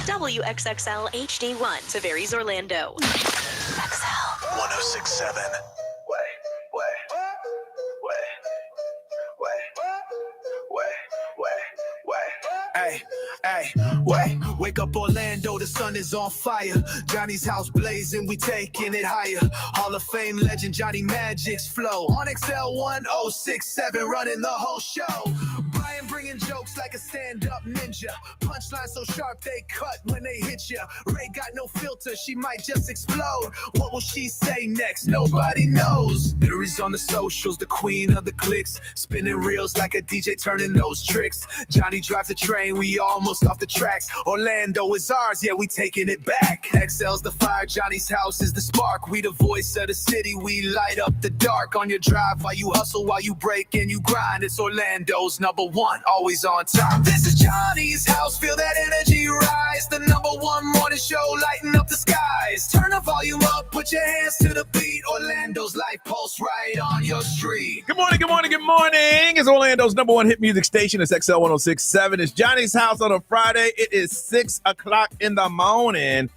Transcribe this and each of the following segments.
WXXL HD1, Tavares, Orlando. XL 1067. Wake up Orlando, the sun is on fire. Johnny's house blazing, we taking it higher. Hall of Fame legend Johnny Magic's flow. On XL 1067, running the whole show. Brian bringing jokes like a stand-up ninja. Punchline so sharp they cut when they hit ya. Ray got no filter, she might just explode. What will she say next? Nobody knows. Mary's on the socials, the queen of the clicks. Spinning reels like a DJ turning those tricks. Johnny drives the train, we almost off the tracks. Orlando is ours, yeah, we taking it back. XL's the fire, Johnny's house is the spark. We the voice of the city, we light up the dark. On your drive while you hustle, while you break and you grind. It's Orlando's number one, always on top. This is Johnny's house, feel that energy rise. The number one morning show, lighting up the skies. Turn the volume up, put your hands to the beat. Orlando's life pulse right on your street. Good morning, good morning, good morning. It's Orlando's number one hit music station. It's XL 1067. It's Johnny's house on a Friday. It is 6 o'clock in the morning.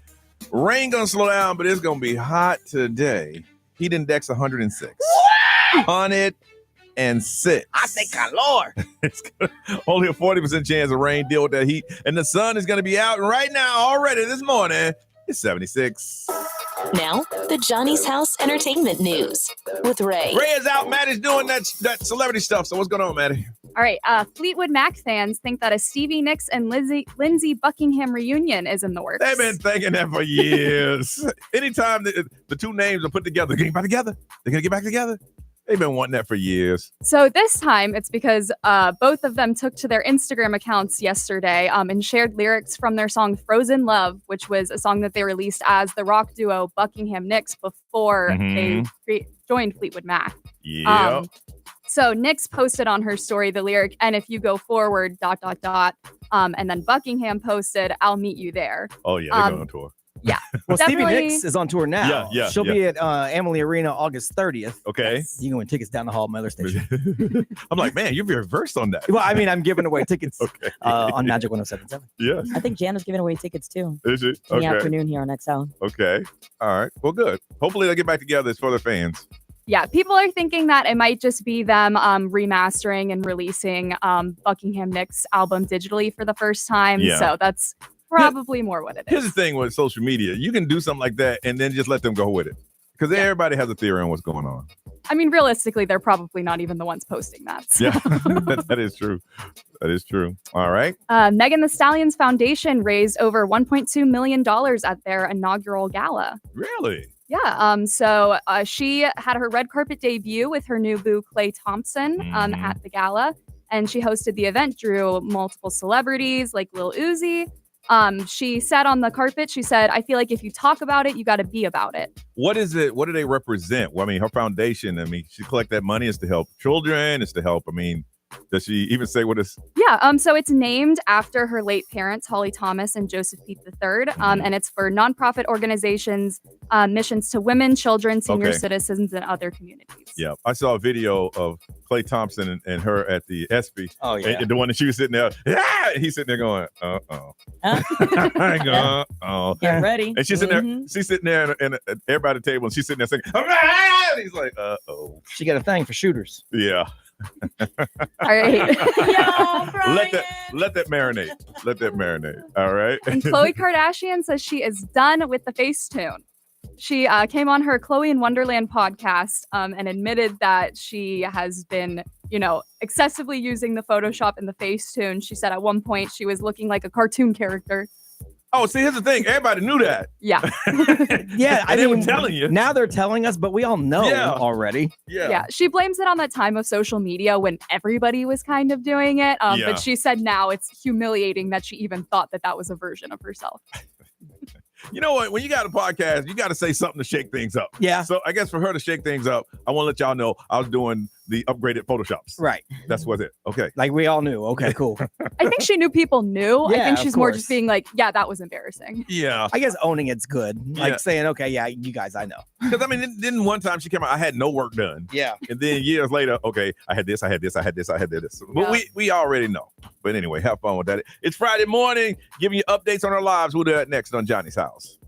Rain gonna slow down, but it's gonna be hot today. Heat index 106. 106. I say calor. It's only a 40% chance of rain. Deal with that heat. And the sun is gonna be out right now already this morning. It's 76. Now, the Johnny's House Entertainment News with Ray. Ray is out. Maddie's doing that celebrity stuff. So what's going on, Maddie? All right. Fleetwood Mac fans think that a Stevie Nicks and Lindsey Buckingham reunion is in the works. They've been thinking that for years. Anytime the two names are put together, they're going to get back together. They've been wanting that for years. So this time it's because both of them took to their Instagram accounts yesterday and shared lyrics from their song Frozen Love, which was a song that they released as the rock duo Buckingham Nicks before they joined Fleetwood Mac. Yeah. So Nicks posted on her story the lyric, and if you go forward, ... and then Buckingham posted, I'll meet you there. Oh, yeah, they're going on tour. Yeah. Well, Stevie Nicks is on tour now. Yeah. She'll be at Amalie Arena August 30th. Okay. You can win tickets down the hall at my other station. I'm like, man, you're very versed on that. Well, I mean, I'm giving away tickets on Magic 1077. Yeah. I think Jan was giving away tickets too. Is she? In the afternoon here on XL. Okay. All right. Well, good. Hopefully they'll get back together. It's for their fans. Yeah, people are thinking that it might just be them remastering and releasing Buckingham Nicks' album digitally for the first time. Yeah. So that's probably more what it is. Here's the thing with social media. You can do something like that and then just let them go with it. Because everybody has a theory on what's going on. I mean, realistically, they're probably not even the ones posting that. So. Yeah, that is true. That is true. All right. Megan Thee Stallion's foundation raised over $1.2 million at their inaugural gala. Really? Yeah. So she had her red carpet debut with her new boo, Klay Thompson, at the gala. And she hosted the event, drew multiple celebrities like Lil Uzi. She said on the carpet, she said, I feel like if you talk about it, you got to be about it. What is it? What do they represent? Well, I mean, her foundation, she collect that money is to help children, is to help, does she even say what it's? Yeah, so it's named after her late parents, Holly Thomas and Joseph Pete III, and it's for nonprofit organizations, missions to women, children, senior citizens, and other communities. Yeah, I saw a video of Klay Thompson and her at the ESPY. Oh, yeah. And the one that she was sitting there, he's sitting there going, uh-oh. Uh-oh. Get ready. And she's sitting there, and everybody at the table, and she's sitting there saying, and he's like, uh-oh. She got a thing for shooters. Yeah. All right. Let that marinate. Let that marinate. All right. And Khloe Kardashian says she is done with the Facetune. She came on her Chloe in Wonderland podcast and admitted that she has been, excessively using the Photoshop and the Facetune. She said at one point she was looking like a cartoon character. Oh, see, here's the thing. Everybody knew that. Yeah. Yeah, they were telling you. Now they're telling us, but we all know already. Yeah. She blames it on that time of social media when everybody was kind of doing it. But she said now it's humiliating that she even thought that was a version of herself. You know what? When you got a podcast, you got to say something to shake things up. Yeah. So I guess for her to shake things up, I want to let y'all know I was doing the upgraded Photoshops. Right. That's what it. Okay. Like we all knew. Okay, cool. I think she knew people knew. Yeah, I think she's more course. just being like, yeah, that was embarrassing. Yeah. I guess owning it's good. Like saying, okay, yeah, you guys, I know. Because then one time she came out, I had no work done. Yeah. And then years later, okay, I had this. But we already know. But anyway, have fun with that. It's Friday morning, giving you updates on our lives. We'll do that next on Johnny's House.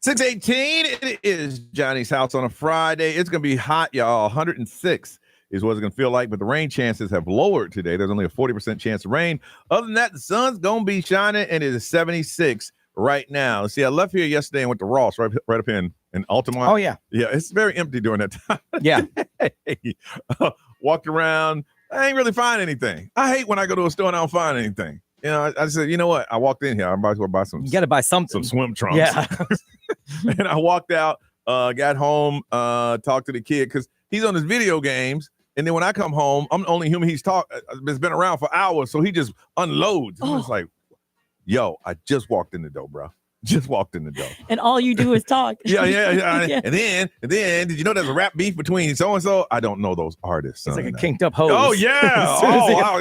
6:18. It is Johnny's house on a Friday. It's going to be hot, y'all. 106 is what it's going to feel like, but the rain chances have lowered today. There's only a 40% chance of rain. Other than that, the sun's going to be shining, and it is 76 right now. See, I left here yesterday and went to Ross right up here in Altamont. Oh, yeah. Yeah, it's very empty during that time. Yeah. Walked around. I ain't really find anything. I hate when I go to a store and I don't find anything. You know, I said, you know what? I walked in here. I might as well buy some. You got to buy something. Some swim trunks. Yeah. And I walked out, got home, talked to the kid because he's on his video games. And then when I come home, I'm the only human he's been around for hours. So he just unloads. And I'm just like, yo, I just walked in the door, bro. Just walked in the door. And all you do is talk. Yeah. Yeah. And then, did you know there's a rap beef between so-and-so? I don't know those artists. It's like a kinked up hose. Oh, yeah. Wow.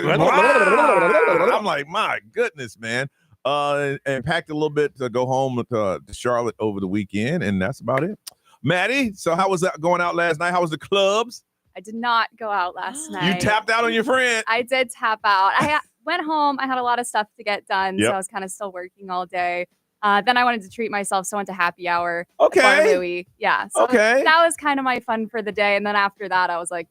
I'm like, my goodness, man. And packed a little bit to go home to Charlotte over the weekend, and that's about it. Maddie, so how was that going out last night? How was the clubs? I did not go out last night. You tapped out on your friend. I did tap out. I went home. I had a lot of stuff to get done, so I was kind of still working all day. Then I wanted to treat myself, so I went to happy hour. Okay. At Bar Louie. Yeah. So okay. That was kind of my fun for the day. And then after that, I was like,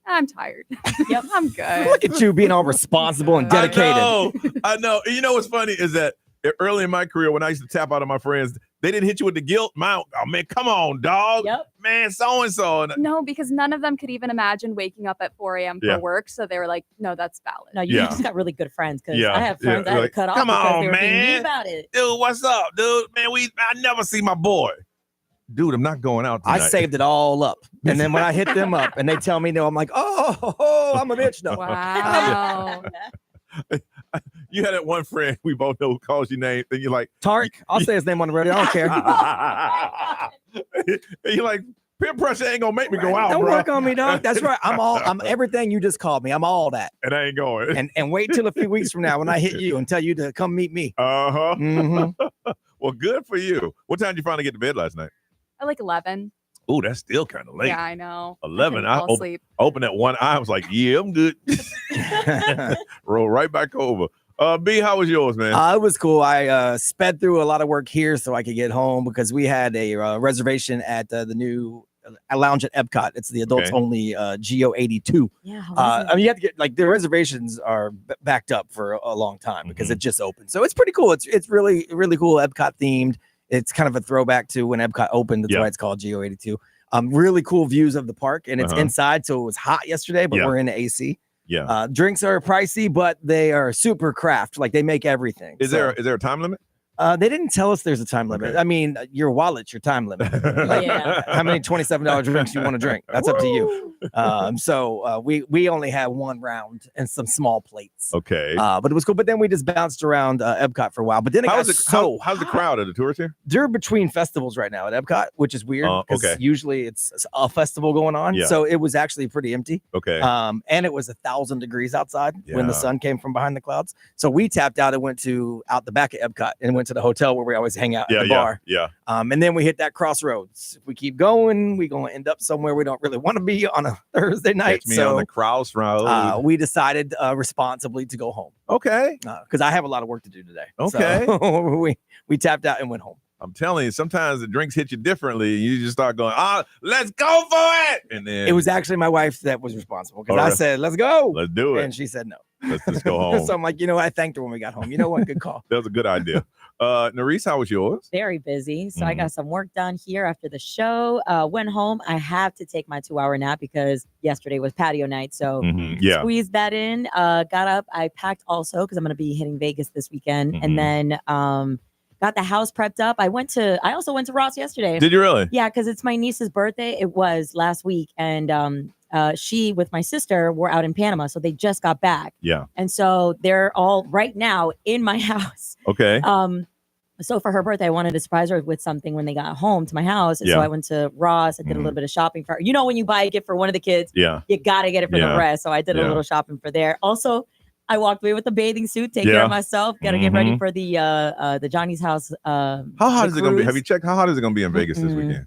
I'm tired. Yep, I'm good. Look at you being all responsible and dedicated. I know. You know what's funny is that early in my career, when I used to tap out on my friends, they didn't hit you with the guilt. Oh, man, come on, dog. Yep. Man, so-and-so. No, because none of them could even imagine waking up at 4 a.m. for work. So they were like, no, that's valid. No, you just got really good friends because I have friends that I had to cut off come because on, they were being man. mean about it. Dude, what's up, dude? Man, I never see my boy. Dude, I'm not going out tonight. I saved it all up. And then when I hit them up and they tell me no, I'm like, oh, I'm a bitch now. Wow. You had that one friend we both know who calls you name, and you're like, Tark. I'll say his name on the radio. I don't care. and you're like, peer pressure ain't gonna make me go out, Don't bro. work on me, dog. That's right. I'm everything you just called me. I'm all that. And I ain't going. And wait till a few weeks from now when I hit you and tell you to come meet me. Uh-huh. Mm-hmm. Well, good for you. What time did you finally get to bed last night? At like 11. Oh, that's still kind of late. Yeah, I know. 11. I opened that one eye. I was like, yeah, I'm good. Roll right back over. B, how was yours, man? It was cool. I sped through a lot of work here so I could get home because we had a reservation at the new lounge at Epcot. It's the adults only GO 82. Yeah. I mean, you have to get like the reservations are backed up for a long time because it just opened. So it's pretty cool. It's really, really cool. Epcot themed. It's kind of a throwback to when Epcot opened. That's why it's called GO 82. Really cool views of the park, and it's inside. So it was hot yesterday, but we're in the AC. Yeah. Drinks are pricey, but they are super craft. Like they make everything. Is there a time limit? They didn't tell us there's a time limit. Okay. I mean, your wallet's your time limit. Like, how many $27 drinks you want to drink? That's up to you. So we only had one round and some small plates. Okay. But it was cool. But then we just bounced around Epcot for a while. But then how's the crowd of the tourists here? They're between festivals right now at Epcot, which is weird. Okay. Usually it's a festival going on. Yeah. So it was actually pretty empty. Okay. And it was 1,000 degrees outside when the sun came from behind the clouds. So we tapped out and went out the back of Epcot and went to the hotel where we always hang out at the bar. Yeah. And then we hit that crossroads. If we keep going, we're going to end up somewhere we don't really want to be on a Thursday night. Catch me on the crossroads. We decided responsibly to go home. Okay. Because I have a lot of work to do today. Okay. So we tapped out and went home. I'm telling you, sometimes the drinks hit you differently. You just start going, let's go for it. And then it was actually my wife that was responsible because I said, let's go. Let's do it. And she said no. Let's just go home. So I'm like, I thanked her when we got home. You know what? Good call. That was a good idea. Nerese, how was yours? Very busy. So I got some work done here after the show. Went home. I have to take my 2-hour nap because yesterday was patio night. So squeezed that in. Got up. I packed also because I'm going to be hitting Vegas this weekend. And then got the house prepped up. I also went to Ross yesterday. Did you really? Yeah, because it's my niece's birthday. It was last week. And she with my sister were out in Panama. So they just got back. Yeah. And so they're all right now in my house. Okay. So for her birthday, I wanted to surprise her with something when they got home to my house. And so I went to Ross. I did a little bit of shopping for her. When you buy a gift for one of the kids, you got to get it for the rest. So I did a little shopping for there. Also, I walked away with a bathing suit, take care of myself, got to get ready for the Johnny's house. How hot is it going to be? Have you checked how hot is it going to be in Vegas this weekend?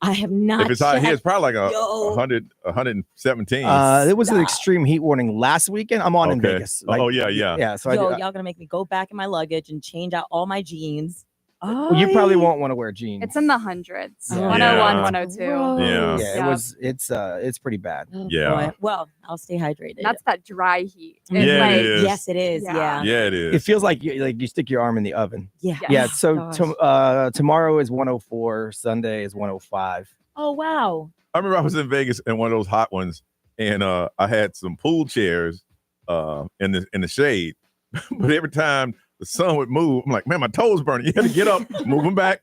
I have not. If it's hot here, it's probably like 117. There was an extreme heat warning last weekend. I'm on in Vegas. Yeah. So y'all gonna make me go back in my luggage and change out all my jeans. Well, you probably won't want to wear jeans. It's in the hundreds. Yeah. 101, Yeah. 102. Yeah. Yeah, it's pretty bad. Oh, Yeah. boy. Well, I'll stay hydrated. That's that dry heat. It's Yeah, it is. Yes, it is. Yeah. Yeah, it It is. feels like you stick your arm in the oven. Yeah. Yeah. Oh, So gosh. tomorrow is 104. Sunday is 105. Oh, wow. I remember I was in Vegas in one of those hot ones, and I had some pool chairs in the shade. But every time the sun would move, I'm like, man, my toes burning. You had to get up, move them back,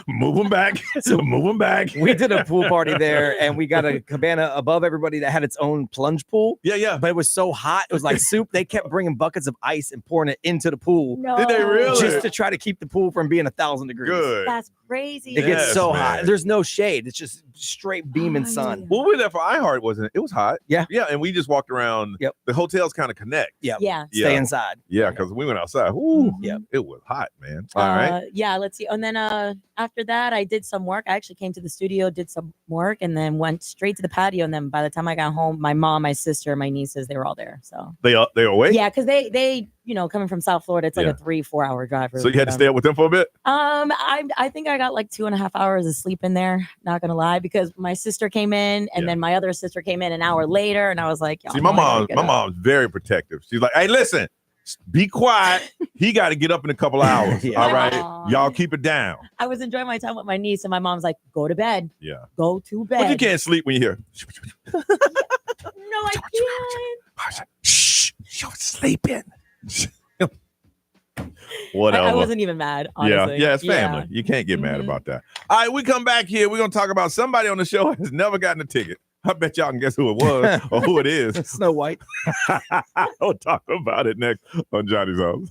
move them back, move them back. We did a pool party there, and we got a cabana above everybody that had its own plunge pool. Yeah. But it was so hot, it was like soup. They kept bringing buckets of ice and pouring it into the pool. No. Did they really? Just to try to keep the pool from being 1,000 degrees. Good. That's crazy. It gets Yes, so man. hot. There's no shade. It's just straight beaming sun. Well, we were there for iHeart, wasn't it? It was hot. Yeah. Yeah, and we just walked around. Yep. The hotels kind of connect. Yep. Yeah. Stay inside. Yeah, because we went outside. Ooh, Yep. it was hot, man. All right. Yeah, let's see. And then after that, I did some work. I actually came to the studio, did some work, and then went straight to the patio. And then by the time I got home, my mom, my sister, my nieces, they were all there. So They were awake? yeah, because they coming from South Florida, it's like Yeah. a 3-4 hour drive. So you had to stay up with them for a bit? I think I got like 2.5 hours of sleep in there, not gonna lie, because my sister came in and then my other sister came in an hour later, and I was like, See, my mom's very protective. She's like, hey, listen, be quiet. He got to get up in a couple hours. Yeah. All right. Aw. Y'all keep it down. I was enjoying my time with my niece, and my mom's like, go to bed. Yeah. Go to bed. But you can't sleep when you hear. No, I can't. Shh, you're sleeping. I Whatever. wasn't even mad, honestly. Yeah, it's family. You can't get mad Mhm. about that. All right, we come back here. We're going to talk about somebody on the show has never gotten a ticket. I bet y'all can guess who it was or who it is. Snow White. We'll talk about it next on Johnny's House.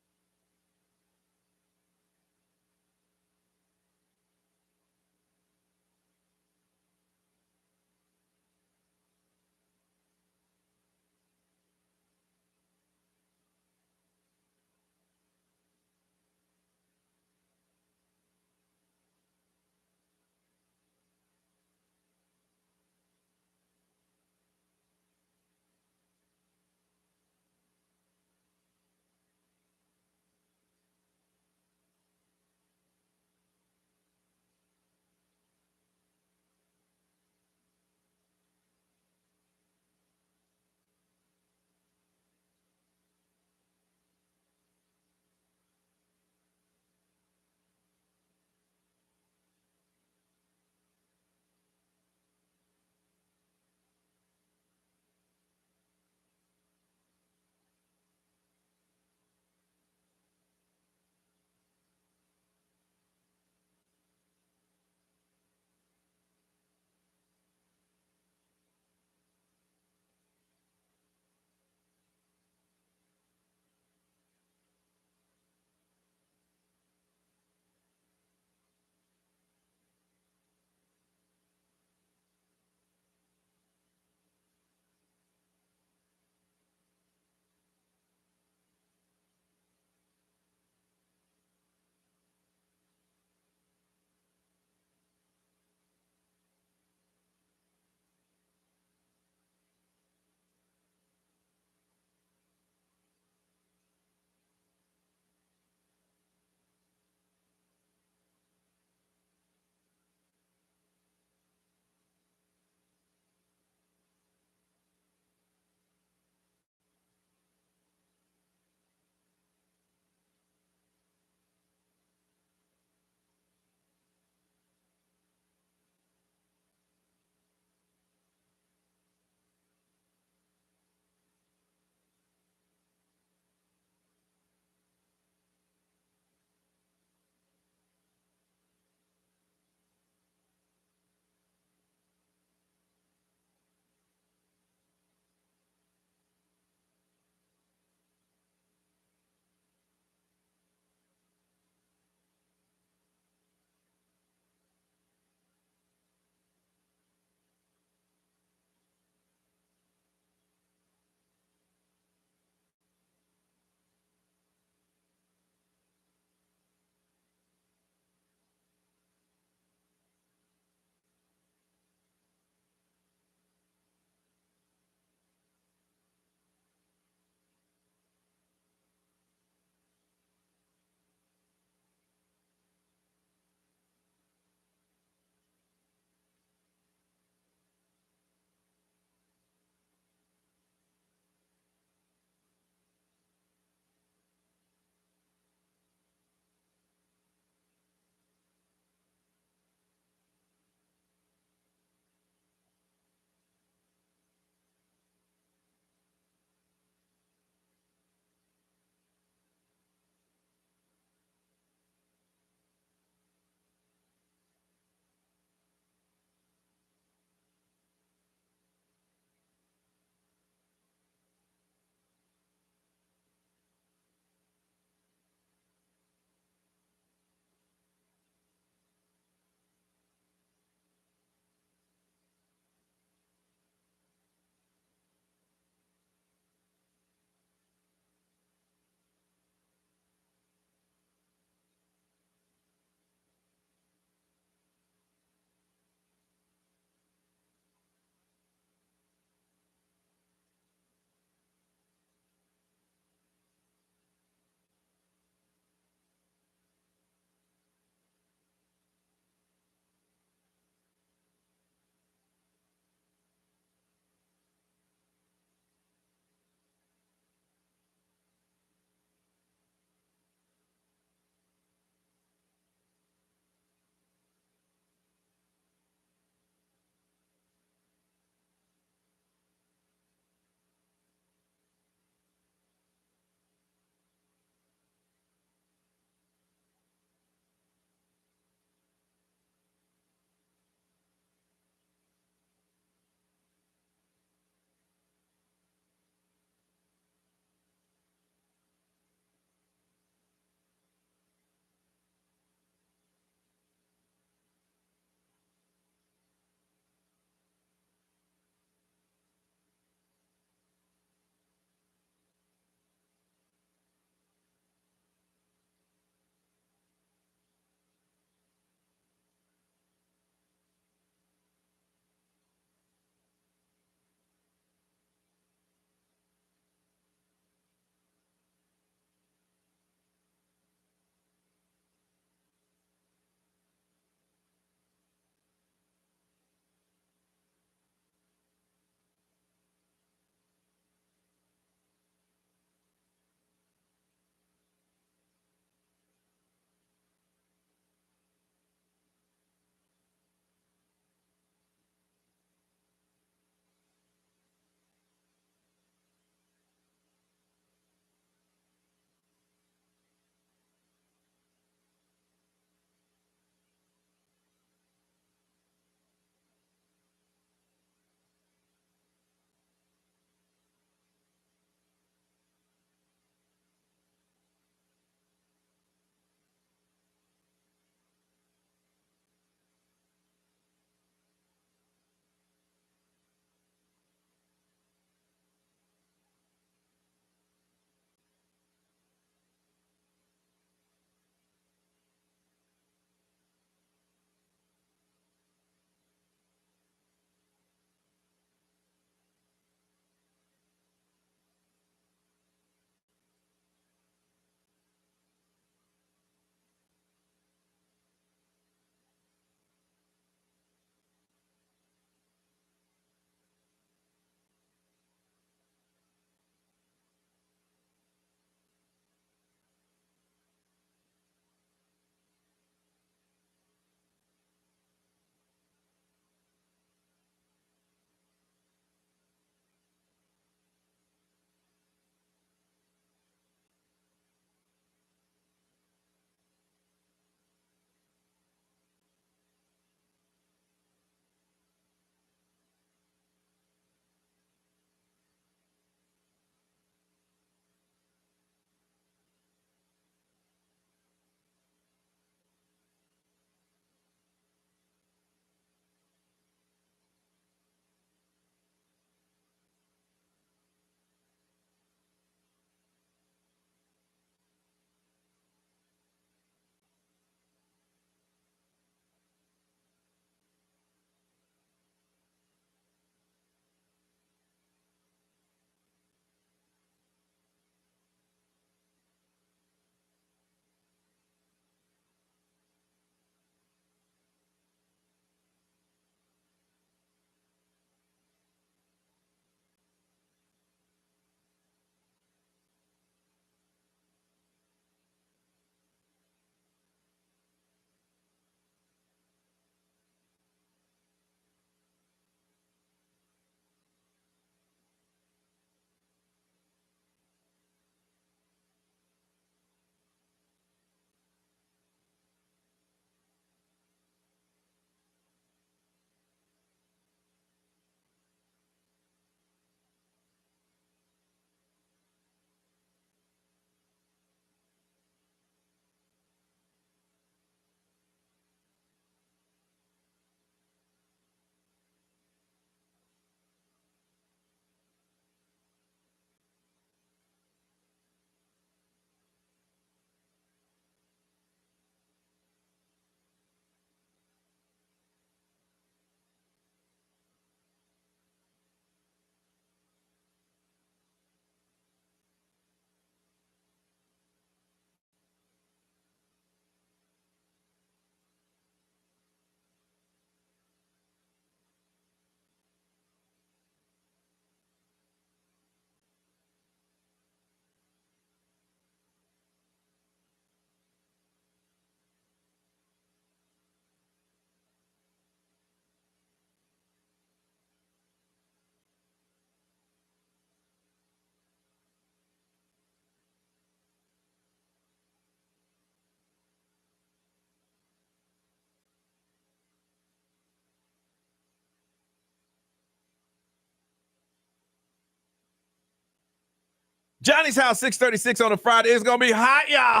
Johnny's house, 636 on a Friday. It's going to be hot, y'all.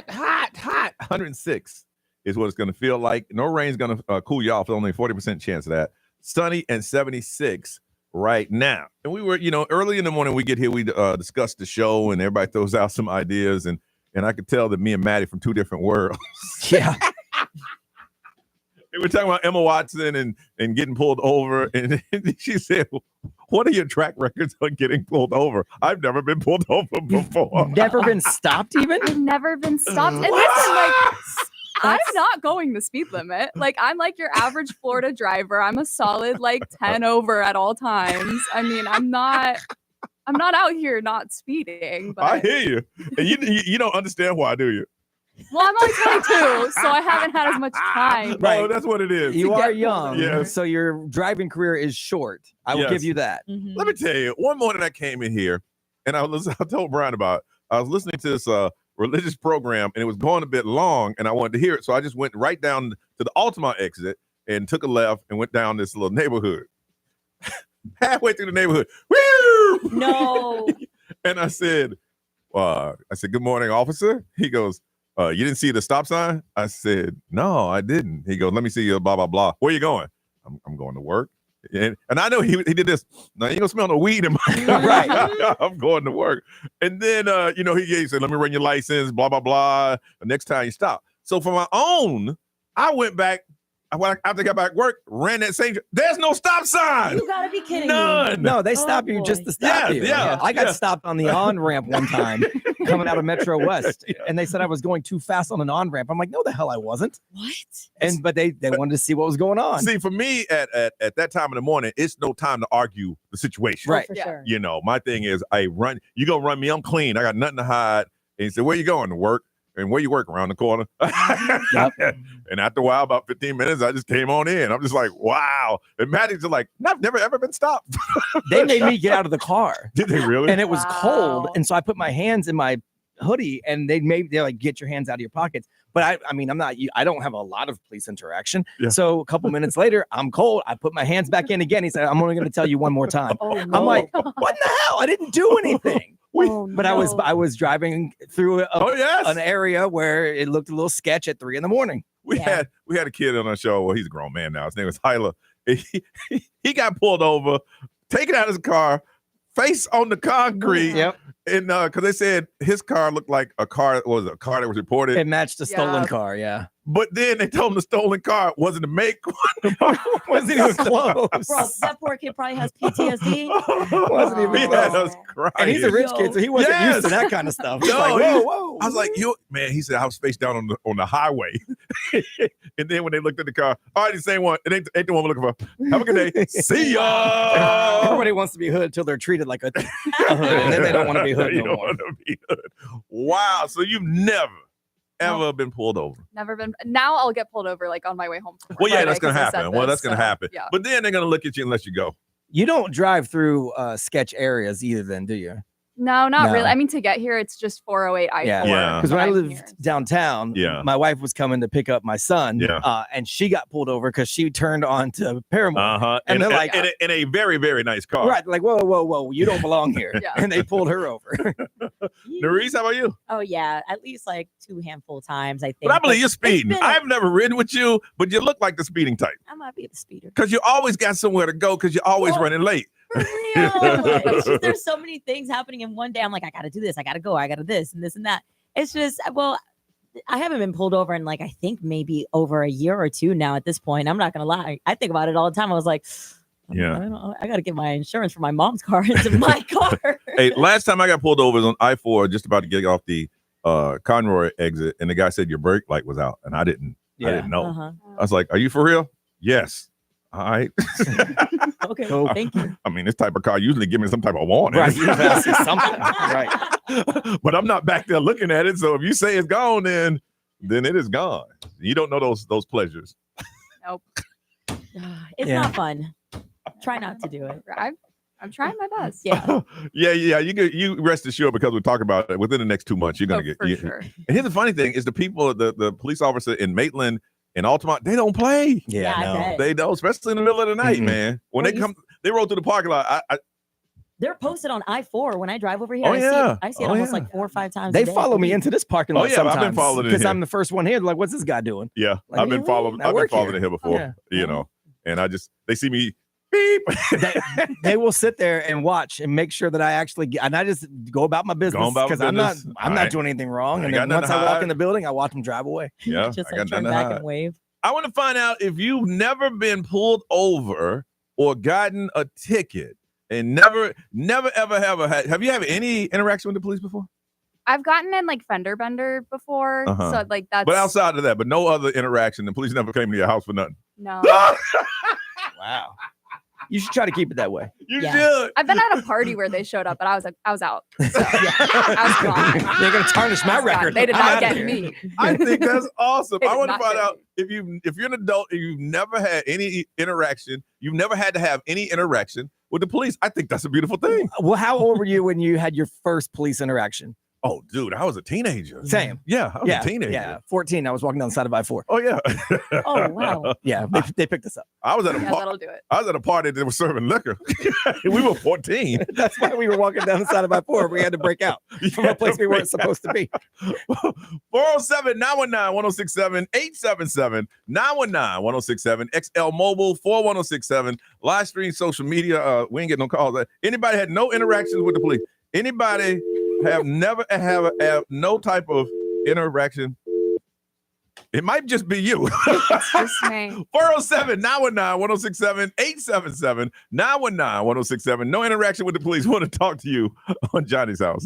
Hot. 106 is what it's going to feel like. No rain's going to cool you off. Only 40% chance of that. Sunny and 76 right now. And we were, early in the morning we get here, we discuss the show, and everybody throws out some ideas. And I could tell that me and Maddie from two different worlds. Yeah. They were talking about Emma Watson and getting pulled over. And she said, what are your track records on getting pulled over? I've never been pulled over before. Never been stopped even? I've never been stopped. And listen, I'm not going the speed limit. I'm like your average Florida driver. I'm a solid 10 over at all times. I mean, I'm not out here not speeding. But I hear you. And you don't understand why, do you? Well, I'm only 22, so I haven't had as much time. Right. Oh, that's what it is. You are young, yes. So your driving career is short. I will give you that. Mm-hmm. Let me tell you, one morning I came in here, and I told Brian about it. I was listening to this religious program, and it was going a bit long, and I wanted to hear it, so I just went right down to the Altamont exit and took a left and went down this little neighborhood. Halfway through the neighborhood, woo! No. And I said, good morning, officer. He goes, you didn't see the stop sign? I said, no, I didn't. He goes, let me see your blah, blah, blah. Where you going? I'm going to work. And I know he did this. Now, you ain't gonna smell no weed in my car. Right. I'm going to work. And then, he said, let me run your license, blah, blah, blah. The next time you stop. So for my own, I went back. After I got back to work, ran that same. There's no stop sign. You gotta be kidding None. me. No, they stop you just to stop you. Yeah. I got stopped on the on-ramp one time coming out of Metro West, and they said I was going too fast on an on-ramp. I'm like, no, the hell I wasn't. What? But they wanted to see what was going on. See, for me, at that time in the morning, it's no time to argue the situation. Right. For sure. My thing is, you gonna run me? I'm clean. I got nothing to hide. And he said, where you going to work? And where you work? Around the corner. Yep. And after a while, about 15 minutes, I just came on in. I'm just like, wow. And Maddie's just like, I've never ever been stopped. They made me get out of the car. Did they really? And it was cold. And so I put my hands in my hoodie, and they're like, get your hands out of your pockets. But I don't have a lot of police interaction. Yeah. So a couple minutes later, I'm cold. I put my hands back in again. He said, I'm only going to tell you one more time. Oh, no. I'm like, what in the hell? I didn't do anything. But no. I was driving through an area where it looked a little sketch at 3 a.m. We had a kid on our show. Well, he's a grown man now. His name was Hyla. He got pulled over, taken out of his car, face on the concrete. Yep. And because they said his car looked like a car that was reported. It matched a stolen car, yeah. But then they told him the stolen car wasn't a make. Wasn't even close. Bro, that poor kid probably has PTSD. Wasn't even He had us crying. And he's a rich kid, so he wasn't used to that kind of stuff. No, like, whoa. I was like, man, he said, I was face down on the highway. And then when they looked at the car, all right, the same one. It ain't the one we're looking for. Have a good day. See ya. Everybody wants to be hood until they're treated like a hood. And then they don't want to be hood no more. Wow. So you've never ever been pulled over? Never been. Now I'll get pulled over on my way home from work. Well, yeah, Friday, that's going to 'cause I happen. said Well, this, that's going to happen. Yeah. But then they're going to look at you unless you go. You don't drive through sketch areas either then, do you? No, not really. I mean, to get here, it's just 408 I-4. Yeah. Because when I I'm lived here. downtown, my wife was coming to pick up my son, and she got pulled over because she turned on to Paramore. Uh-huh. And they're like, in a very, very nice car. Right, like, whoa, you don't belong here. And they pulled her over. Nerese, how about you? Oh, yeah. At least 2 handful times, I think. But I believe you're speeding. I've never ridden with you, but you look like the speeding type. I might be the speeder. Because you always got somewhere to go because you're always running late. For real. It's just, there's so many things happening in one day. I'm like, I got to do this. I got to go. I got to this and this and that. It's just, I haven't been pulled over in I think maybe over a year or two now at this point. I'm not going to lie. I think about it all the time. I was like, I got to get my insurance for my mom's car into my car. Hey, last time I got pulled over was on I-4, just about to get off the Conroy exit. And the guy said your brake light was out. And I didn't know. Uh-huh. I was like, are you for real? Yes. All right. Okay. Cool. Thank you. I mean, this type of car usually give me some type of warning. Right. You have to see something. Right. But I'm not back there looking at it. So if you say it's gone, then it is gone. You don't know those pleasures. Nope. It's not fun. Try not to do it. I'm trying my best. Yeah. Yeah. You rest assured, because we're talking about it within the next 2 months, you're gonna get. For sure. And here's the funny thing: is the people, the police officer in Maitland and Altamont, they don't play. Yeah, I bet. They don't, especially in the middle of the night, man. When they roll through the parking lot, They're posted on I-4 when I drive over here. Oh, yeah. I see it almost like 4 or 5 times. They a day. follow me into this parking lot. Sometimes. I've been following it because here. I'm the first one here. Like, what's this guy doing? Yeah, like, I've been following. I've been following it here before. You know, and they see me. Beep. they will sit there and watch and make sure that I actually and I just go about my business because I'm not doing anything wrong. And then once I walk in the building, I watch them drive away. Yeah, just like turn back and wave. I want to find out if you've never been pulled over or gotten a ticket and never ever have you had any interaction with the police before? I've gotten in like fender bender before, so like that's. But outside of that, but no other interaction. The police never came to your house for nothing. No. Wow. You should try to keep it that way. You should. I've been at a party where they showed up, but I was out. So, I was gone. They're gonna tarnish my record. They did not get me. I think that's awesome. I want to find out me. if you're an adult and you've never had any interaction, you've never had to have any interaction with the police. I think that's a beautiful thing. Well, how old were you when you had your first police interaction? Oh, dude, I was a teenager. Same. Yeah, I was a teenager. Yeah, 14. I was walking down the side of I-4. Oh, yeah. Oh, wow. Yeah, they picked us up. I was at a that'll do it. I was at a party that was serving liquor. We were 14. That's why we were walking down the side of I-4. We had to break out from a place we weren't supposed to be. 407-919-1067, 877-919-1067, XL Mobile 41067, live stream social media. We ain't getting no calls. Anybody had no interactions with the police? Anybody have never have no type of interaction? It might just be you. It's just me. 407-919-1067, 877-919-1067. No interaction with the police. Want to talk to you on Johnny's House.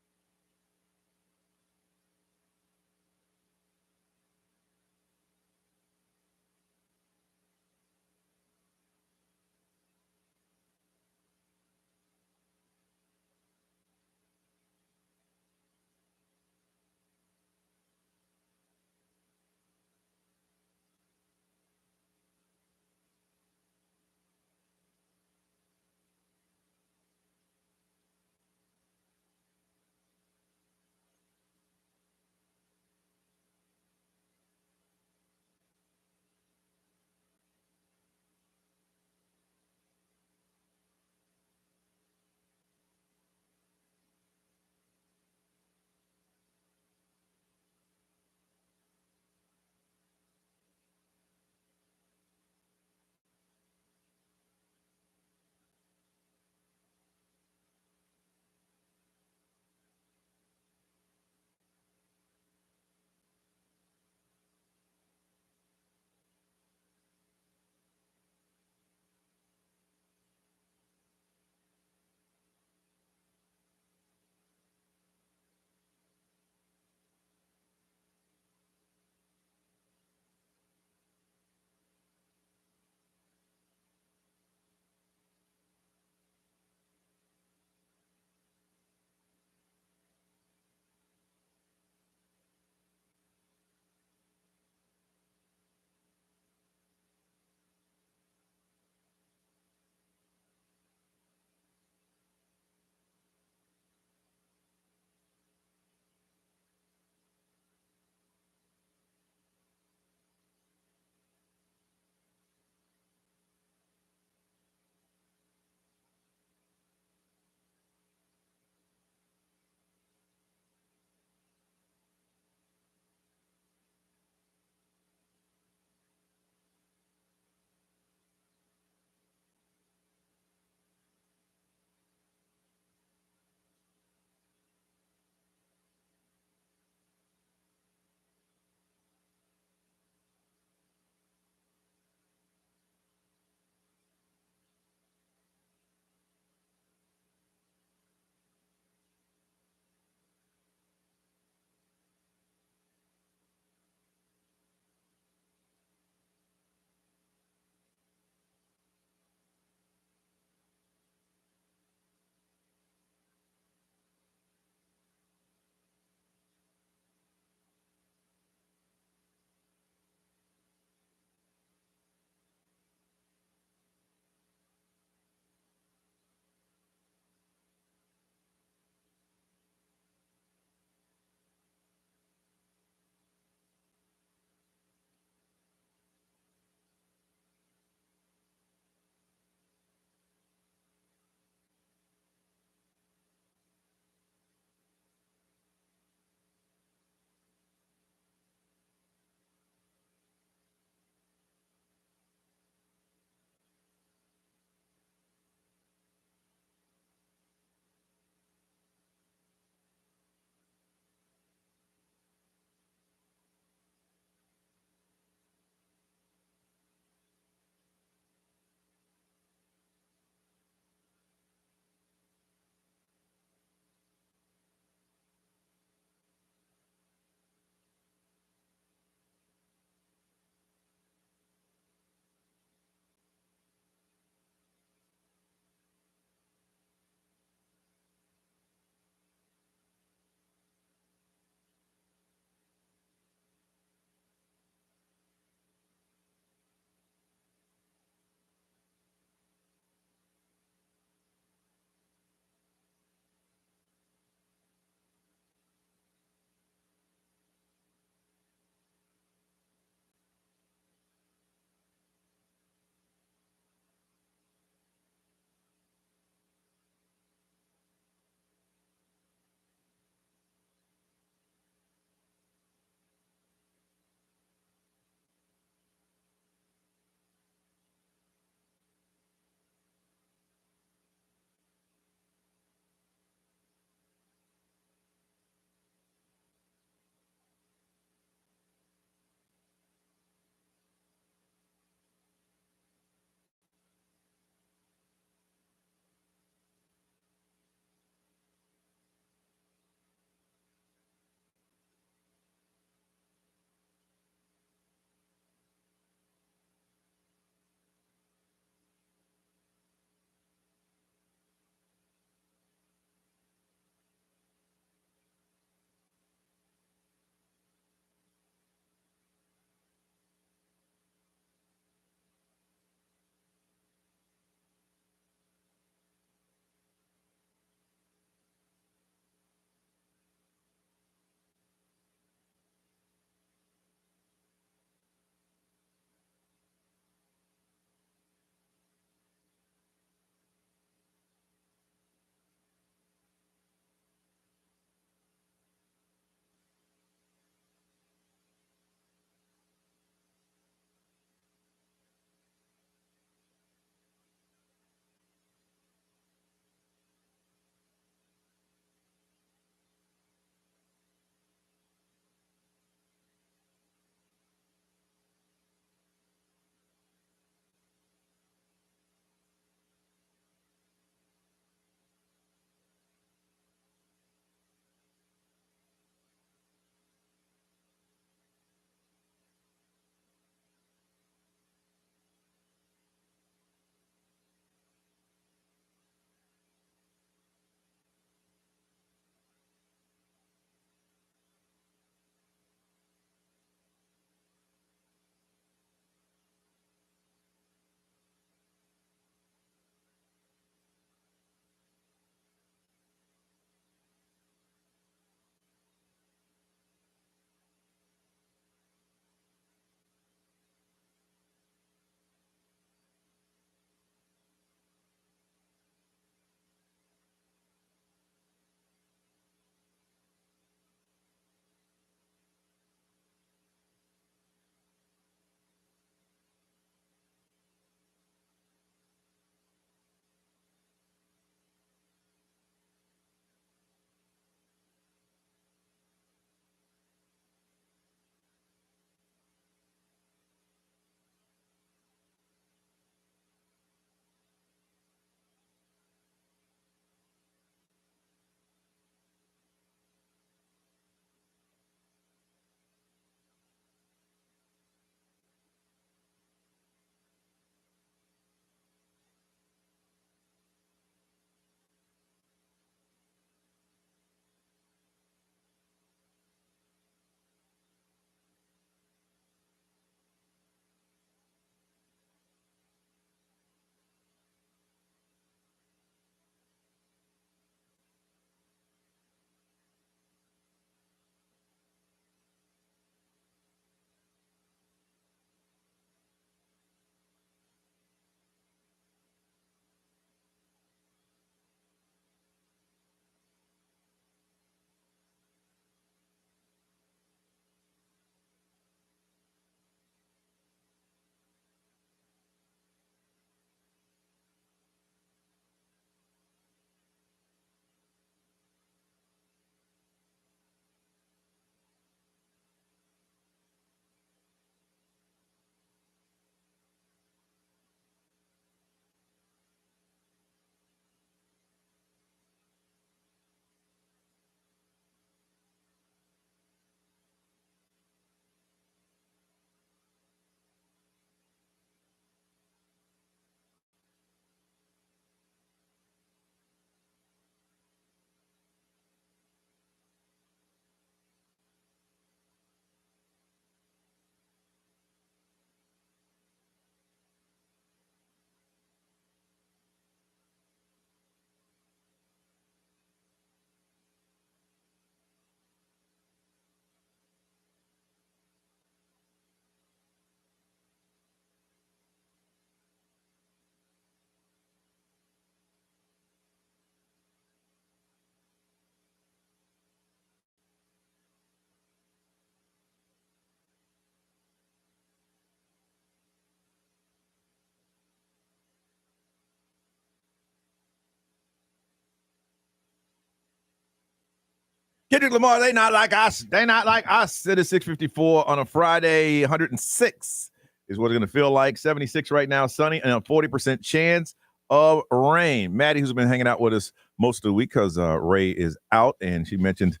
Kendrick Lamar, they not like us. They not like us. It is 6:54 on a Friday. 106 is what it's going to feel like. 76 right now, sunny, and a 40% chance of rain. Maddie, who's been hanging out with us most of the week because Ray is out, and she mentioned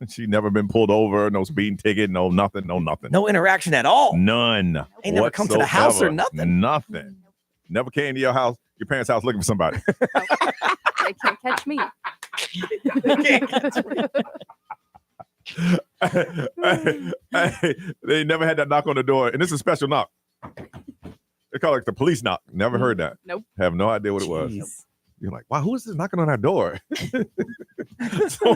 she never been pulled over, no speeding ticket, no nothing. No interaction at all. None. Ain't never come to the house or nothing. Nothing. Never came to your house, your parents' house looking for somebody. They can't catch me. They never had that knock on the door, and this is a special knock. They call it the police knock. Never heard that. Nope. Have no idea what it was. Nope. You're like, wow, who is this knocking on our door? So,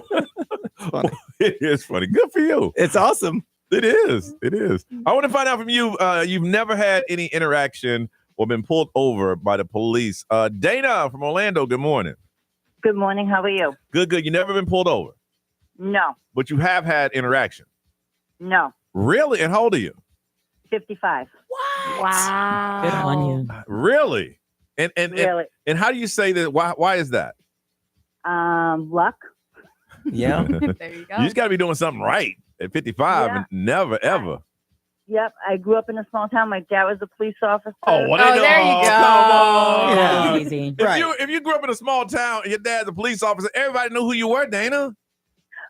it is funny. Good for you. It's awesome. It is. It is. I want to find out from you. You've never had any interaction or been pulled over by the police. Dana from Orlando, good morning. Good morning. How are you? Good. You never been pulled over, No. but you have had interaction. No. Really? And how old are you? 55. What? Wow. Good on you. Really? And Really? and how do you say that? Why is that? Luck. Yeah. There you go. You just got to be doing something right at 55 and never ever. Yep. I grew up in a small town. My dad was a police officer. Oh, well, there you go. Come on. Yeah, easy. If you grew up in a small town and your dad's a police officer, everybody knew who you were, Dana.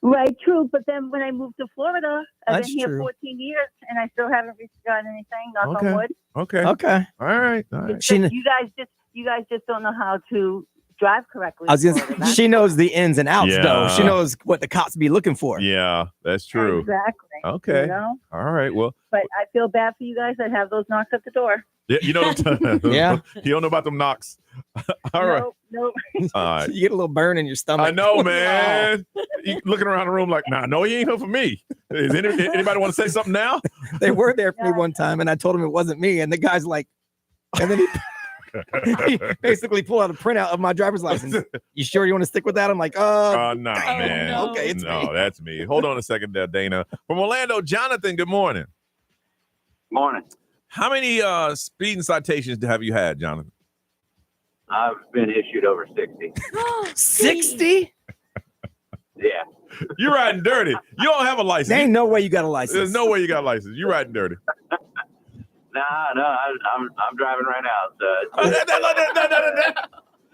Right, true. But then when I moved to Florida, I've That's been here true. 14 years, and I still haven't gotten anything. Knock Okay. on wood. Okay. All right. It's just, you guys just don't know how to drive correctly. I was in gonna Florida. say, she knows the ins and outs, Yeah. though. She knows what the cops be looking for. Yeah, that's true. Exactly. Okay. You know? All right. Well, But I feel bad for you guys that have those knocks at the door. yeah, you know, Yeah. You don't know about them knocks. All right. Nope. All right. You get a little burn in your stomach. I know, man. You looking around the room like, nah, no, he ain't here for me. Is anybody want to say something now? They were there for me one time, and I told him it wasn't me. And the guy's like, and then he basically pulled out a printout of my driver's license. You sure you want to stick with that? I'm like, Nah, man. no. Okay, it's no, me. that's me. Hold on a second there, Dana. From Orlando, Jonathan, good morning. Morning. How many speeding citations have you had, Jonathan? I've been issued over 60. 60? Yeah. You're riding dirty. You don't have a license. There ain't no way you got a license. There's no way you got a license. You're riding dirty. No, I'm driving right now. So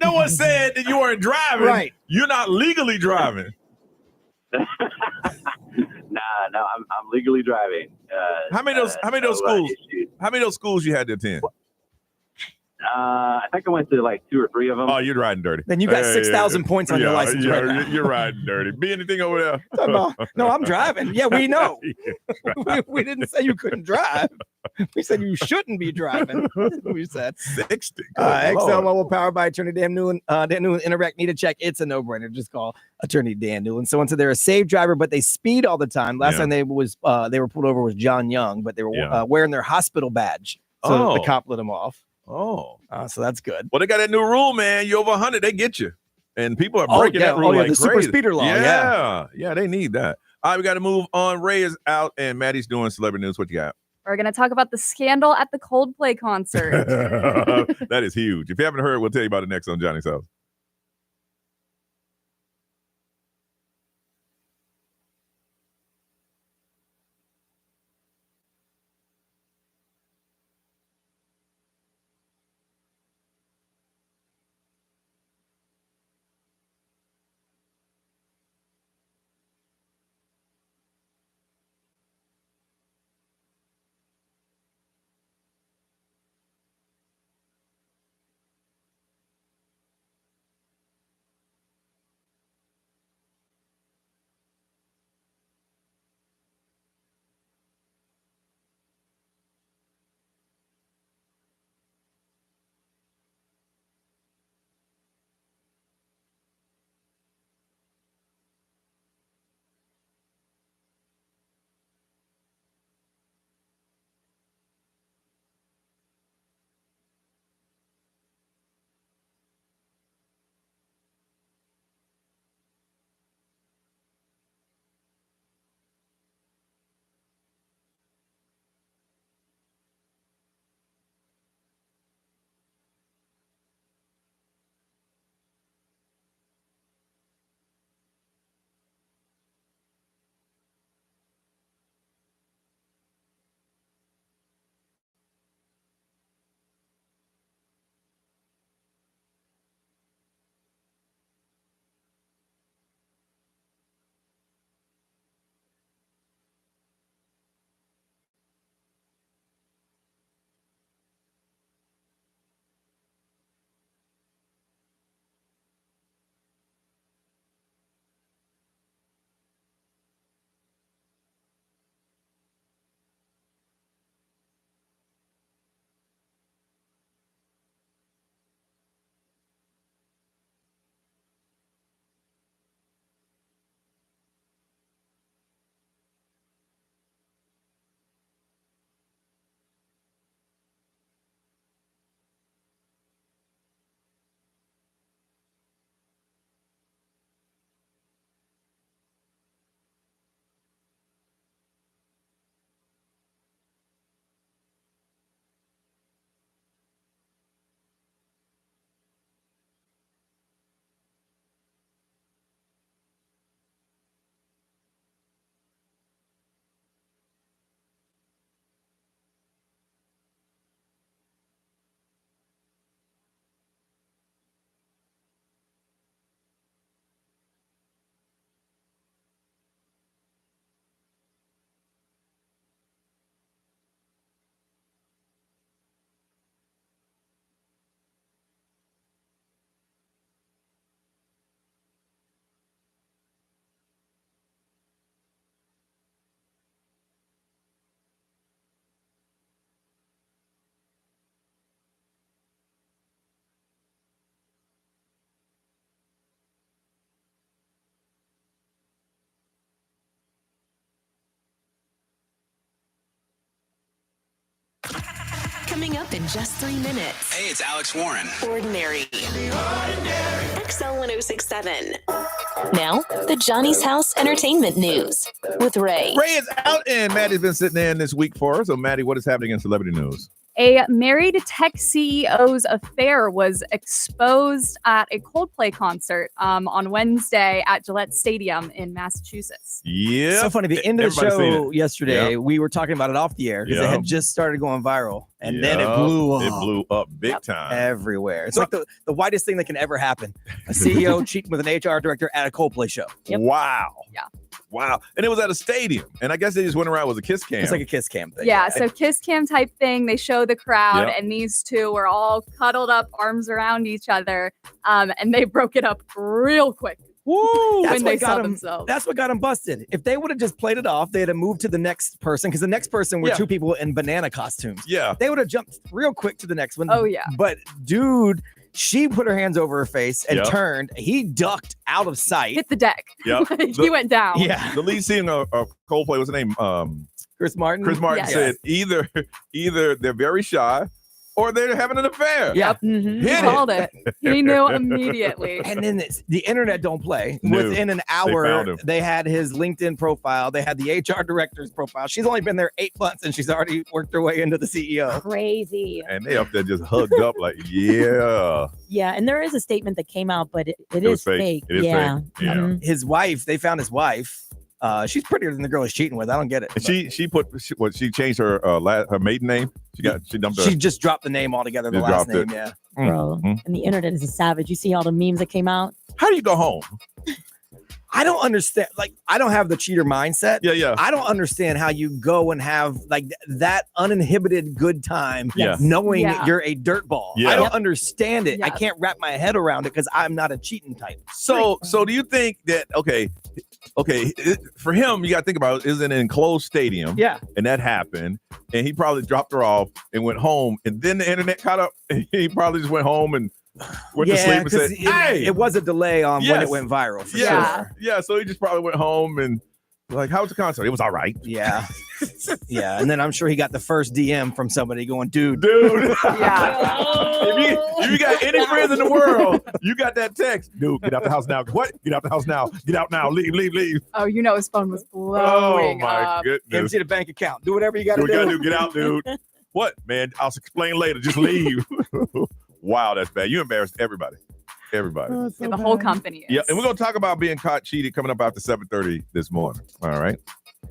No one said that you weren't driving. Right. You're not legally driving. no, I'm legally driving. How many of those schools? issued. How many of those schools you had to attend? I think I went to like 2 or 3 of them. Oh, you're riding dirty. Then you got 6,000 points on your license right now. You're riding dirty. Be anything over there? No, I'm driving. Yeah, we know. Yeah, we didn't say you couldn't drive. We said you shouldn't be driving. That's what we said. 60. XL Mobile powered by Attorney Dan Newland. Dan Newland Interact need a check. It's a no-brainer. Just call Attorney Dan Newland. Someone said they're a safe driver, but they speed all the time. Last time they were pulled over was John Young, but they were wearing their hospital badge. So the cop let them off. Oh. So that's good. Well, they got that new rule, man. You over 100, they get you. And people are breaking that rule like the super crazy. speeder law. Yeah, they need that. All right, we got to move on. Ray is out, and Maddie's doing celebrity news. What you got? We're going to talk about the scandal at the Coldplay concert. That is huge. If you haven't heard, we'll tell you about it next on Johnny's House. Coming up in just 3 minutes. Hey, it's Alex Warren. Ordinary. XL 1067. Now, the Johnny's House Entertainment News with Ray. Ray is out, and Maddie's been sitting in this week for us. So, Maddie, what is happening in celebrity news? A married tech CEO's affair was exposed at a Coldplay concert on Wednesday at Gillette Stadium in Massachusetts. Yeah. So funny. The end of the show yesterday, Yep. we were talking about it off the air because it had just started going viral. And then it Yep. blew up. It blew up big time. Everywhere. It's like the whitest thing that can ever happen. A CEO cheating with an HR director at a Coldplay show. Yep. Wow. Yeah. Wow. And it was at a stadium. And I guess they just went around with a kiss cam. It's like a kiss cam thing. Yeah, so kiss cam type thing. They show the crowd, Yep. and these two were all cuddled up, arms around each other, and they broke it up real quick. Woo! When they saw themselves. That's what got them busted. If they would have just played it off, they'd have moved to the next person because the next person were two people in banana costumes. Yeah. They would have jumped real quick to the next one. Oh, yeah. But dude, she put her hands over her face and Yep. turned. He ducked out of sight. Hit the deck. Yep. He went down. Yeah. The lead singer of Coldplay, what's his name? Chris Martin. Chris Martin Yes. said either they're very shy or they're having an affair. Yeah. He Hit called it. He knew immediately. And then the internet don't play. No. Within an found hour, him. they had his LinkedIn profile. They had the HR director's profile. She's only been there 8 months and she's already worked her way into the CEO. Crazy. And they up there just hugged up like, yeah. Yeah, and there is a statement that came out, but it was is fake. fake. It is yeah. fake. Yeah. Mhm. His wife, they found his wife. She's prettier than the girl he's cheating with. I don't get it. And she changed her her maiden name. She dumped her. She just dropped the name altogether, the Just last dropped name, it. yeah. Bro, and the internet is a savage. You see all the memes that came out? How do you go home? I don't understand. Like, I don't have the cheater mindset. Yeah. I don't understand how you go and have like that uninhibited good time, Yeah. knowing Yeah. you're a dirtball. Yeah. I don't understand it. I Yes. can't wrap my head around it because I'm not a cheating type. So do you think that for him, you got to think about it, is an enclosed stadium. Yeah. And that happened, and he probably dropped her off and went home, and then the internet caught up, and he probably just went home and went to sleep and 'cause said, "Hey, it was a delay on when Yes. it went viral. For Yeah. sure. yeah." So he just probably went home and like, "How was the concert? It was all right, Yeah. Yeah. And then I'm sure he got the first DM from somebody going, dude. dude." Yeah. If you got any friends in the world, you got that text, dude. Get out the house now. What? Get out the house now. Get out now. Leave. Oh, you know his phone was Oh blowing my up. goodness. Empty the bank account. Do whatever you got Do to what you do. gotta do. Get out, dude. What, man? I'll explain later. Just leave. Wow, that's bad. You embarrassed everybody. Everybody. Yeah, the whole company is. Yeah, and we're gonna talk about being caught cheated coming up after 7:30 this morning. All right.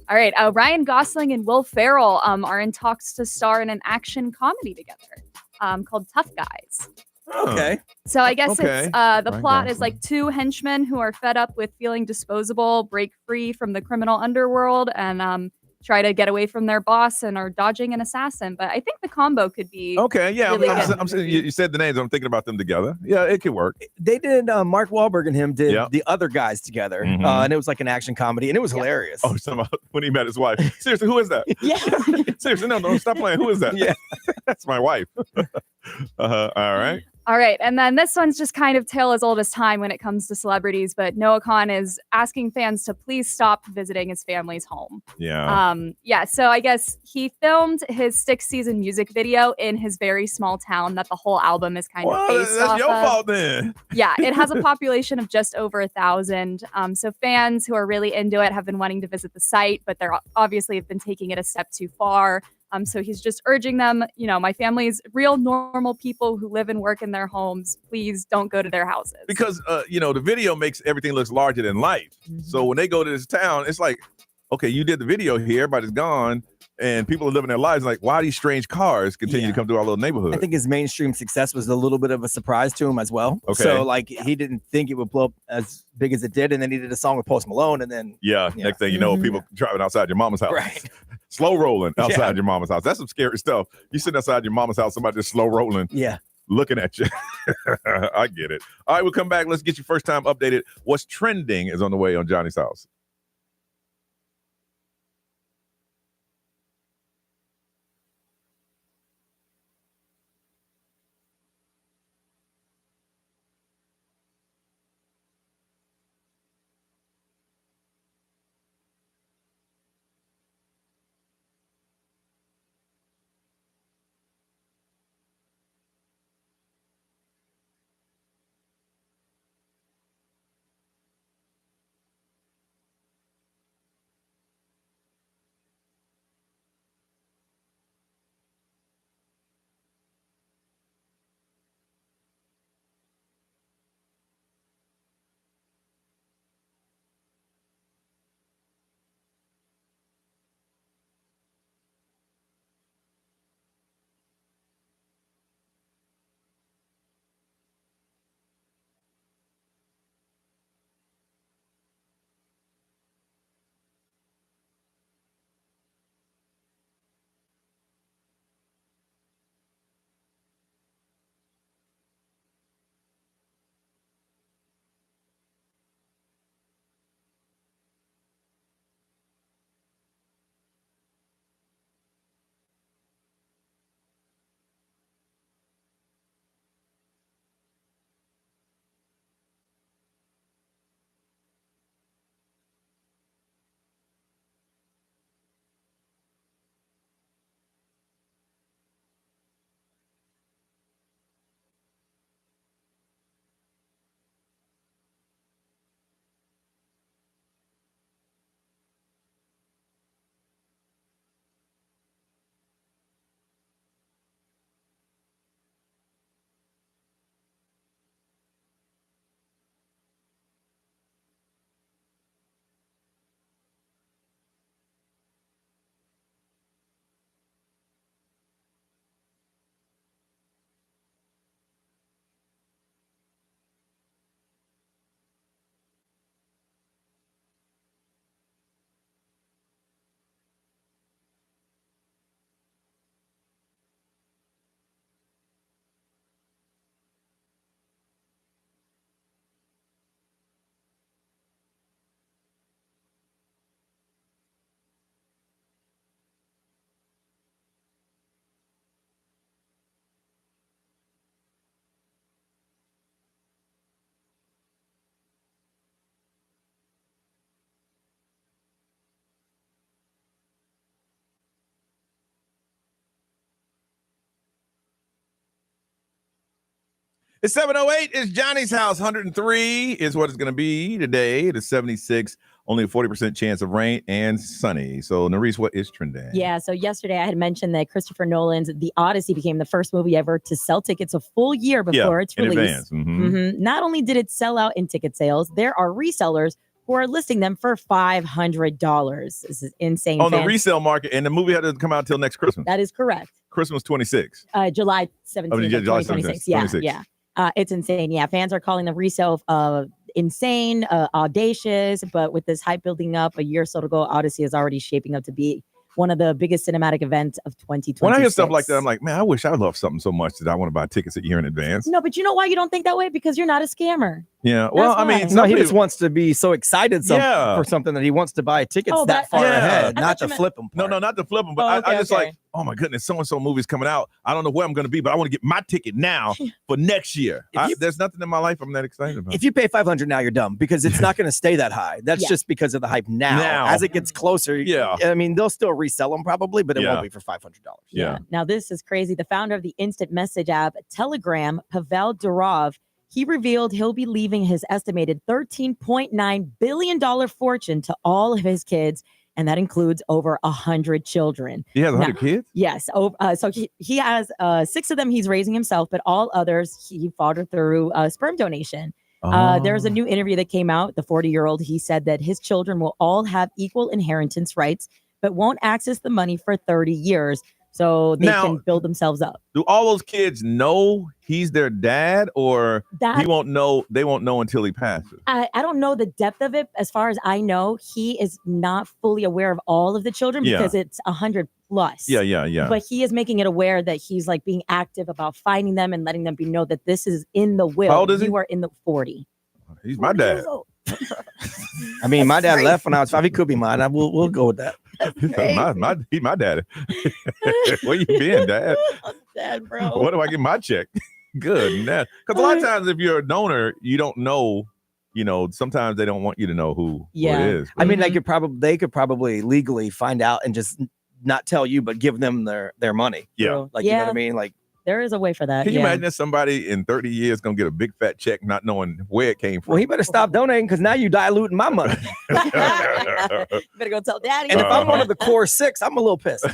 All right. Ryan Gosling and Will Ferrell are in talks to star in an action comedy together called Tough Guys. Okay. So I guess Okay. it's the Ryan plot is Gosling. like two henchmen who are fed up with feeling disposable, break free from the criminal underworld, and try to get away from their boss and are dodging an assassin. But I think the combo could be Okay. Yeah. Really I'm good. saying you said the names. I'm thinking about them together. Yeah, it could work. They did, Mark Wahlberg and him did Yeah. the other guys together. Mhm. And it was like an action comedy and it was hilarious. Oh, somehow when he met his wife. Seriously, who is that? Yeah. Seriously, no, stop playing. Who is that? Yeah. That's my wife. All right. All right. And then this one's just kind of tale as old as time when it comes to celebrities. But Noah Khan is asking fans to please stop visiting his family's home. Yeah. So I guess he filmed his 6th season music video in his very small town that the whole album is kind of Well, based that's off your of. fault then. Yeah, it has a population of just over 1,000. So fans who are really into it have been wanting to visit the site, but they're obviously have been taking it a step too far. So he's just urging them, my family's real normal people who live and work in their homes. Please don't go to their houses. Because the video makes everything looks larger than life. So when they go to this town, it's like, okay, you did the video here, everybody's gone, and people are living their lives. Like, why these strange cars continue to come through our little neighborhood? I think his mainstream success was a little bit of a surprise to him as well. Okay. So like he didn't think it would blow up as big as it did, and then he did a song with Post Malone, and then next thing you know, people driving outside your mama's house. Right. Slow rolling outside your mama's house. That's some scary stuff. You sitting outside your mama's house, somebody just slow rolling. Yeah. Looking at you. I get it. All right, we'll come back. Let's get you first time updated. What's trending is on the way on Johnny's House. It's 7:08. It's Johnny's house. 103 is what it's going to be today. It is 76. Only a 40% chance of rain and sunny. So, Nerese, what is trending? Yeah, so yesterday I had mentioned that Christopher Nolan's The Odyssey became the first movie ever to sell tickets a full year before its in release. advance. Not only did it sell out in ticket sales, there are resellers who are listing them for $500. This is insane. On the resale market, and the movie doesn't come out till next Christmas. That is correct. Christmas 26. July 17th, July 2026. 26. Yeah. It's insane. Yeah, fans are calling the resale insane, audacious, but with this hype building up a year or so to go, Odyssey is already shaping up to be one of the biggest cinematic events of 2026. When I hear stuff like that, I'm like, man, I wish I loved something so much that I want to buy tickets a year in advance. No, but you know why you don't think that way? Because you're not a scammer. Yeah. Well, I mean, no, he just wants to be so excited for something that he wants to buy tickets that far ahead, not to flip them. No, not to flip them, but I just like, oh my goodness, so-and-so movie's coming out. I don't know where I'm going to be, but I want to get my ticket now for next year. There's nothing in my life I'm that excited about. If you pay $500 now, you're dumb because it's not going to stay that high. That's just because of the hype now. As it gets closer, I mean, they'll still resell them probably, but it won't be for $500. Yeah. Now, this is crazy. The founder of the instant message app Telegram, Pavel Durov, he revealed he'll be leaving his estimated $13.9 billion fortune to all of his kids, and that includes over 100 children. He has 100 kids? Yes. So he has 6 of them he's raising himself, but all others he fathered through sperm donation. There's a new interview that came out. The 40-year-old, he said that his children will all have equal inheritance rights, but won't access the money for 30 years. So they can build themselves up. Do all those kids know he's their dad, or he won't know? They won't know until he passes. I don't know the depth of it. As far as I know, he is not fully aware of all of the children because it's 100 plus. Yeah. But he is making it aware that he's like being active about finding them and letting them know that this is in the will. How old is he? You are in the 40. He's my dad. I mean, my dad left when I was 5. He could be mine. We'll go with that. He's my daddy. Where you been, Dad? Dad, bro. What do I get my check? Good. Because a lot of times if you're a donor, you don't know. You know, sometimes they don't want you to know who it is. I mean, they could probably legally find out and just not tell you, but give them their money. Yeah. Like, you know what I mean? Like, there is a way for that. Can you imagine that somebody in 30 years going to get a big fat check not knowing where it came from? Well, he better stop donating because now you're diluting my money. Better go tell daddy. And if I'm one of the core 6, I'm a little pissed.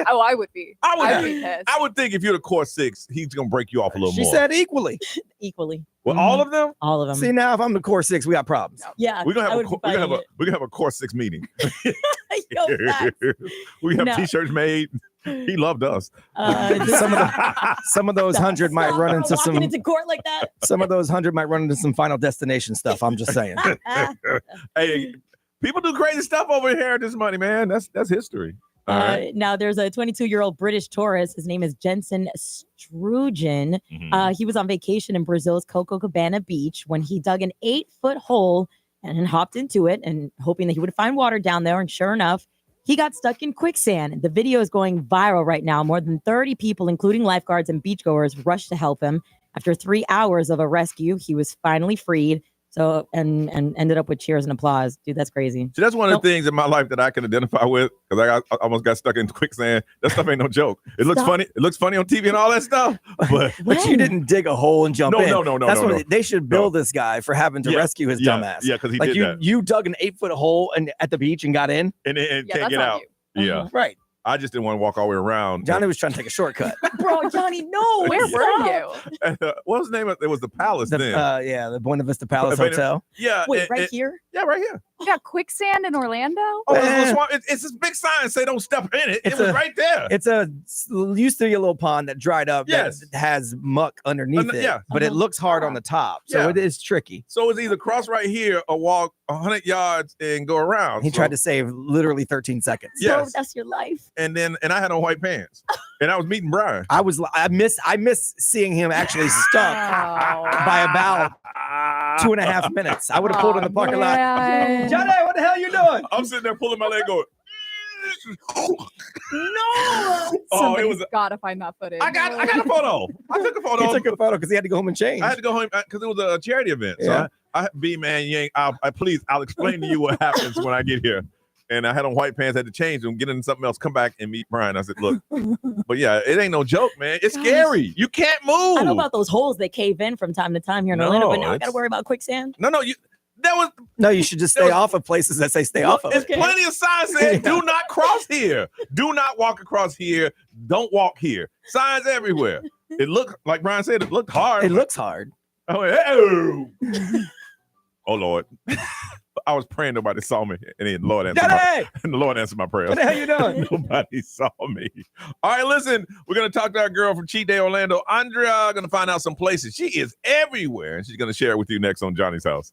Oh, I would be. I would be pissed. I would think if you're the core 6, he's going to break you off a little more. She said equally. Equally. Well, all of them? All of them. See, now if I'm the core 6, we got problems. Yeah. We're going to have a core 6 meeting. We have t-shirts made. He loved us. Some of those 100 might run into some into court like that. Some of those 100 might run into some Final Destination stuff. I'm just saying. Hey, people do crazy stuff over here with this money, man. That's history. All right. Now there's a 22-year-old British tourist. His name is Jensen Strugen. He was on vacation in Brazil's Copacabana Beach when he dug an 8-foot hole and hopped into it and hoping that he would find water down there. And sure enough, he got stuck in quicksand. The video is going viral right now. More than 30 people, including lifeguards and beachgoers, rushed to help him. After 3 hours of a rescue, he was finally freed. So and ended up with cheers and applause. Dude, that's crazy. See, that's one of the things in my life that I can identify with because I almost got stuck in quicksand. That stuff ain't no joke. It looks funny. It looks funny on TV and all that stuff. But you didn't dig a hole and jump in. No. That's what they should bill this guy for having to rescue his dumbass. Yeah, because he like did that. You dug an 8-foot hole at the beach and got in and can't get out. Yeah, right. I just didn't want to walk all the way around. Johnny was trying to take a shortcut. Bro, Johnny, no. Where were you? What was the name of it? It was the Palace then. The Buena Vista Palace Hotel. Yeah. Wait, right here? Yeah, right here. Yeah, quicksand in Orlando? Oh, it's this big sign say don't step in it. It was right there. It's used to be a little pond that dried up that has muck underneath it. But it looks hard on the top. So it is tricky. So it's either cross right here or walk 100 yards and go around. He tried to save literally 13 seconds. Yes. So that's your life. And I had on white pants. And I was meeting Brian. I miss seeing him actually stuck by about 2.5 minutes. I would have pulled in the parking lot. Johnny, what the hell you doing? I'm sitting there pulling my leg going. No. Somebody's got to find that footage. I got a photo. I took a photo. He took a photo because he had to go home and change. I had to go home because it was a charity event. Yeah. So please, I'll explain to you what happens when I get here. and I had on white pants, had to change them, get into something else, come back and meet Brian. I said, look, but yeah, it ain't no joke, man. It's scary. You can't move. I know about those holes that cave in from time to time here in Orlando, but now I got to worry about quicksand. No, you should just stay off of places that say stay off of. There's plenty of signs saying do not cross here. Do not walk across here. Don't walk here. Signs everywhere. It looked, like Brian said, it looked hard. It looks hard. I went, hey. Oh, Lord. I was praying nobody saw me, and then the Lord answered my prayers. What the hell you doing? Nobody saw me. All right, listen, we're going to talk to our girl from Cheat Day Orlando, Andrea. Going to find out some places. She is everywhere, and she's going to share it with you next on Johnny's House.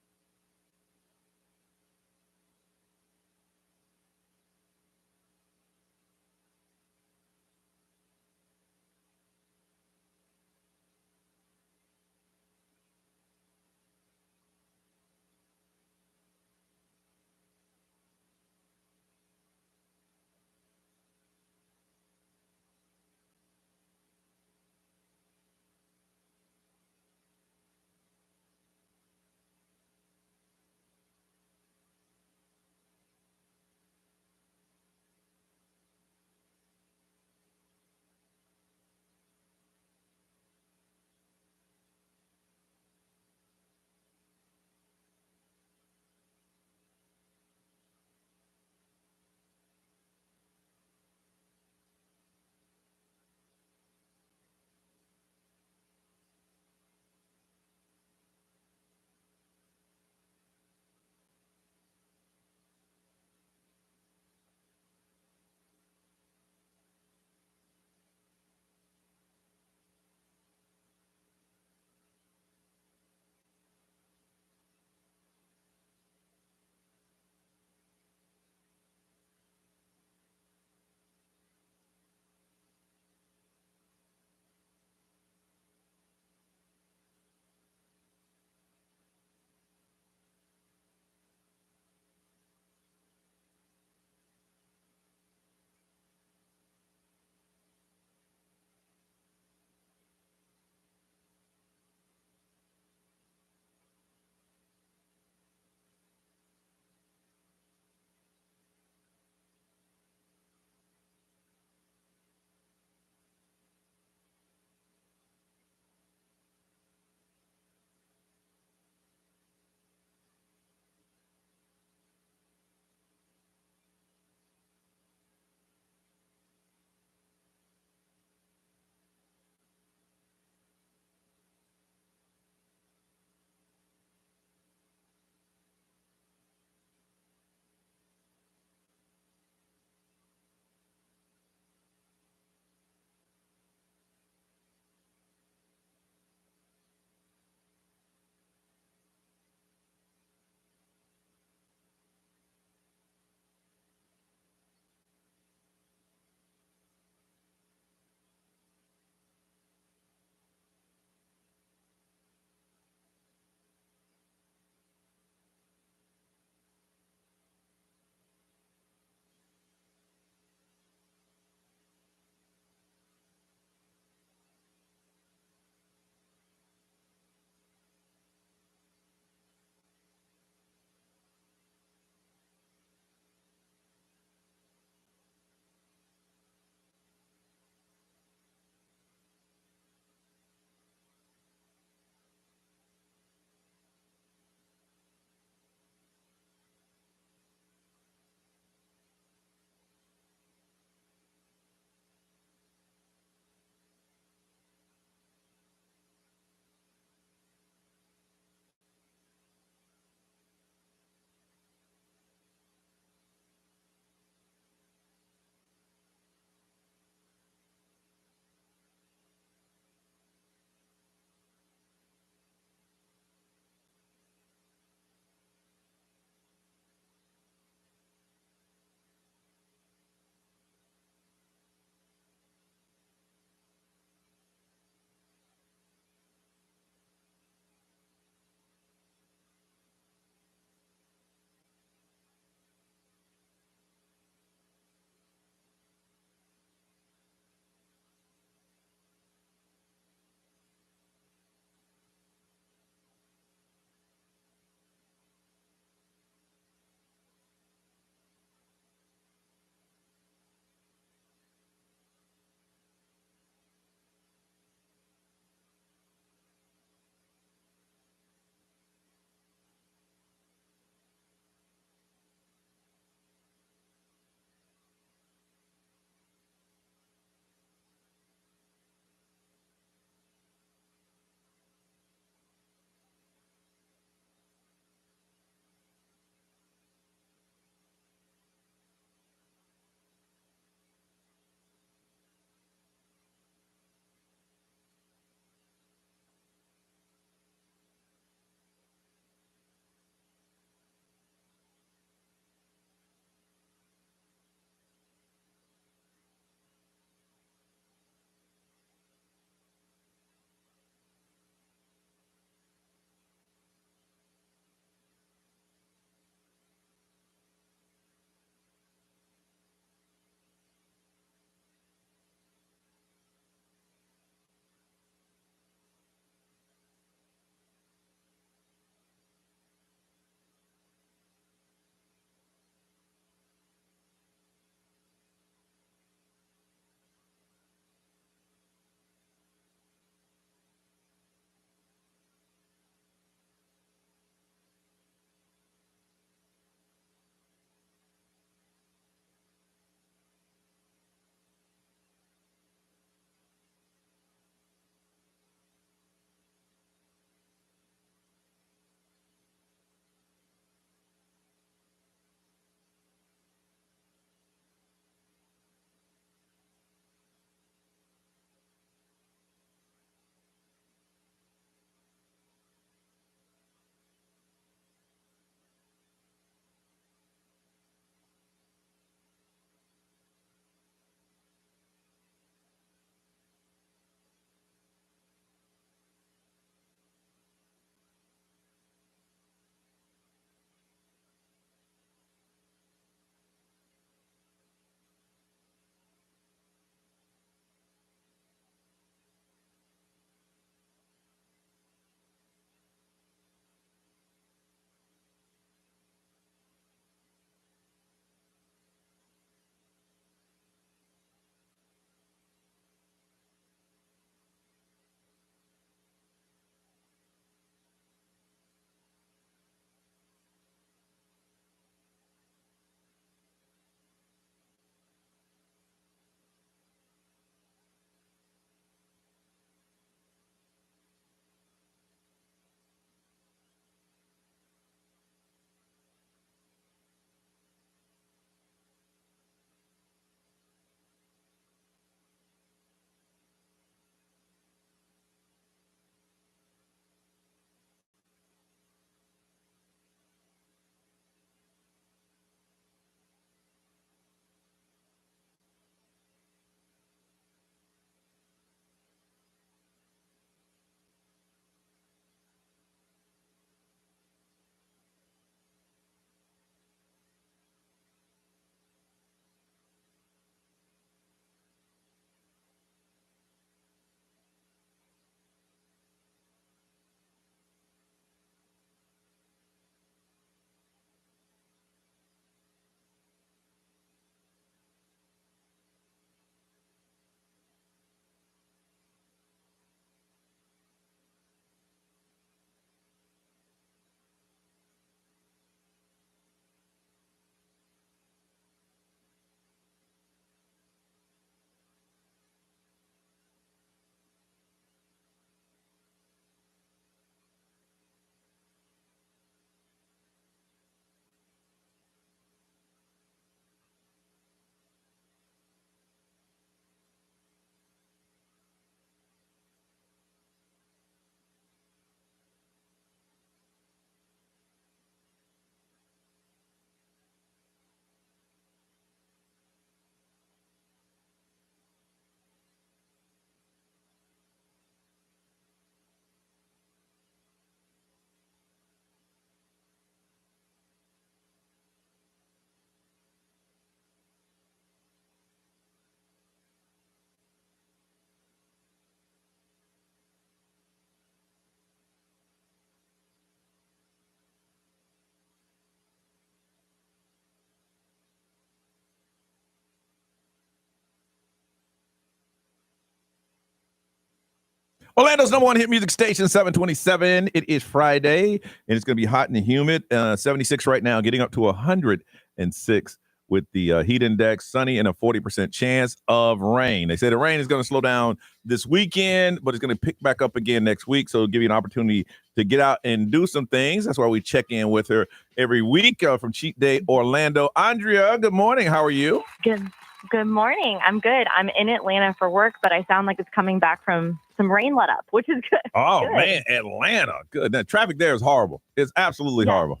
Orlando's number one hit music station, 727. It is Friday, and it's going to be hot and humid. 76 right now, getting up to 106 with the heat index, sunny, and a 40% chance of rain. They say the rain is going to slow down this weekend, but it's going to pick back up again next week, so it'll give you an opportunity to get out and do some things. That's why we check in with her every week from Cheat Day Orlando. Andrea, good morning. How are you? Good morning. I'm good. I'm in Atlanta for work, but I sound like it's coming back from some rain let up, which is good. Oh, good. Man, Atlanta. Good. That traffic there is horrible. It's absolutely horrible.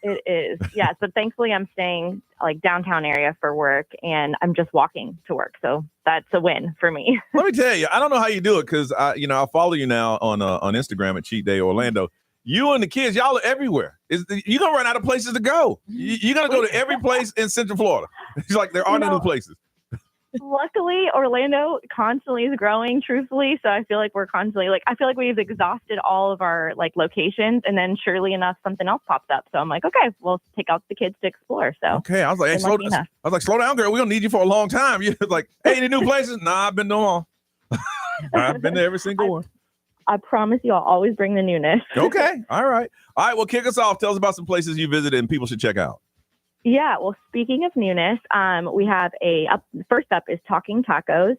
It is. Yeah. So thankfully I'm staying like downtown area for work and I'm just walking to work. So that's a win for me. Let me tell you, I don't know how you do it because I follow you now on Instagram at Cheat Day Orlando. You and the kids, y'all are everywhere. You're going to run out of places to go. You're going to go to every place in Central Florida. It's like there aren't any places. Luckily, Orlando constantly is growing, truthfully. So I feel like we're constantly I feel like we've exhausted all of our locations. And then surely enough, something else pops up. So I'm like, okay, we'll take out the kids to explore. So okay. I was like, hey, slow down, girl. We're going to need you for a long time. You're like, hey, any new places? Nah, I've been to them all. I've been to every single one. I promise you, I'll always bring the newness. Okay. All right. Well, kick us off. Tell us about some places you visited and people should check out. Yeah. Well, speaking of newness, we have first up is Talking Tacos.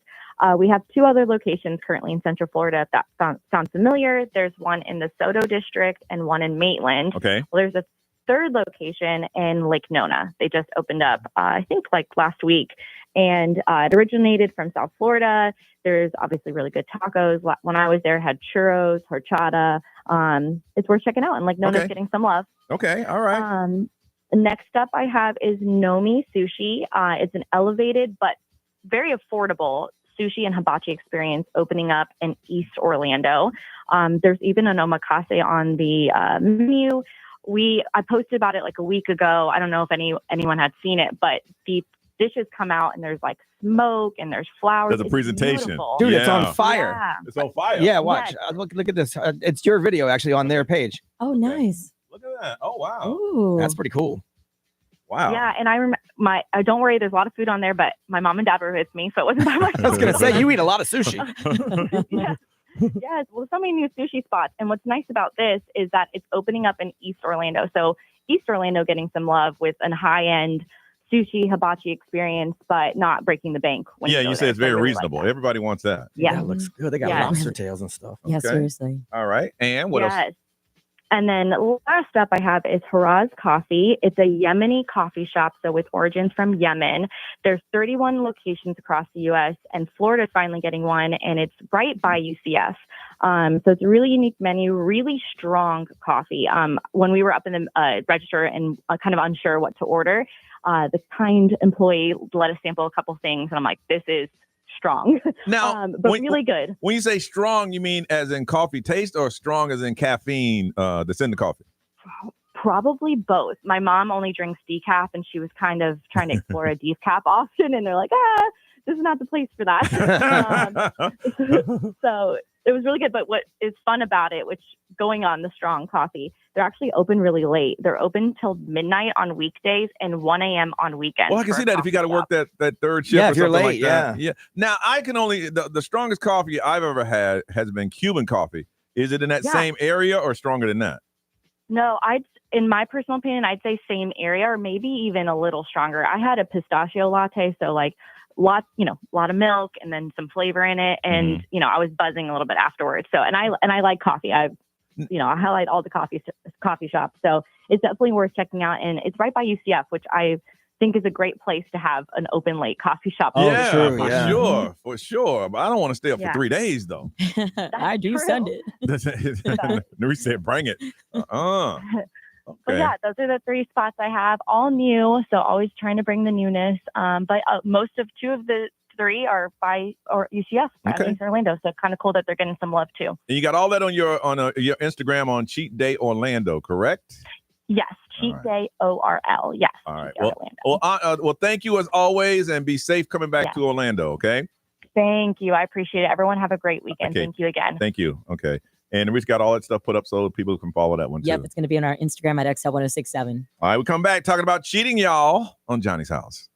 We have two other locations currently in Central Florida. If that sounds familiar. There's one in the Soto district and one in Maitland. Okay. Well, there's a third location in Lake Nona. They just opened up, I think last week. And it originated from South Florida. There's obviously really good tacos. When I was there, had churros, horchata. It's worth checking out. And Lake Nona's getting some love. Okay. All right. Next up I have is Nomi Sushi. It's an elevated but very affordable sushi and hibachi experience opening up in East Orlando. There's even an omakase on the menu. I posted about it a week ago. I don't know if anyone had seen it, but the dishes come out and there's smoke and there's flowers. There's a presentation. Beautiful. Dude, it's on fire. Yeah. It's on fire. Yeah, watch. Look at this. It's your video actually on their page. Oh, nice. Look at that. Oh, wow. Ooh. That's pretty cool. Wow. Yeah, and I remember don't worry, there's a lot of food on there, but my mom and dad were with me, so it wasn't by myself. I was going to say, you eat a lot of sushi. Yeah. Yes, well, so many new sushi spots. And what's nice about this is that it's opening up in East Orlando. So East Orlando getting some love with a high-end sushi hibachi experience, but not breaking the bank. You say it's very reasonable. Everybody wants that. Yeah. It looks good. They got lobster tails and stuff. Yeah, seriously. All right. And what else? And then last up I have is Haraz Coffee. It's a Yemeni coffee shop, so with origins from Yemen. There's 31 locations across the U.S., and Florida's finally getting one, and it's right by UCF. So it's a really unique menu, really strong coffee. When we were up in the register and kind of unsure what to order, the kind employee let us sample a couple things, and I'm like, this is strong. Now, but really good. When you say strong, you mean as in coffee taste or strong as in caffeine that's in the coffee? Probably both. My mom only drinks decaf, and she was kind of trying to explore a decaf option, and they're like, this is not the place for that. So it was really good. But what is fun about it, which going on the strong coffee, they're actually open really late. They're open till midnight on weekdays and 1 a.m. on weekends. Well, I can see that if you got to work that third shift. Yeah, or if you're something late, like that. Yeah. Now, I can only, the strongest coffee I've ever had has been Cuban coffee. Is it in that same area or stronger than that? No, in my personal opinion, I'd say same area or maybe even a little stronger. I had a pistachio latte, so a lot of milk and then some flavor in it, and I was buzzing a little bit afterwards. So, and I like coffee. I highlight all the coffee shops, so it's definitely worth checking out. And it's right by UCF, which I think is a great place to have an open late coffee shop. For sure. But I don't want to stay up for 3 days though. I do send it. We said bring it. Okay. But yeah, those are the three spots I have, all new. So always trying to bring the newness. But two of the three are by UCF, in Orlando. So kind of cool that they're getting some love too. And you got all that on your Instagram on Cheat Day Orlando, correct? Yes, Cheat Day ORL. Yes. All right. Well, thank you as always, and be safe coming back to Orlando. Okay. Thank you. I appreciate it. Everyone have a great weekend. Okay. Thank you again. Thank you. Okay. And we've got all that stuff put up so people can follow that one too. Yep, it's going to be on our Instagram at XL1067. All right, we come back talking about cheating, y'all, on Johnny's House.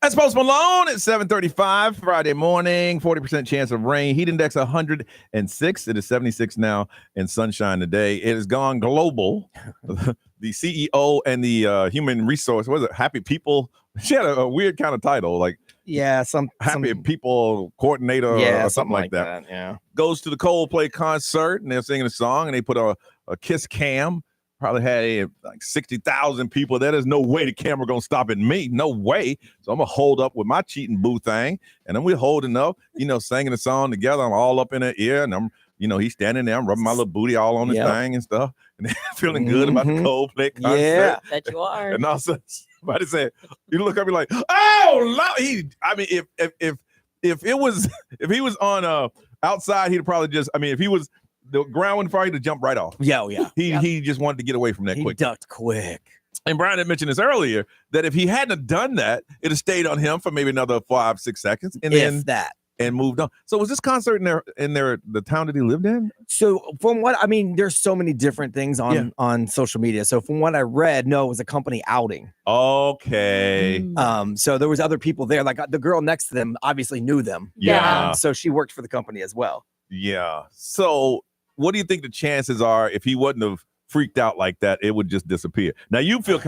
That's Post Malone at 7:35 Friday morning. 40% chance of rain. Heat index 106. It is 76 now and sunshine today. It has gone global. The CEO and the human resource, what is it? Happy People. She had a weird kind of title, like some Happy People Coordinator or something like that. Yeah. Goes to the Coldplay concert and they're singing a song and they put a kiss cam. Probably had like 60,000 people there. There's no way the camera gonna stop at me. No way. So I'm gonna hold up with my cheating boo thing, and then we're holding up, singing the song together. I'm all up in her ear, and I'm, he's standing there. I'm rubbing my little booty all on his thing and stuff, and feeling good about the Coldplay concert. Yeah, that you are. And also, somebody said, you look up, you're like, oh, if he was on outside, he'd probably just, if he was. The ground wouldn't fire to jump right off. Yeah. He just wanted to get away from that quick. He ducked quick. And Brian had mentioned this earlier, that if he hadn't done that, it'd have stayed on him for maybe another 5-6 seconds. And and moved on. So was this concert in the town that he lived in? So from what there's so many different things on social media. So from what I read, no, it was a company outing. Okay. So there was other people there. Like the girl next to them obviously knew them. Yeah. So she worked for the company as well. Yeah. So what do you think the chances are if he wouldn't have freaked out like that, it would just disappear? Now you feel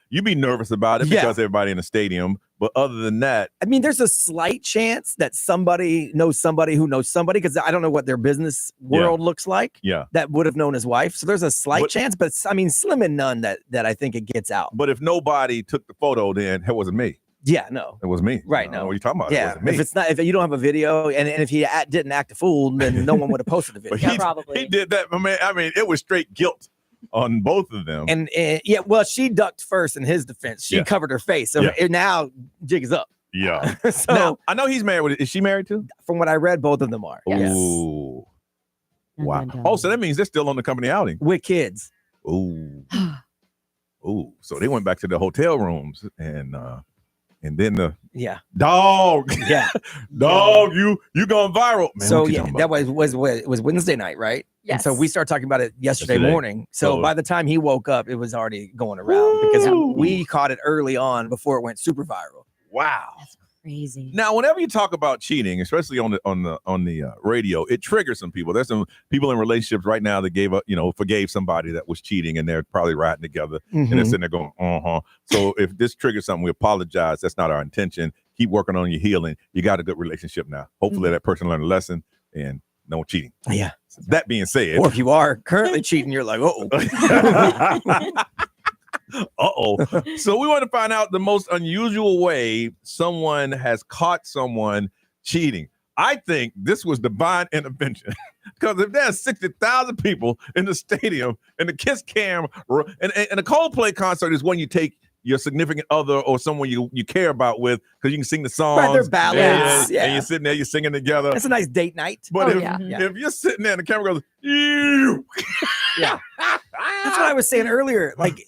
you'd be nervous about it because everybody in the stadium, but other than that, there's a slight chance that somebody knows somebody who knows somebody, because I don't know what their business world looks like. Yeah, that would have known his wife. So there's a slight chance, but slim and none that I think it gets out. But if nobody took the photo, then it wasn't me. Yeah, no, it was me. Right? No, what are you talking about? Yeah, it wasn't me. if you don't have a video, and if he didn't act a fool, then no one would have posted the video. Probably he did that. It was straight guilt on both of them. And she ducked first in his defense. She covered her face, so now jig is up. Yeah. So now, I know he's married. Is she married too? From what I read, both of them are. Ooh. Yes. Wow. Oh, so that means they're still on the company outing with kids. Ooh. Ooh. So they went back to the hotel rooms and then the dog, dog, you going viral, man. So that was Wednesday night, right? Yes. And so we started talking about it yesterday morning. So by the time he woke up, it was already going around because we caught it early on before it went super viral. Wow, that's crazy. Now, whenever you talk about cheating, especially on the radio, it triggers some people. There's some people in relationships right now that gave up, forgave somebody that was cheating, and they're probably riding together, and they're sitting there going, So if this triggers something, we apologize. That's not our intention. Keep working on your healing. You got a good relationship now. Hopefully that person learned a lesson and no cheating. Yeah. So that being said, or if you are currently cheating, you're like, So we want to find out the most unusual way someone has caught someone cheating. I think this was divine intervention, because if there's 60,000 people in the stadium and the kiss cam and a Coldplay concert is when you take your significant other or someone you care about with, because you can sing the songs. Right, they're ballads. And you're sitting there, you're singing together. It's a nice date night. But if you're sitting there and the camera goes, yeah. That's what I was saying earlier. Like,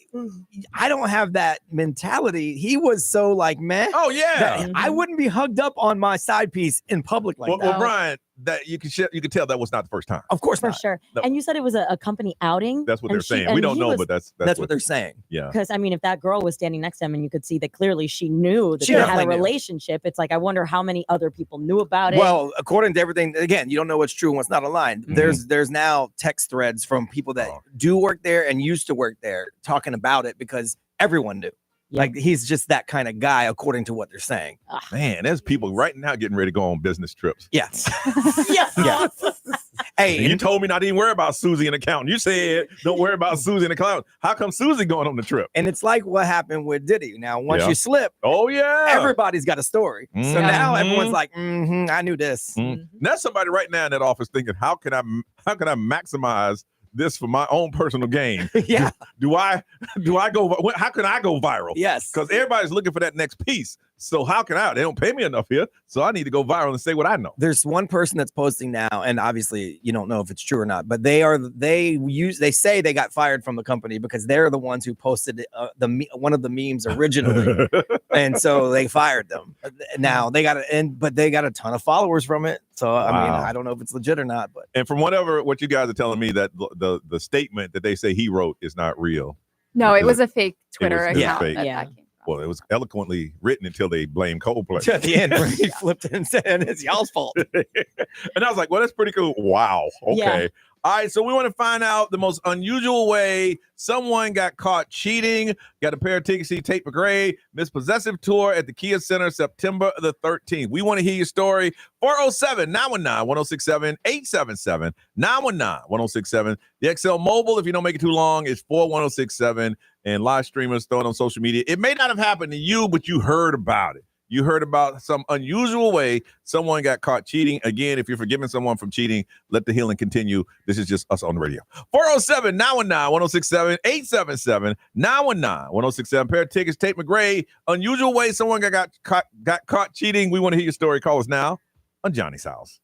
I don't have that mentality. He was so like, man. Oh yeah. I wouldn't be hugged up on my side piece in public like that. Well, Brian, that you can tell that was not the first time. Of course, for sure. No. And you said it was a company outing. That's what they're saying. We don't know, but that's what they're saying. Yeah. Because if that girl was standing next to him and you could see that clearly she knew that they had a relationship, it's like, I wonder how many other people knew about it. Well, according to everything, again, you don't know what's true and what's not aligned. There's now text threads from people that do work there and used to work there talking about it because everyone knew. Yeah. Like, he's just that kind of guy, according to what they're saying. Man, there's people right now getting ready to go on business trips. Yes. Yeah. Hey, and you told me not to even worry about Susie and accountant. You said don't worry about Susie and accountant. How come Susie going on the trip? And it's like what happened with Diddy. Now, once you slip, everybody's got a story. So now everyone's like, I knew this. There's somebody right now in that office thinking, how can I maximize this for my own personal gain? Yeah. Do I go? How can I go viral? Yes. Because everybody's looking for that next piece. So how can I? They don't pay me enough here. So I need to go viral and say what I know. There's one person that's posting now, and obviously you don't know if it's true or not, but they say they got fired from the company because they're the ones who posted one of the memes originally, and so they fired them. Now they got a ton of followers from it. So I mean, I don't know if it's legit or not, but and from what you guys are telling me, that the statement that they say he wrote is not real. No, it was a fake Twitter account. Fake. That came from. Well, it was eloquently written until they blamed Coldplay. At the end, where he flipped it and said, it's y'all's fault. And I was like, well, that's pretty cool. Wow. Okay. Yeah. All right. So we want to find out the most unusual way someone got caught cheating. Got a pair of tickets to see Tate McRae, Miss Possessive Tour at the Kia Center, September the 13th. We want to hear your story. 407-919-1067, 877-919-1067. The XL Mobile, if you don't make it too long, is 41067. And live streamers throw it on social media. It may not have happened to you, but you heard about it. You heard about some unusual way someone got caught cheating. Again, if you're forgiving someone from cheating, let the healing continue. This is just us on the radio. 407-919-1067, 877-919-1067. Pair of tickets, Tate McRae. Unusual way someone got caught cheating. We want to hear your story. Call us now on Johnny's House.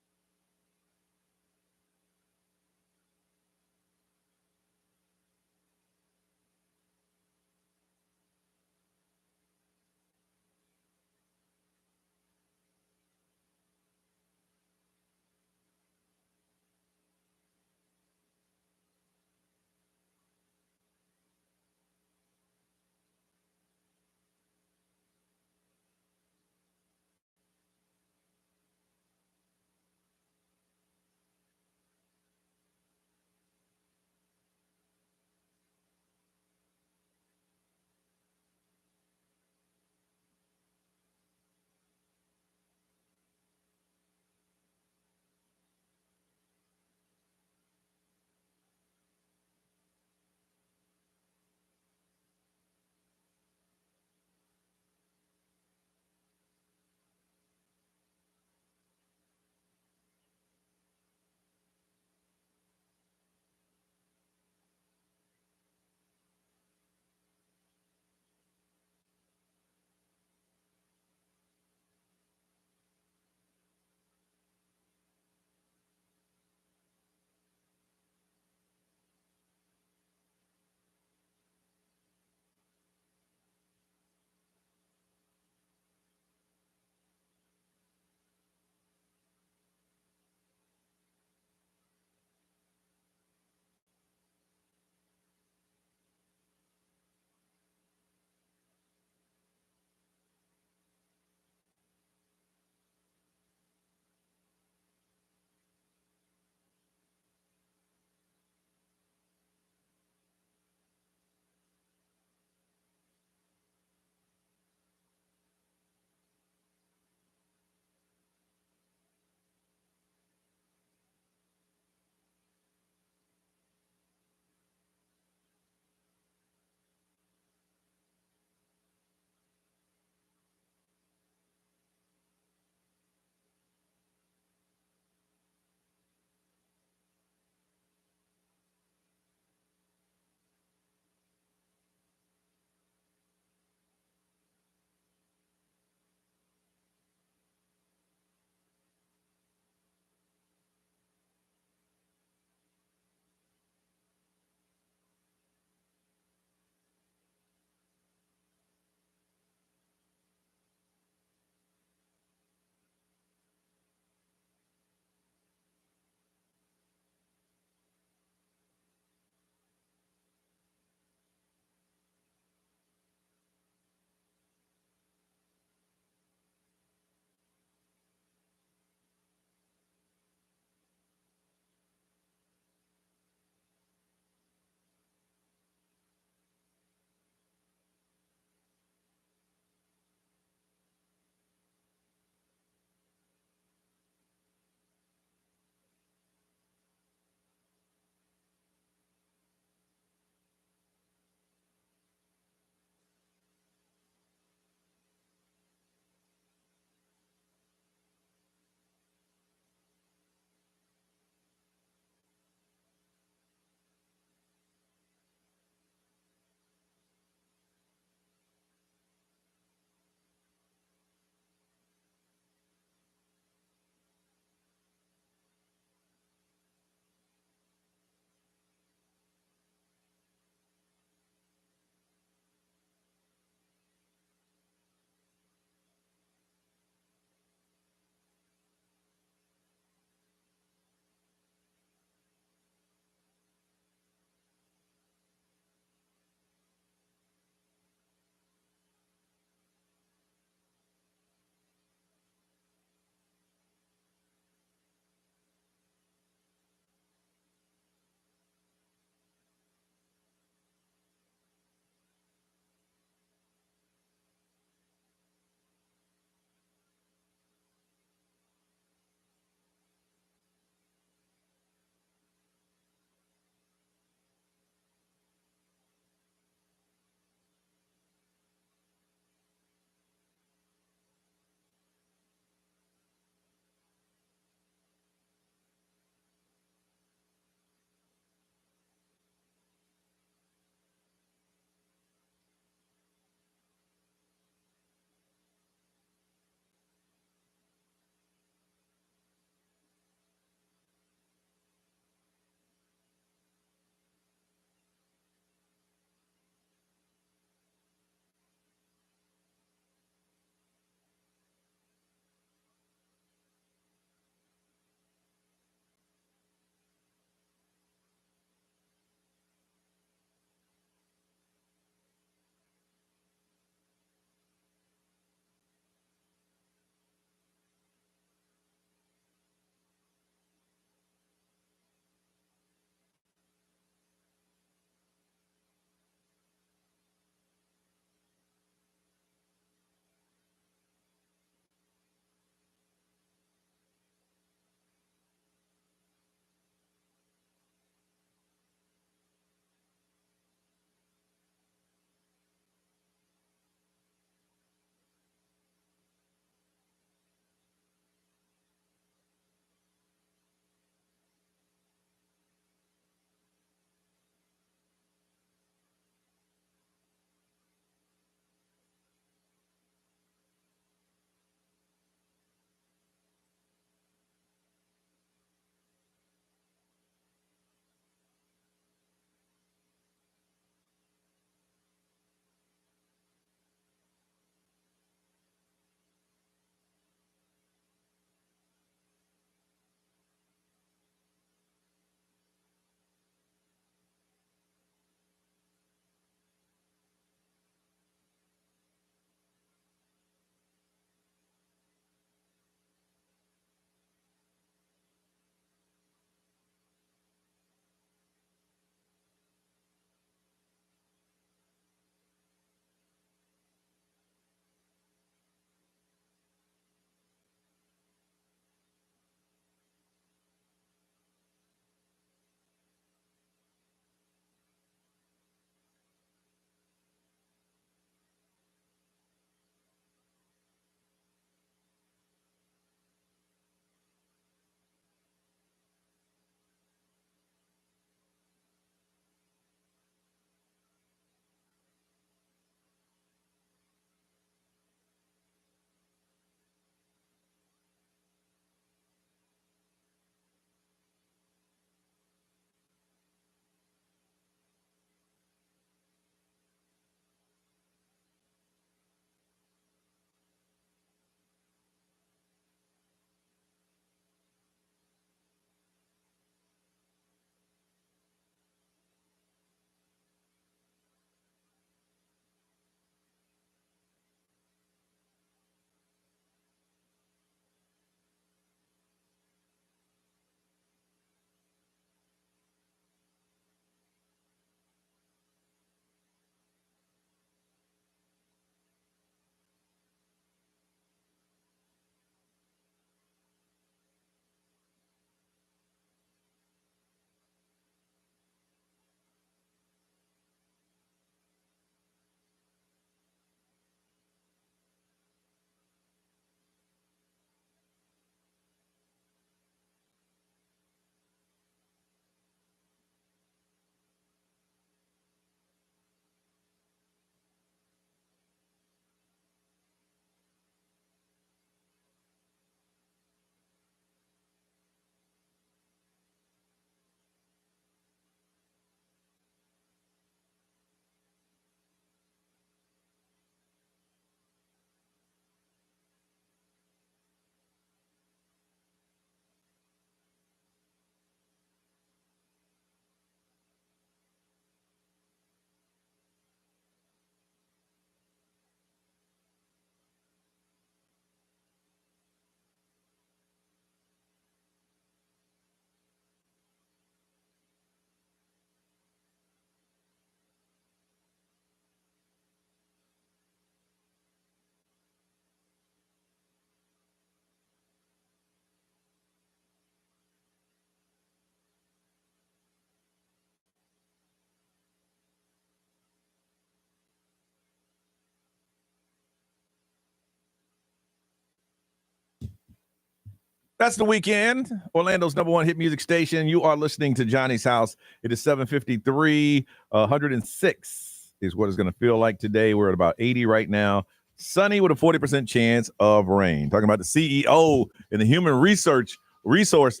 That's the weekend. Orlando's number one hit music station. You are listening to Johnny's House. It is 7:53. 106 is what it's going to feel like today. We're at about 80 right now. Sunny with a 40% chance of rain. Talking about the CEO and the human resource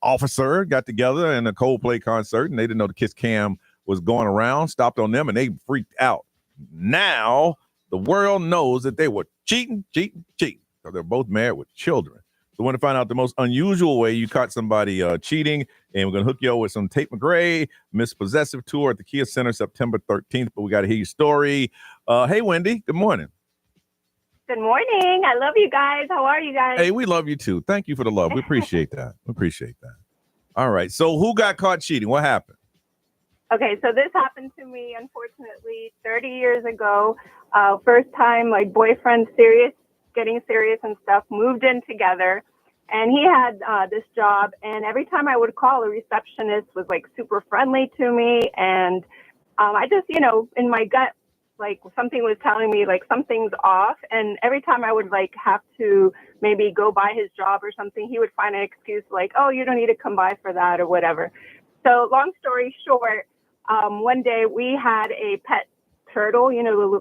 officer got together in a Coldplay concert, and they didn't know the Kiss Cam was going around, stopped on them, and they freaked out. Now the world knows that they were cheating. So they're both married with children. So we want to find out the most unusual way you caught somebody cheating, and we're going to hook you up with some Tate McRae, Miss Possessive Tour at the Kia Center September 13th, but we got to hear your story. Hey, Wendy, good morning. Good morning. I love you guys. How are you guys? Hey, we love you too. Thank you for the love. We appreciate that. All right, so who got caught cheating? What happened? Okay, so this happened to me, unfortunately, 30 years ago. First time, like, boyfriend getting serious and stuff, moved in together. And he had this job, and every time I would call, a receptionist was like super friendly to me. And I just, in my gut, like something was telling me like something's off. And every time I would like have to maybe go by his job or something, he would find an excuse like, oh, you don't need to come by for that or whatever. So long story short, one day we had a pet turtle,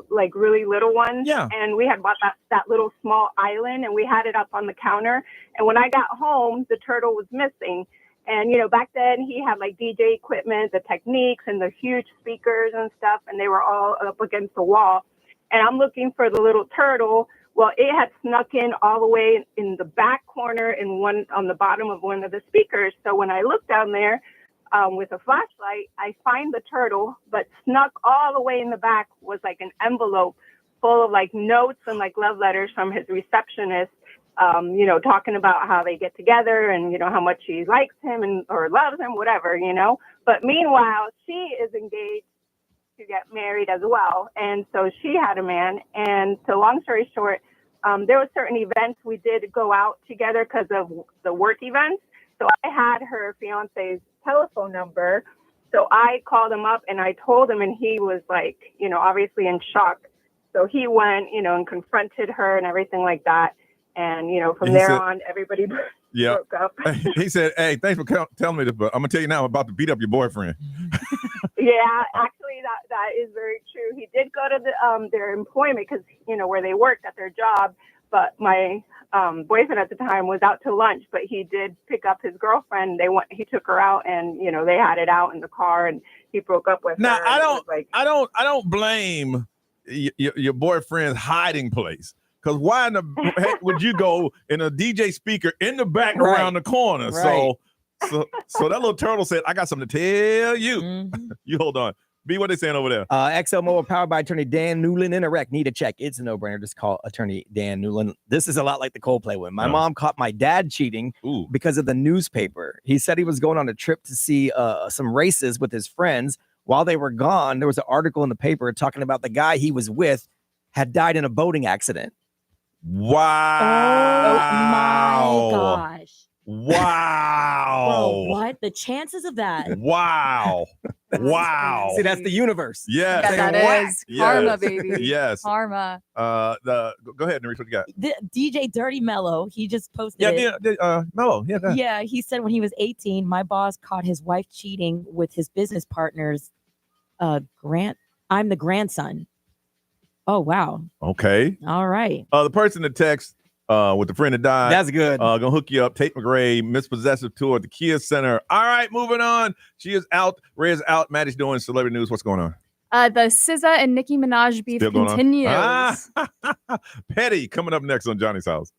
like really little ones. Yeah. And we had bought that little small island, and we had it up on the counter. And when I got home, the turtle was missing. And, back then he had like DJ equipment, the techniques and the huge speakers and stuff. And they were all up against the wall. And I'm looking for the little turtle. Well, it had snuck in all the way in the back corner on the bottom of one of the speakers. So when I looked down there, with a flashlight, I find the turtle, but snuck all the way in the back was like an envelope full of like notes and like love letters from his receptionist, talking about how they get together and, how much she likes him or loves him, whatever, But meanwhile, she is engaged to get married as well. And so she had a man. And so long story short, there were certain events we did go out together because of the work events. So I had her fiance's telephone number. So I called him up and I told him, and he was like, obviously in shock. So he went, and confronted her and everything like that. And, from there on, everybody broke up. He said, hey, thanks for telling me this, but I'm going to tell you now, I'm about to beat up your boyfriend. Yeah, actually, that is very true. He did go to their employment because, where they worked at their job. But my boyfriend at the time was out to lunch, but he did pick up his girlfriend. He took her out, and they had it out in the car, and he broke up with her. Now I don't blame your boyfriend's hiding place, because why in the heck would you go in a DJ speaker in the back around the corner? Right. So that little turtle said, "I got something to tell you." Mm-hmm. You hold on. B, what they saying over there? XL Mobile, powered by attorney Dan Newland. In a wreck, need a check. It's a no-brainer. Just call attorney Dan Newland. This is a lot like the Coldplay one. My mom caught my dad cheating because of the newspaper. He said he was going on a trip to see some races with his friends. While they were gone, there was an article in the paper talking about the guy he was with had died in a boating accident. Wow. Oh, my gosh. Wow. Bro, what? The chances of that? Wow. Wow. See, that's the universe. Yes. Yeah, that is karma, Yes. baby. Yes. Karma. Go ahead, Nerissa, what you got? The DJ Dirty Mello, he just posted it. Mello. Yeah, go ahead. Yeah, he said when he was 18, my boss caught his wife cheating with his business partner's I'm the grandson. Oh, wow. Okay. All right. The person that texts with the friend that died. That's good. Gonna hook you up. Tate McRae, Miss Possessive Tour at the Kia Center. All right, moving on. She is out. Ray is out. Maddie's doing celebrity news. What's going on? The SZA and Nicki Minaj beef continues. Petty coming up next on Johnny's House.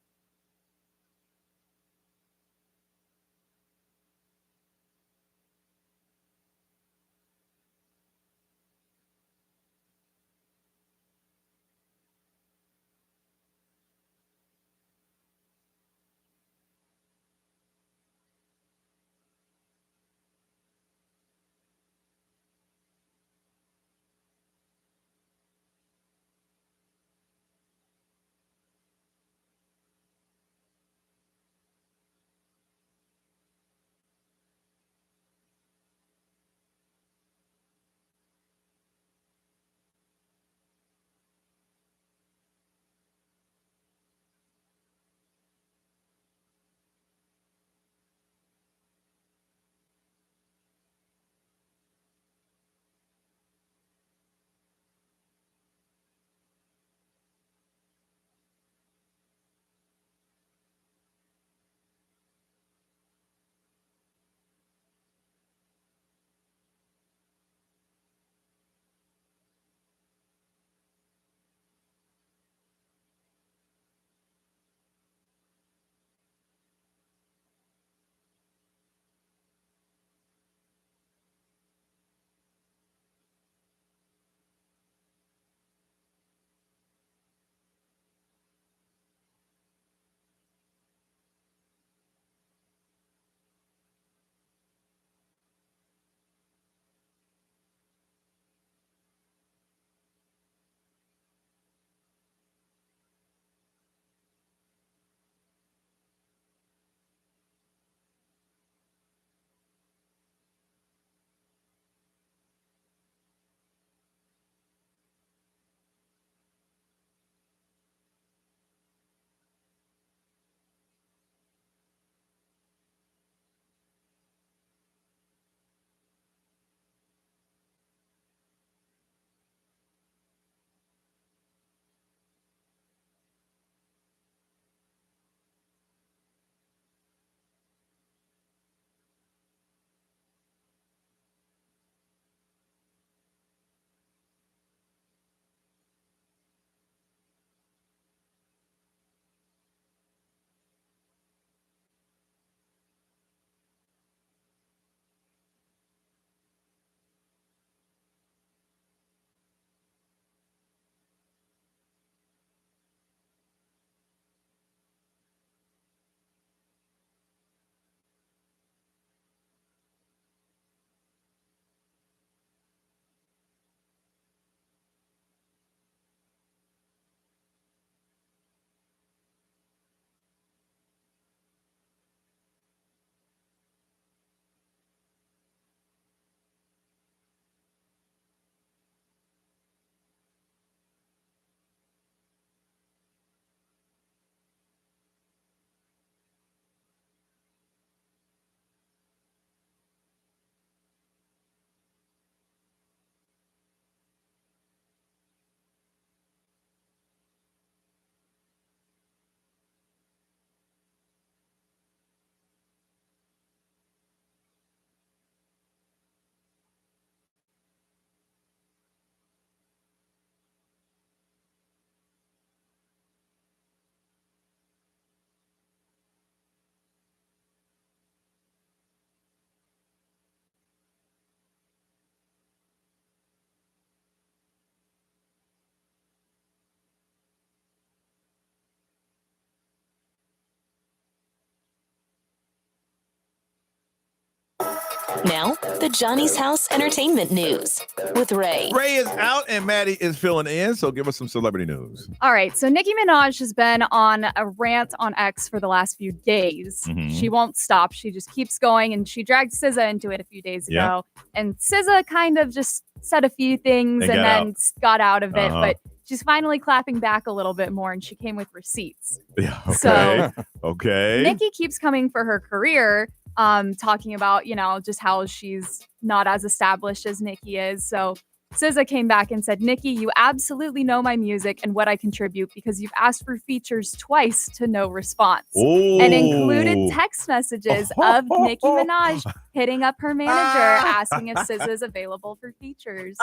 Now, the Johnny's House Entertainment News with Ray. Ray is out and Maddie is filling in, so give us some celebrity news. All right, so Nicki Minaj has been on a rant on X for the last few days. She won't stop. She just keeps going, and she dragged SZA into it a few days ago. And SZA kind of just said a few things and then got out of it, but she's finally clapping back a little bit more, and she came with receipts. Yeah, okay. So, okay. Nicki keeps coming for her career, talking about, just how she's not as established as Nicki is. So SZA came back and said, Nicki, you absolutely know my music and what I contribute because you've asked for features twice to no response. Ooh. And included text messages of Nicki Minaj hitting up her manager asking if SZA is available for features.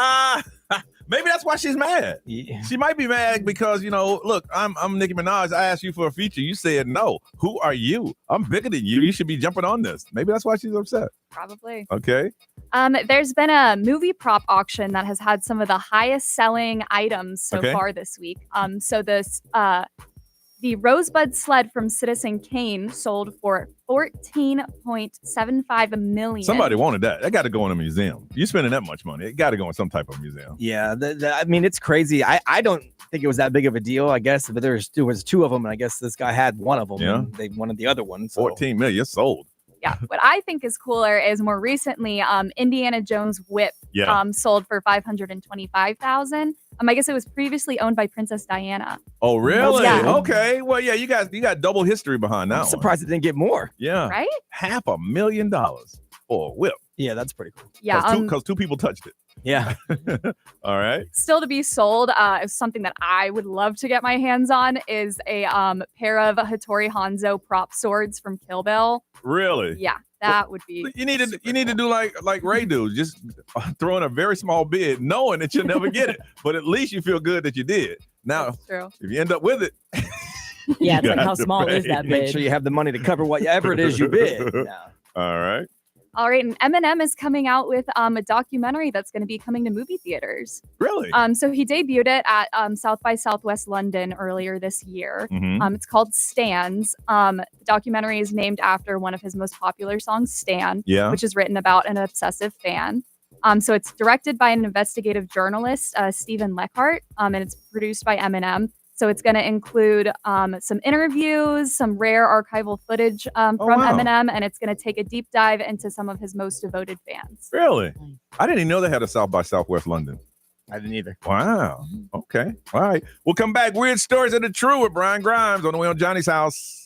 Maybe that's why she's mad. Yeah. She might be mad because, look, I'm Nicki Minaj. I asked you for a feature. You said no. Who are you? I'm bigger than you. You should be jumping on this. Maybe that's why she's upset. Probably. Okay. There's been a movie prop auction that has had some of the highest selling items so far this week. So the Rosebud sled from Citizen Kane sold for $14.75 million. Somebody wanted that. That got to go in a museum. You're spending that much money. It got to go in some type of museum. Yeah, it's crazy. I don't think it was that big of a deal, I guess, but there was two of them, and I guess this guy had one of them, and they wanted the other one. So. 14 million, it's sold. Yeah, what I think is cooler is more recently, Indiana Jones Whip sold for $525,000. I guess it was previously owned by Princess Diana. Oh, really? Yeah. Okay. Well, yeah, you got double history behind that. I'm surprised it didn't get more. Yeah. Right? $500,000 for a whip. Yeah, that's pretty cool. Yeah. Because two people touched it. Yeah. All right. Still to be sold, is something that I would love to get my hands on is a pair of Hattori Hanzo prop swords from Kill Bill. Really? Yeah, that would be. You need to do like Ray do, just throw in a very small bid, knowing that you'll never get it, but at least you feel good that you did. Now, That's true. If you end up with it, yeah, it's like how small is that bid? Make sure you have the money to cover whatever it is you bid. Yeah. All right. All right, and Eminem is coming out with a documentary that's going to be coming to movie theaters. Really? So he debuted it at South by Southwest London earlier this year. It's called Stands. The documentary is named after one of his most popular songs, Stan, which is written about an obsessive fan. So it's directed by an investigative journalist, Stephen Leckhart, and it's produced by Eminem. So it's going to include some interviews, some rare archival footage from Eminem, and it's going to take a deep dive into some of his most devoted fans. Really? I didn't even know they had a South by Southwest London. I didn't either. Wow. Okay. All right. We'll come back. Weird Stories of the True with Brian Grimes on the way on Johnny's House.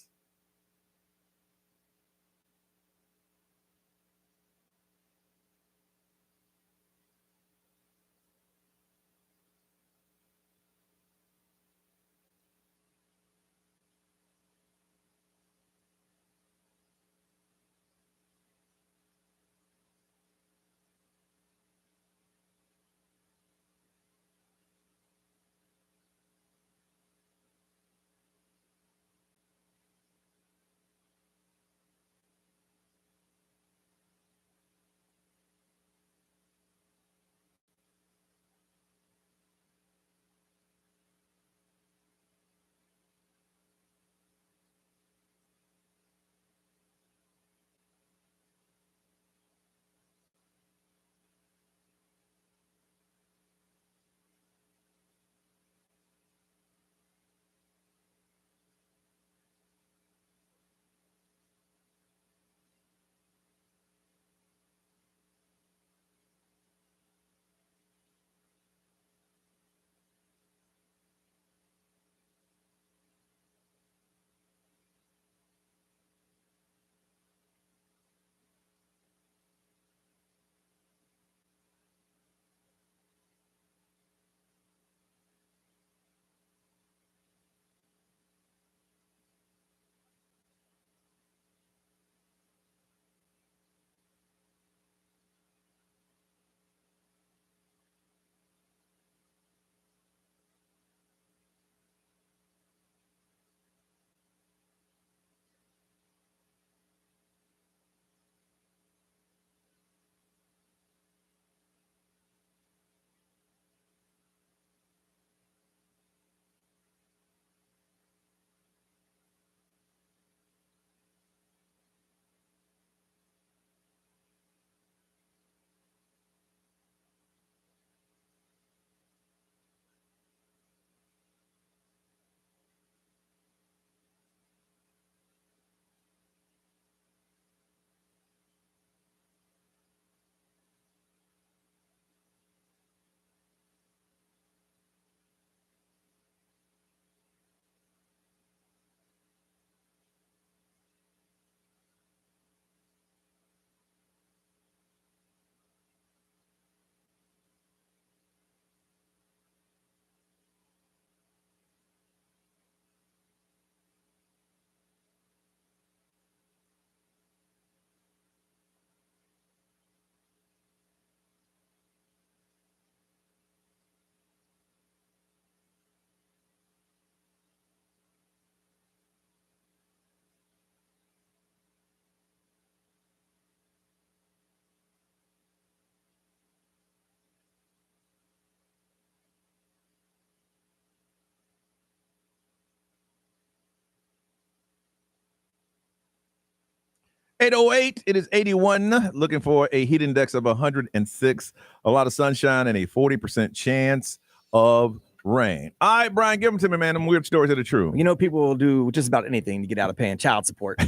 808, it is 81. Looking for a heat index of 106. A lot of sunshine and a 40% chance of rain. All right, Brian, give them to me, man. Them weird stories that are true. You know, people will do just about anything to get out of paying child support.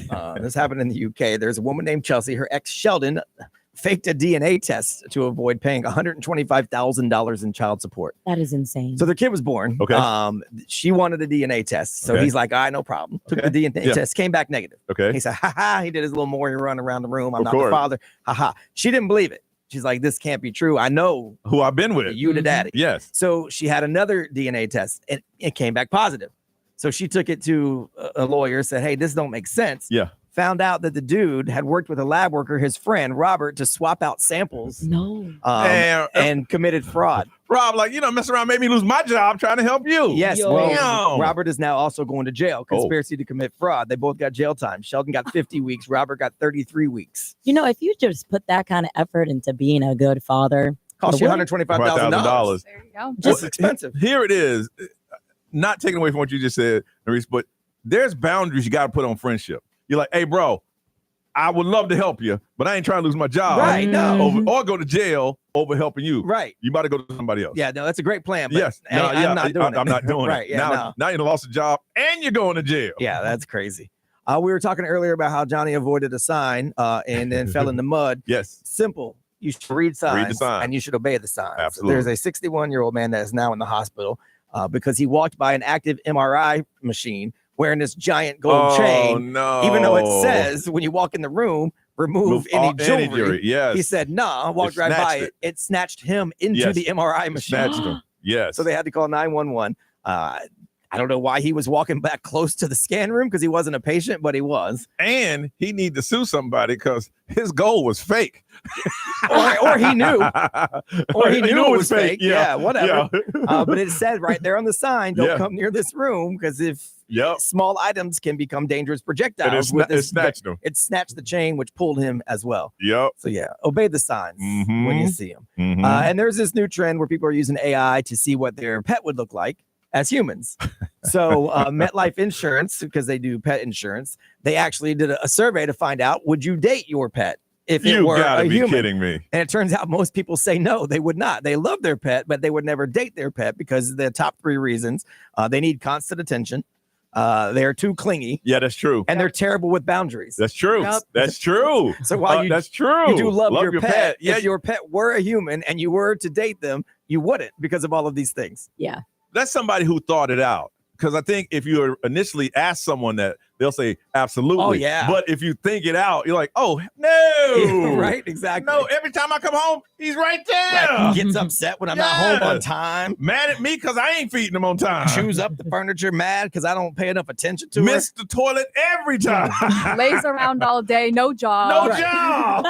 This happened in the UK. There's a woman named Chelsea. Her ex, Sheldon, faked a DNA test to avoid paying $125,000 in child support. That is insane. So their kid was born. Okay. She wanted a DNA test. So he's like, all right, no problem. Took the DNA test, came back negative. Okay. He said, ha, he did his little Maury run around the room. I'm not the father. Ha. She didn't believe it. She's like, this can't be true. I know who I've been with. You the daddy. Yes. So she had another DNA test and it came back positive. So she took it to a lawyer, said, hey, this don't make sense. Yeah. Found out that the dude had worked with a lab worker, his friend Robert, to swap out samples. And committed fraud. Rob, mess around, made me lose my job trying to help you. Yes. Well, Robert is now also going to jail. Conspiracy to commit fraud. They both got jail time. Sheldon got 50 weeks. Robert got 33 weeks. You know, if you just put that kind of effort into being a good father, cost you $125,000. There you go. Just expensive. Here it is. Not taking away from what you just said, Maurice, but there's boundaries you got to put on friendship. You're like, hey, bro, I would love to help you, but I ain't trying to lose my job. Right, no. Or go to jail over helping you. Right. You about to go to somebody else. Yeah, no, that's a great plan. But yes. I'm not doing it. I'm not doing right, it. Yeah, now you lost a job and you're going to jail. Yeah, that's crazy. We were talking earlier about how Johnny avoided a sign and then fell in the mud. Yes. Simple. You should read signs the sign. and you should obey the signs. Absolutely. There's a 61-year-old man that is now in the hospital because he walked by an active MRI machine wearing this giant gold chain. No. Even though it says when you walk in the room, remove any jewelry. Yes. He said, nah, walked right by it. It snatched him into the MRI machine. Snatched him. Yes. So they had to call 911. I don't know why he was walking back close to the scan room because he wasn't a patient, but he was. And he needed to sue somebody because his goal was fake. or he knew. Or he knew it was fake. Yeah, whatever. Yeah. But it said right there on the sign, don't come near this room because if small items can become dangerous projectiles. It snatched him. It snatched the chain, which pulled him as well. Yep. So obey the signs when you see them. Mm-hmm. And there's this new trend where people are using AI to see what their pet would look like as humans. So MetLife Insurance, because they do pet insurance, they actually did a survey to find out, would you date your pet if it were a human? You gotta be kidding me. And it turns out most people say no, they would not. They love their pet, but they would never date their pet because the top 3 reasons. They need constant attention. They're too clingy. Yeah, that's true. And they're terrible with boundaries. That's true. That's true. So while that's true. You do love your pet. If your pet were a human and you were to date them, you wouldn't because of all of these things. Yeah. That's somebody who thought it out. Because I think if you initially ask someone that, they'll say absolutely. Oh, yeah. But if you think it out, you're like, oh, no. Right, exactly. No, every time I come home, he's right there. Right. He gets upset when I'm not home on time. Mad at me because I ain't feeding him on time. Chews up the furniture, mad because I don't pay enough attention to Miss the toilet every time. Lays around all day, no job. No job.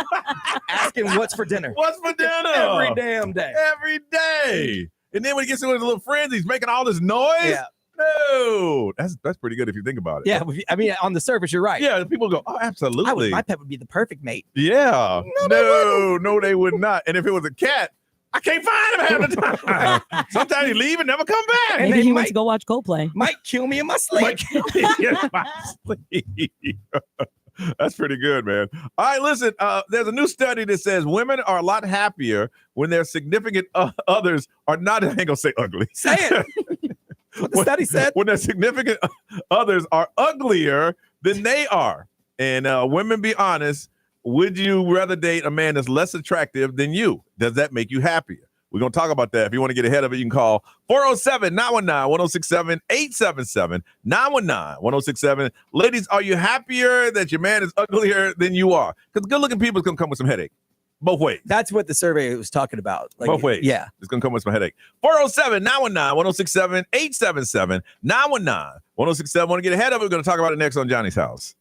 Asking what's for dinner. What's for dinner? Every damn day. Every day. And then when he gets with his little friends, he's making all this noise. Yeah. No, that's pretty good if you think about it. Yeah, I mean, on the surface, you're right. Yeah, people go, oh, absolutely. My pet would be the perfect mate. Yeah. No, they would not. And if it was a cat, I can't find him half the time. Sometimes he leave and never come back. Maybe he went to go watch Coldplay. Might kill me in my sleep. Might kill me in my sleep. That's pretty good, man. All right, listen, there's a new study that says women are a lot happier when their significant others are not, I ain't gonna say ugly. Say it. What the study said. When their significant others are uglier than they are. And women, be honest, would you rather date a man that's less attractive than you? Does that make you happier? We're going to talk about that. If you want to get ahead of it, you can call 407-919-1067, 877-919-1067. Ladies, are you happier that your man is uglier than you are? Because good-looking people is going to come with some headache. Both ways. That's what the survey was talking about. Like, both ways. Yeah. It's going to come with some headache. 407-919-1067, 877-919-1067. Want to get ahead of it? We're going to talk about it next on Johnny's House.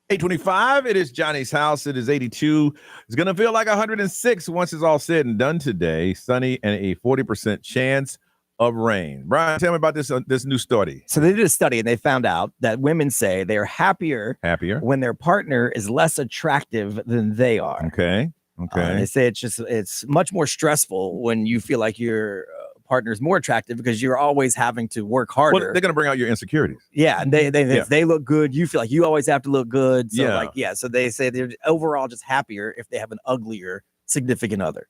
825, it is Johnny's house. It is 82. It's going to feel like 106 once it's all said and done today. Sunny and a 40% chance of rain. Brian, tell me about this new study. So they did a study and they found out that women say they are happier when their partner is less attractive than they are. Okay. They say it's much more stressful when you feel like your partner is more attractive because you're always having to work harder. Well, they're going to bring out your insecurities. Yeah, and they look good. You feel like you always have to look good. So so they say they're overall just happier if they have an uglier significant other.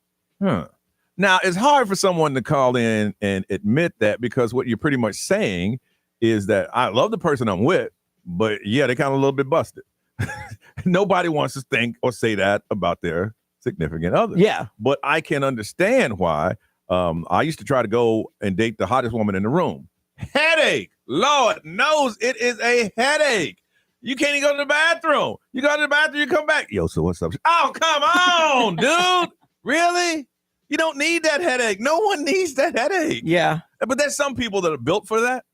Now, it's hard for someone to call in and admit that, because what you're pretty much saying is that I love the person I'm with, but they kind of a little bit busted. Nobody wants to think or say that about their significant other. Yeah. But I can understand why. I used to try to go and date the hottest woman in the room. Headache. Lord knows it is a headache. You can't even go to the bathroom. You go to the bathroom, you come back. Yo, so what's up? Oh, come on, dude. Really? You don't need that headache. No one needs that headache. Yeah. But there's some people that are built for that.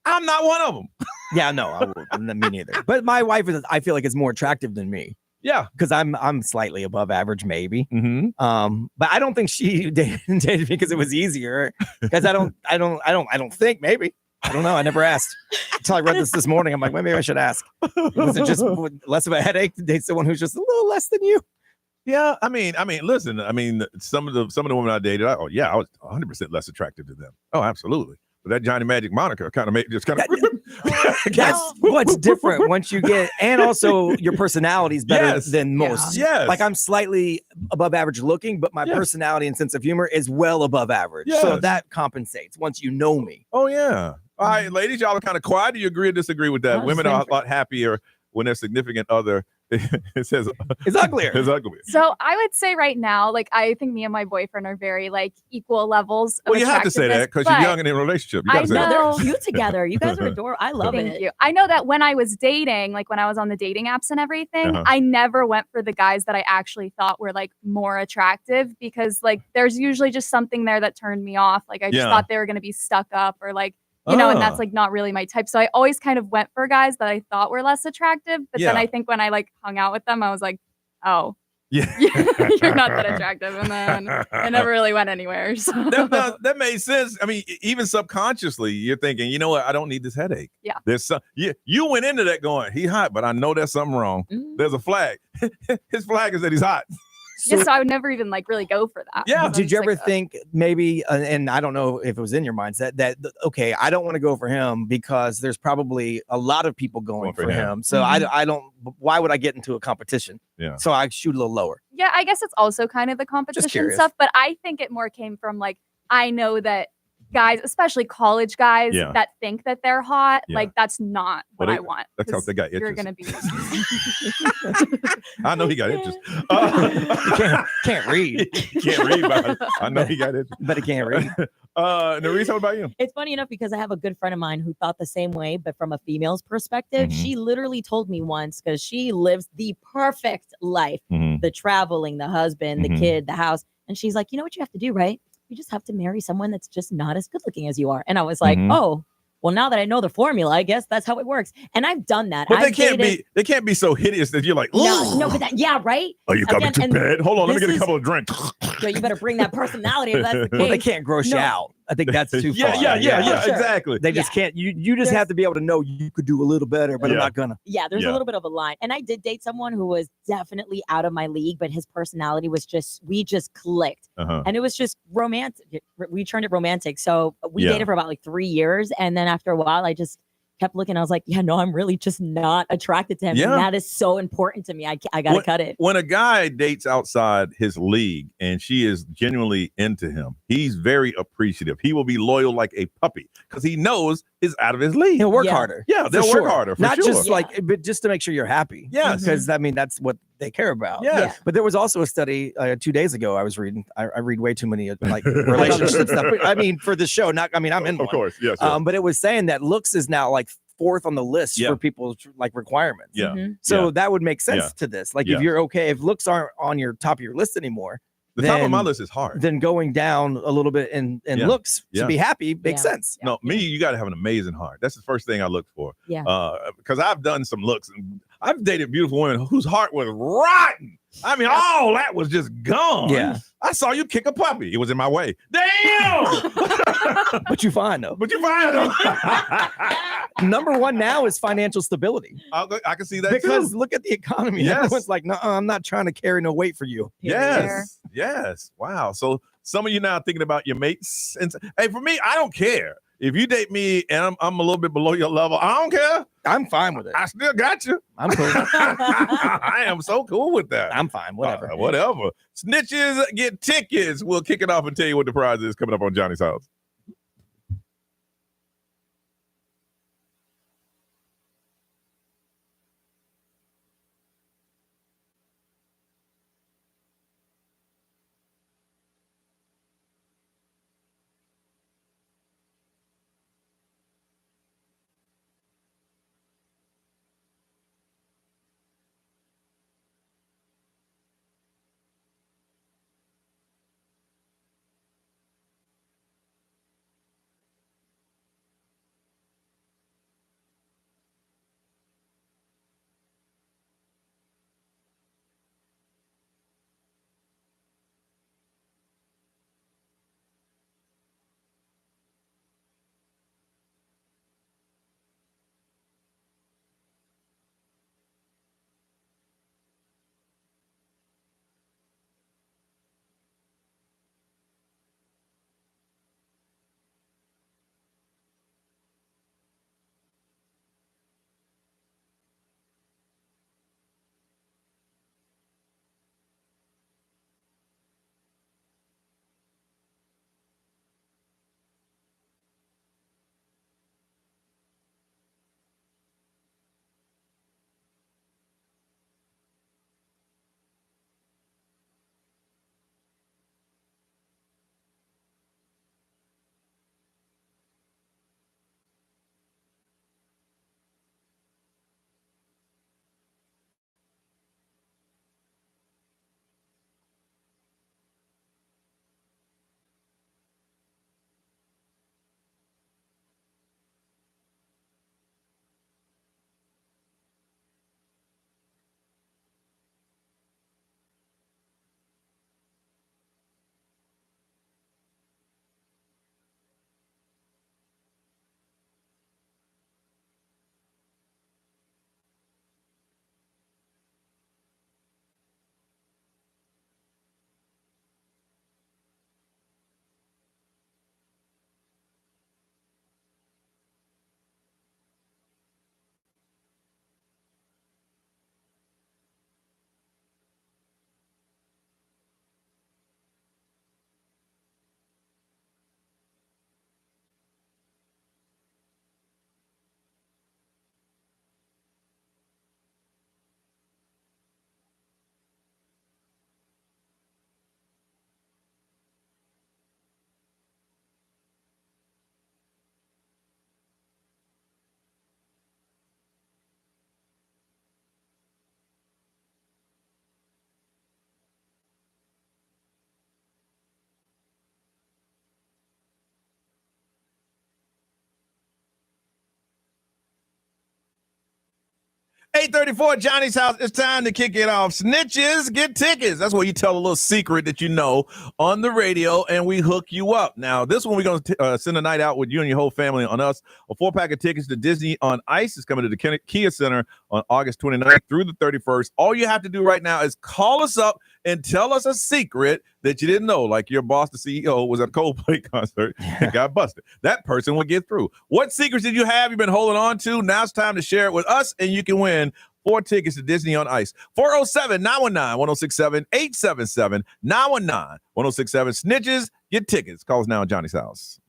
I'm not one of them. Yeah, no, me neither. But my wife I feel like is more attractive than me. Yeah, because I'm slightly above average, maybe. Mm-hmm. But I don't think she dated me because it was easier. Because I don't think, maybe. I don't know. I never asked until I read this morning. I'm like, well, maybe I should ask. Was it just less of a headache to date someone who's just a little less than you? Yeah, I mean, listen. I mean, some of the women I dated, I was 100% less attractive to them. Oh, absolutely. But that Johnny Magic moniker kind of made just kind of. That's what's different once you get, and also your personality is better than most. Yes. Like I'm slightly above average looking, but my personality and sense of humor is well above average. Yes. So that compensates once you know me. Oh yeah. All right, ladies, y'all are kind of quiet. Do you agree or disagree with that? Women are a lot happier when their significant other it says it's uglier. It's uglier. So I would say right now, like I think me and my boyfriend are very like equal levels. Well, you have to say that because you're young and in a relationship. You I know they're cute together. You guys are adorable. I love it. Thank you. I know that when I was dating, like when I was on the dating apps and everything, I never went for the guys that I actually thought were like more attractive because like there's usually just something there that turned me off. Like I just thought they were going to be stuck up or like, you know, and that's like not really my type. So I always kind of went for guys that I thought were less attractive. But then I think when I like hung out with them, I was like, oh, you're not that attractive. And then I never really went anywhere. So. That made sense. I mean, even subconsciously, you're thinking, you know what? I don't need this headache. Yeah. There's some. You went into that going, he hot, but I know there's something wrong. There's a flag. His flag is that he's hot. So I would never even like really go for that. Yeah. Did you ever think maybe, and I don't know if it was in your mindset that, okay, I don't want to go for him because there's probably a lot of people going for him. So I don't, why would I get into a competition? Yeah. So I shoot a little lower. Yeah, I guess it's also kind of the competition stuff, but I think it more came from like, I know that guys, especially college guys that think that they're hot, like that's not what I want. That's how they got itches. You're going to be. I know he got itches. Can't read. Can't read, but I know he got itches. But he can't read. Nerese, what about you? It's funny enough because I have a good friend of mine who thought the same way, but from a female's perspective, she literally told me once because she lives the perfect life, the traveling, the husband, the kid, the house. And she's like, you know what you have to do, right? You just have to marry someone that's just not as good looking as you are. And I was like, oh, well, now that I know the formula, I guess that's how it works. And I've done that. But they can't be so hideous that you're like, no, but right? Oh, you coming to bed? Hold on, let me get a couple of drinks. Yo, you better bring that personality if that's the case. Well, they can't gross you out. I think that's too far. Yeah, exactly. They just can't. You just have to be able to know you could do a little better, but I'm not gonna. Yeah, there's a little bit of a line. And I did date someone who was definitely out of my league, but his personality was we just clicked. And it was just romantic. We turned it romantic. So we dated for about like 3 years. And then after a while, I just kept looking. I was like, I'm really just not attracted to him. Yeah. And that is so important to me. I got to cut it. When a guy dates outside his league and she is genuinely into him, he's very appreciative. He will be loyal like a puppy because he knows it's out of his league. He'll work harder. Yeah, they'll work harder. Not just but just to make sure you're happy. Yes. Because I mean, that's what they care about. Yes. But there was also a study 2 days ago I was reading. I read way too many like relationship stuff. I mean, for the show, I'm in one. Of course, yes. But it was saying that looks is now like 4th on the list for people's like requirements. Yeah. So that would make sense to this. Like if you're okay, if looks aren't on your top of your list anymore, top of my list is hard. Then going down a little bit in looks to be happy makes sense. No, you got to have an amazing heart. That's the first thing I look for. Yeah. Because I've done some looks and I've dated beautiful women whose heart was rotten. I mean, all that was just gone. Yeah. I saw you kick a puppy. It was in my way. Damn! But you fine, though. But you fine, though. Number one now is financial stability. I can see that, because look at the economy. Yes. Everyone's like, no, I'm not trying to carry no weight for you. Yes. Yes. Wow. So some of you now thinking about your mates. And hey, for me, I don't care. If you date me and I'm a little bit below your level, I don't care. I'm fine with it. I still got you. I'm cool. I am so cool with that. I'm fine. Whatever. Whatever. Snitches Get Tickets. We'll kick it off and tell you what the prize is coming up on Johnny's House. $8:34, Johnny's House. It's time to kick it off. Snitches Get Tickets. That's where you tell a little secret that you know on the radio, and we hook you up. Now, this one we're going to send a night out with you and your whole family on us. A 4-pack of tickets to Disney on Ice is coming to the Kia Center on August 29th through the 31st. All you have to do right now is call us up and tell us a secret that you didn't know, like your boss, the CEO, was at a Coldplay concert and got busted. That person will get through. What secrets did you have you've been holding on to? Now it's time to share it with us, and you can win 4 tickets to Disney on Ice. 407-919-1067, 877-919-1067. Snitches Get Tickets. Call us now at Johnny's House.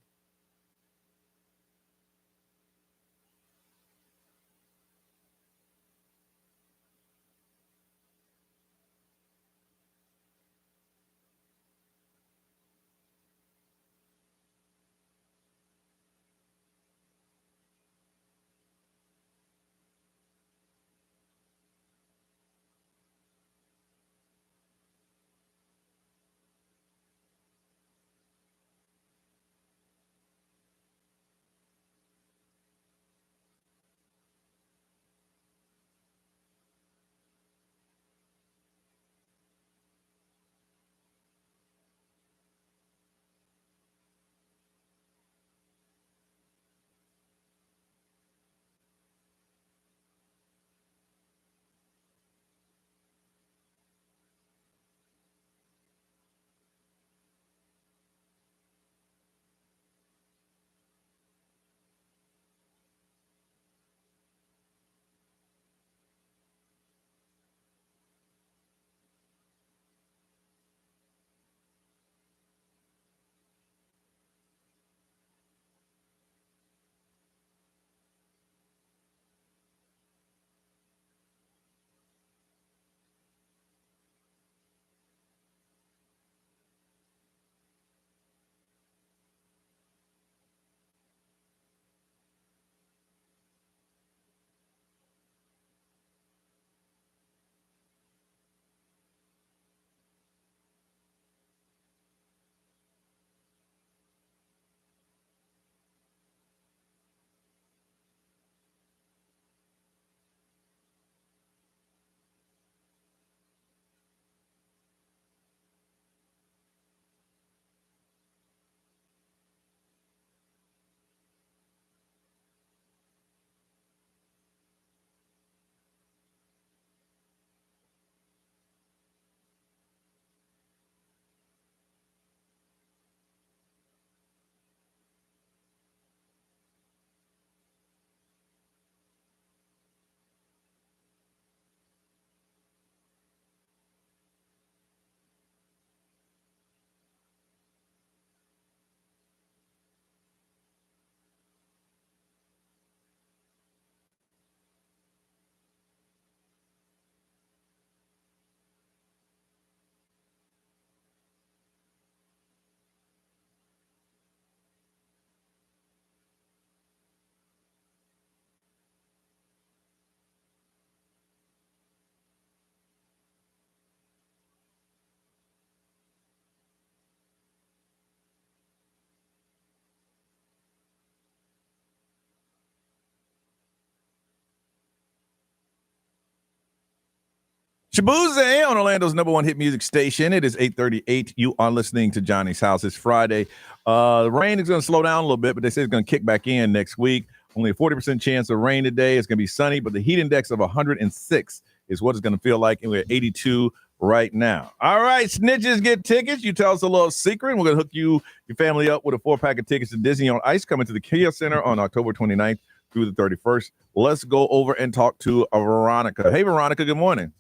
Shabuze on Orlando's number one hit music station. It is 8:38. You are listening to Johnny's House. It's Friday. The rain is going to slow down a little bit, but they say it's going to kick back in next week. Only a 40% chance of rain today. It's going to be sunny, but the heat index of 106 is what it's going to feel like, and we're at 82 right now. All right, Snitches Get Tickets. You tell us a little secret, and we're going to hook your family up with a 4-pack of tickets to Disney on Ice coming to the Kia Center on October 29th through the 31st. Let's go over and talk to Veronica. Hey, Veronica, good morning.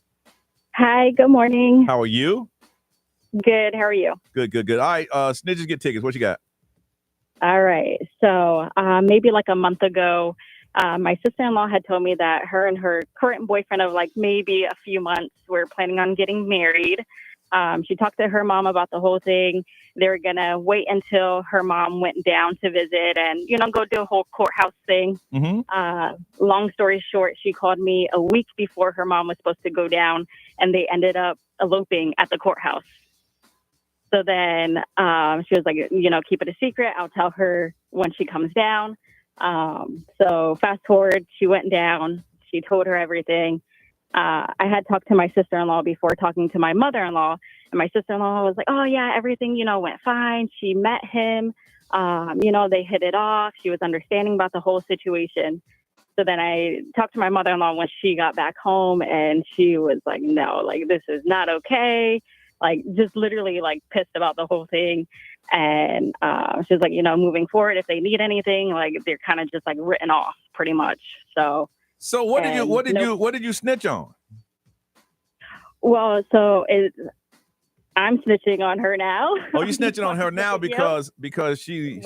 Hi, good morning. How are you? Good. How are you? Good. All right, Snitches Get Tickets. What you got? All right. So maybe like a month ago, my sister-in-law had told me that her and her current boyfriend of like maybe a few months were planning on getting married. She talked to her mom about the whole thing. They were going to wait until her mom went down to visit and, go do a whole courthouse thing. Mm-hmm. Long story short, she called me a week before her mom was supposed to go down, and they ended up eloping at the courthouse. So then she was like, keep it a secret. I'll tell her when she comes down. So fast forward, she went down. She told her everything. I had talked to my sister-in-law before talking to my mother-in-law, and my sister-in-law was like, oh yeah, everything, went fine. She met him, they hit it off. She was understanding about the whole situation. So then I talked to my mother-in-law when she got back home, and she was like, no, like, this is not okay. Like, just literally like pissed about the whole thing. And she was like, moving forward, if they need anything, like, they're kind of just like written off pretty much. So what did you snitch on? Well, so I'm snitching on her now. Oh, you snitching on her now because she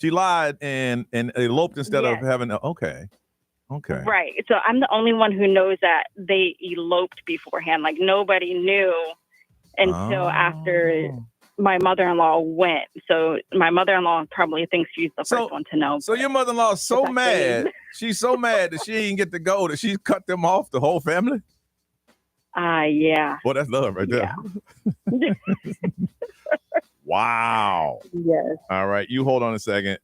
lied and eloped instead of having okay. Right. So I'm the only one who knows that they eloped beforehand. Like, nobody knew until after my mother-in-law went. So my mother-in-law probably thinks she's the first one to know. So your mother-in-law is so mad. She's so mad that she didn't get to go that she cut them off, the whole family? Yeah. Well, that's love right there. Yeah. Wow. Yes. All right. You hold on a second.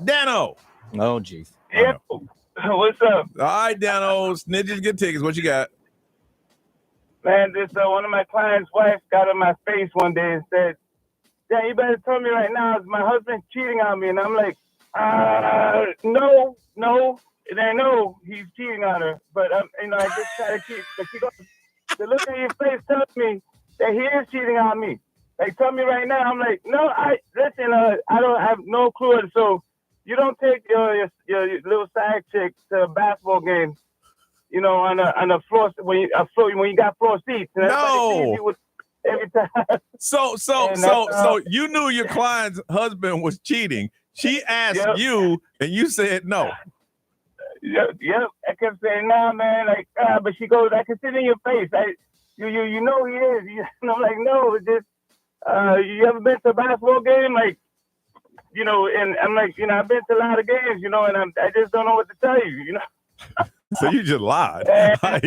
Dano. Oh, geez. Yep. What's up? All right, Dano. Snitches Get Tickets. What you got? Man, this one of my clients' wife got in my face one day and said, "Yeah, you better tell me right now, is my husband cheating on me?" And I'm like, no, it ain't no, he's cheating on her. But I just try to keep. But she goes, the look on your face tells me that he is cheating on me. Like, tell me right now. I'm like, no, I don't have no clue. So you don't take your little side chick to a basketball game. On a floor when you got floor seats. And No. Every time. So you knew your client's husband was cheating. She asked you, and you said no. Yep. I kept saying, nah, man. Like, but she goes, I can see it in your face. You know he is. And I'm like, no, it's just, you ever been to a basketball game? Like, and I'm like, I've been to a lot of games, and I just don't know what to tell you, So you just lied. All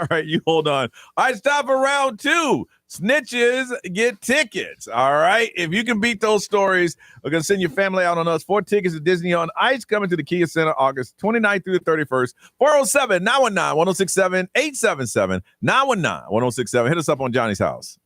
right, you hold on. All right, stop for round 2. Snitches Get Tickets. All right, if you can beat those stories, we're going to send your family out on us. 4 tickets to Disney on Ice coming to the Kia Center August 29th through the 31st. 407-919-1067, 877-919-1067. Hit us up on Johnny's House.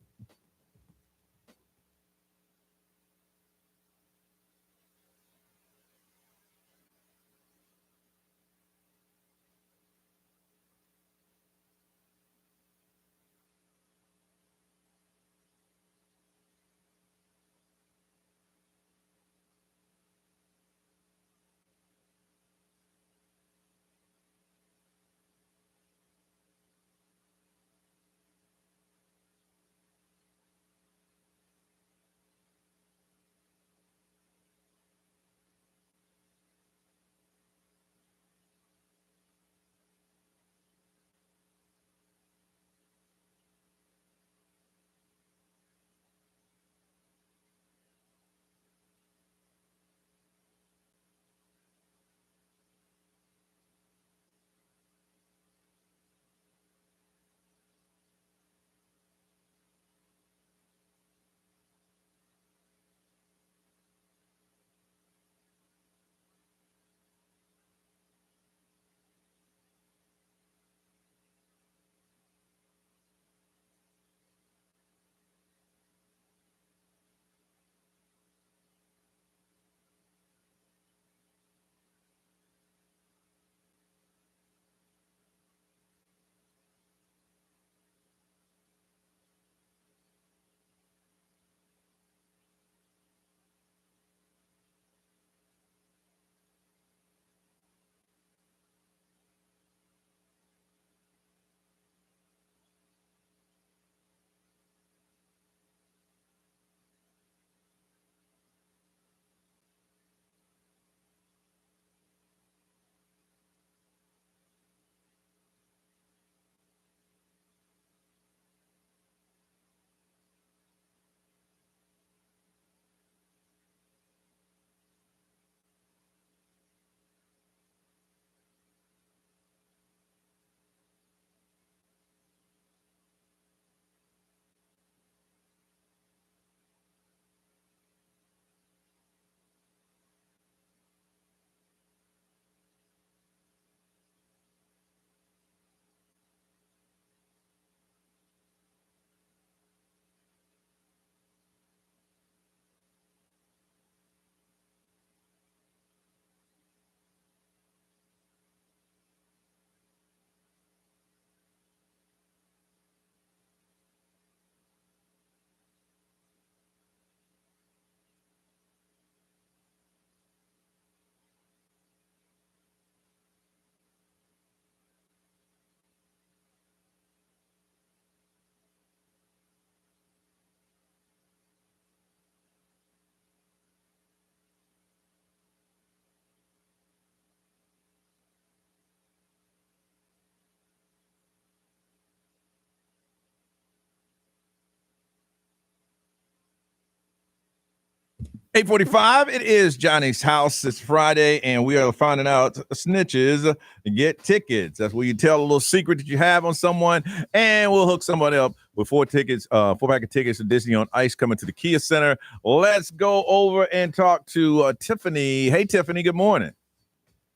8:45. It is Johnny's house. It's Friday, and we are finding out snitches get tickets. That's where you tell a little secret that you have on someone, and we'll hook somebody up with 4 pack of tickets to Disney on Ice coming to the Kia Center. Let's go over and talk to Tiffany. Hey, Tiffany. Good morning.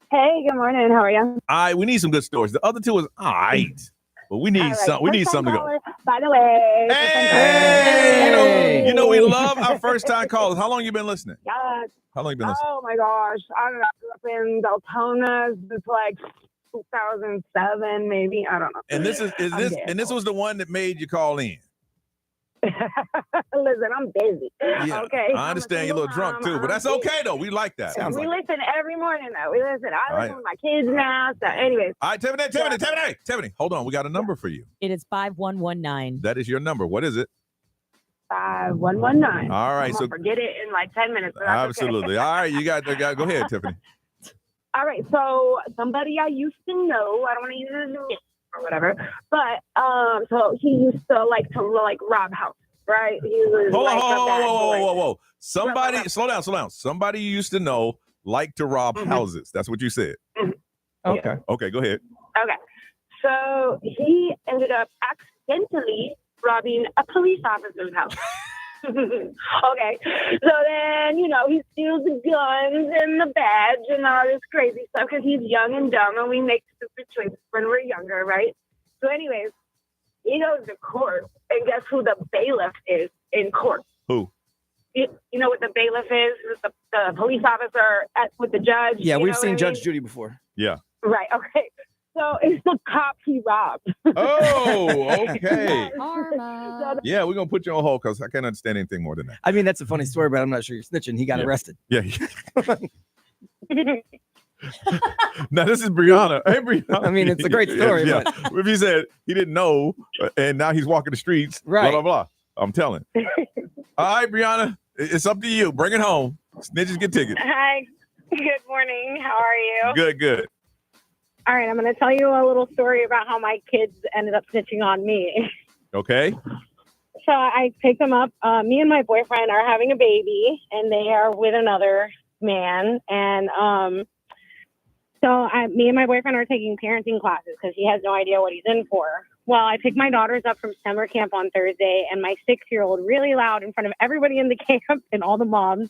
Hey, good morning. How are you? We need some good stories. The other two is all right. But we need some. We need something to go. By the way, hey, you know we love our first time callers. How long you been listening? God. How long you been listening? Oh my gosh, I don't know. I grew up in Deltona since like 2007, maybe. I don't know. And this this was the one that made you call in. Listen, I'm busy. Yeah, okay. I understand you're a little drunk too, but that's okay though. We like that. We listen every morning though. We listen. I listen with my kids now. So, anyways. All right, Tiffany. Hold on, we got a number for you. It is 5119. That is your number. What is it? 5119. All right, so forget it in like 10 minutes. But absolutely. Okay. All right, you got. Go ahead, Tiffany. All right, so somebody I used to know. I don't want to use his name or whatever, but so he used to like rob houses, right? He was Whoa. Somebody, slow down. Somebody you used to know liked to rob houses. That's what you said. Mm-hmm. Okay. Okay, go ahead. Okay, so he ended up accidentally robbing a police officer's house. Okay, so then, he steals the guns and the badge and all this crazy stuff because he's young and dumb and we make stupid choices when we're younger, right? So anyways, he goes to court and guess who the bailiff is in court? Who? You know what the bailiff is? The police officer with the judge? Yeah, we've seen Judge Judy before. Yeah. Right, okay. So it's the cop he robbed. Oh, okay. Karma. Yeah, we're going to put you on hold because I can't understand anything more than that. I mean, that's a funny story, but I'm not sure you're snitching. He got arrested. Yeah. Now, this is Brianna. Hey, Brianna. I mean, it's a great story. Yeah. But If he said he didn't know and now he's walking the streets, right. blah, blah, blah. I'm telling. All right, Brianna, it's up to you. Bring it home. Snitches get tickets. Hi. Good morning. How are you? Good. All right, I'm going to tell you a little story about how my kids ended up snitching on me. Okay. So I picked them up. Me and my boyfriend are having a baby, and they are with another man. And me and my boyfriend are taking parenting classes because he has no idea what he's in for. Well, I picked my daughters up from summer camp on Thursday, and my 6-year-old really loud in front of everybody in the camp and all the moms,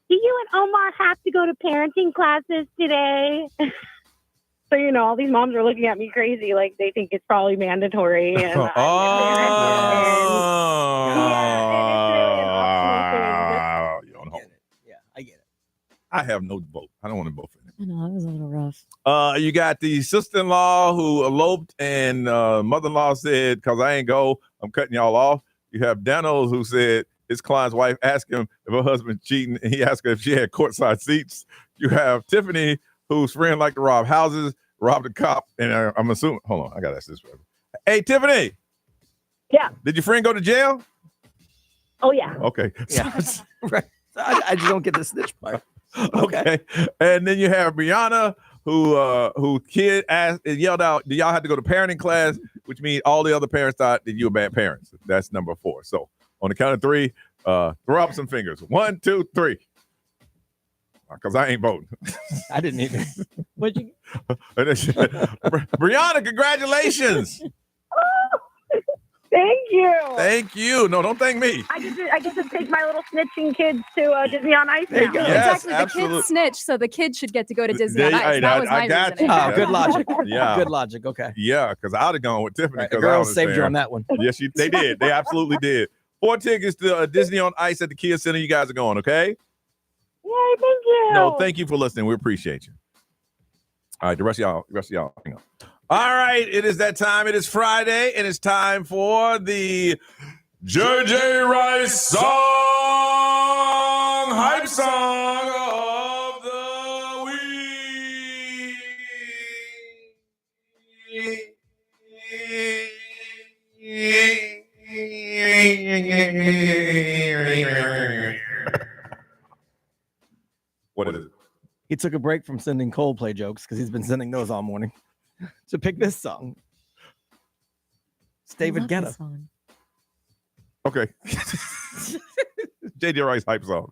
"Do you and Omar have to go to parenting classes today?" So, all these moms are looking at me crazy, like they think it's probably mandatory. And Yeah, I get it. I have no vote. I don't want to vote for him. I know, that was a little rough. You got the sister-in-law who eloped and mother-in-law said, because I ain't go, I'm cutting y'all off. You have Danos who said his client's wife asked him if her husband's cheating, and he asked her if she had courtside seats. You have Tiffany, whose friend liked to rob houses, robbed a cop, and I'm assuming, hold on, I got to ask this forever. Hey, Tiffany. Yeah. Did your friend go to jail? Oh, yeah. Okay. Yeah. Right. I just don't get the snitch part. Okay. And then you have Brianna, who kid yelled out, "Do y'all have to go to parenting class?" Which means all the other parents thought that you were bad parents. That's number 4. So on the count of 3, throw up some fingers. 1, 2, 3. Because I ain't voting. I didn't either. What'd you? Brianna, congratulations. Thank you. Thank you. No, don't thank me. I get to take my little snitching kids to Disney on Ice now. Yes, exactly. absolutely. The kids snitch, so the kids should get to go to Disney on Ice. I That was my got reasoning. you. Oh, good logic. Yeah. Good logic. Okay. Yeah, because I'd have gone with Tiffany. Right, the Because girls saved you on that one. Yes, they did. They absolutely did. 4 tickets to Disney on Ice at the Kia Center. You guys are going, okay? Yay, thank you. No, thank you for listening. We appreciate you. All right, the rest of y'all, hang on. All right, it is that time. It is Friday, and it's time for the JJ Rice song, hype song of the week. What is it? He took a break from sending Coldplay jokes because he's been sending those all morning to pick this song. It's David Guetta. Okay. JJ Rice hype song.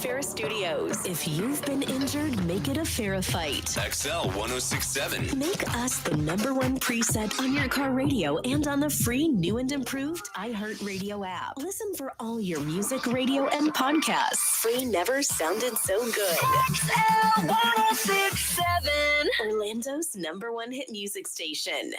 Farrah Studios. If you've been injured, make it a Farrah fight. XL 1067. Make us the #1 preset on your car radio and on the free new and improved iHeartRadio app. Listen for all your music, radio, and podcasts. Free never sounded so good. XL 1067. Orlando's #1 hit music station.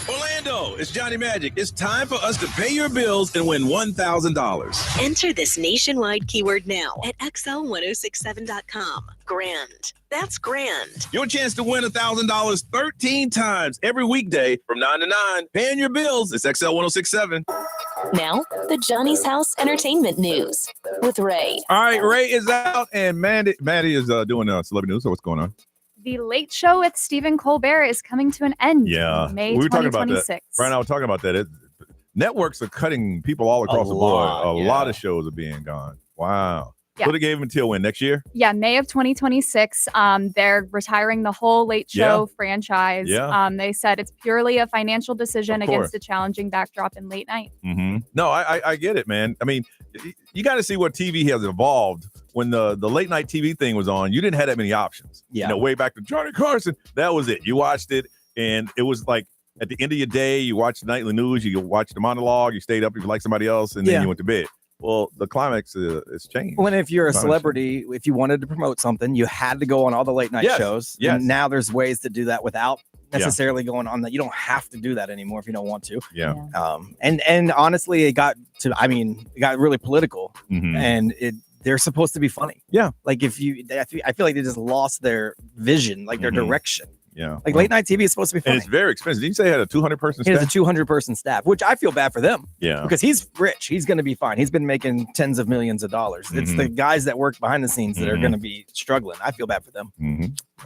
Orlando, it's Johnny Magic. It's time for us to pay your bills and win $1,000. Enter this nationwide keyword now at XL1067.com. Grand. That's grand. Your chance to win $1,000 13 times every weekday from 9 to 9. Paying your bills. It's XL 1067. Now, the Johnny's House Entertainment News with Ray. All right, Ray is out and Maddie is doing celebrity news. So what's going on? The Late Show with Stephen Colbert is coming to an end. Yeah. May we were talking 2026. about that. Brian and I were talking about that. Networks are cutting people all across the board. A lot of shows are being gone. Wow. Yeah. So they gave him until when? Next year? Yeah, May of 2026. They're retiring the whole Late Show franchise. Yeah. They said it's purely a financial decision against a challenging backdrop in late night. Mm-hmm. No, I get it, man. I mean, you got to see what TV has evolved. When the late night TV thing was on, you didn't have that many options. Yeah. You know, way back to Johnny Carson, that was it. You watched it, and it was like at the end of your day, you watched the nightly news, you watched the monologue, you stayed up if you liked somebody else, and then you went to bed. Well, the climax is changed. When if you're a celebrity, if you wanted to promote something, you had to go on all the late night shows. Yes. And now there's ways to do that without necessarily going on that. You don't have to do that anymore if you don't want to. Yeah. And honestly, it got really political, Mm-hmm. and they're supposed to be funny. Yeah. Like I feel like they just lost their vision, like their direction. Yeah. Like late night TV is supposed to be funny. And it's very expensive. Did you say it had a 200-person He staff? has a 200-person staff, which I feel bad for them. Yeah. Because he's rich. He's going to be fine. He's been making tens of millions of dollars. It's the guys that work behind the scenes that are going to be struggling. I feel bad for them.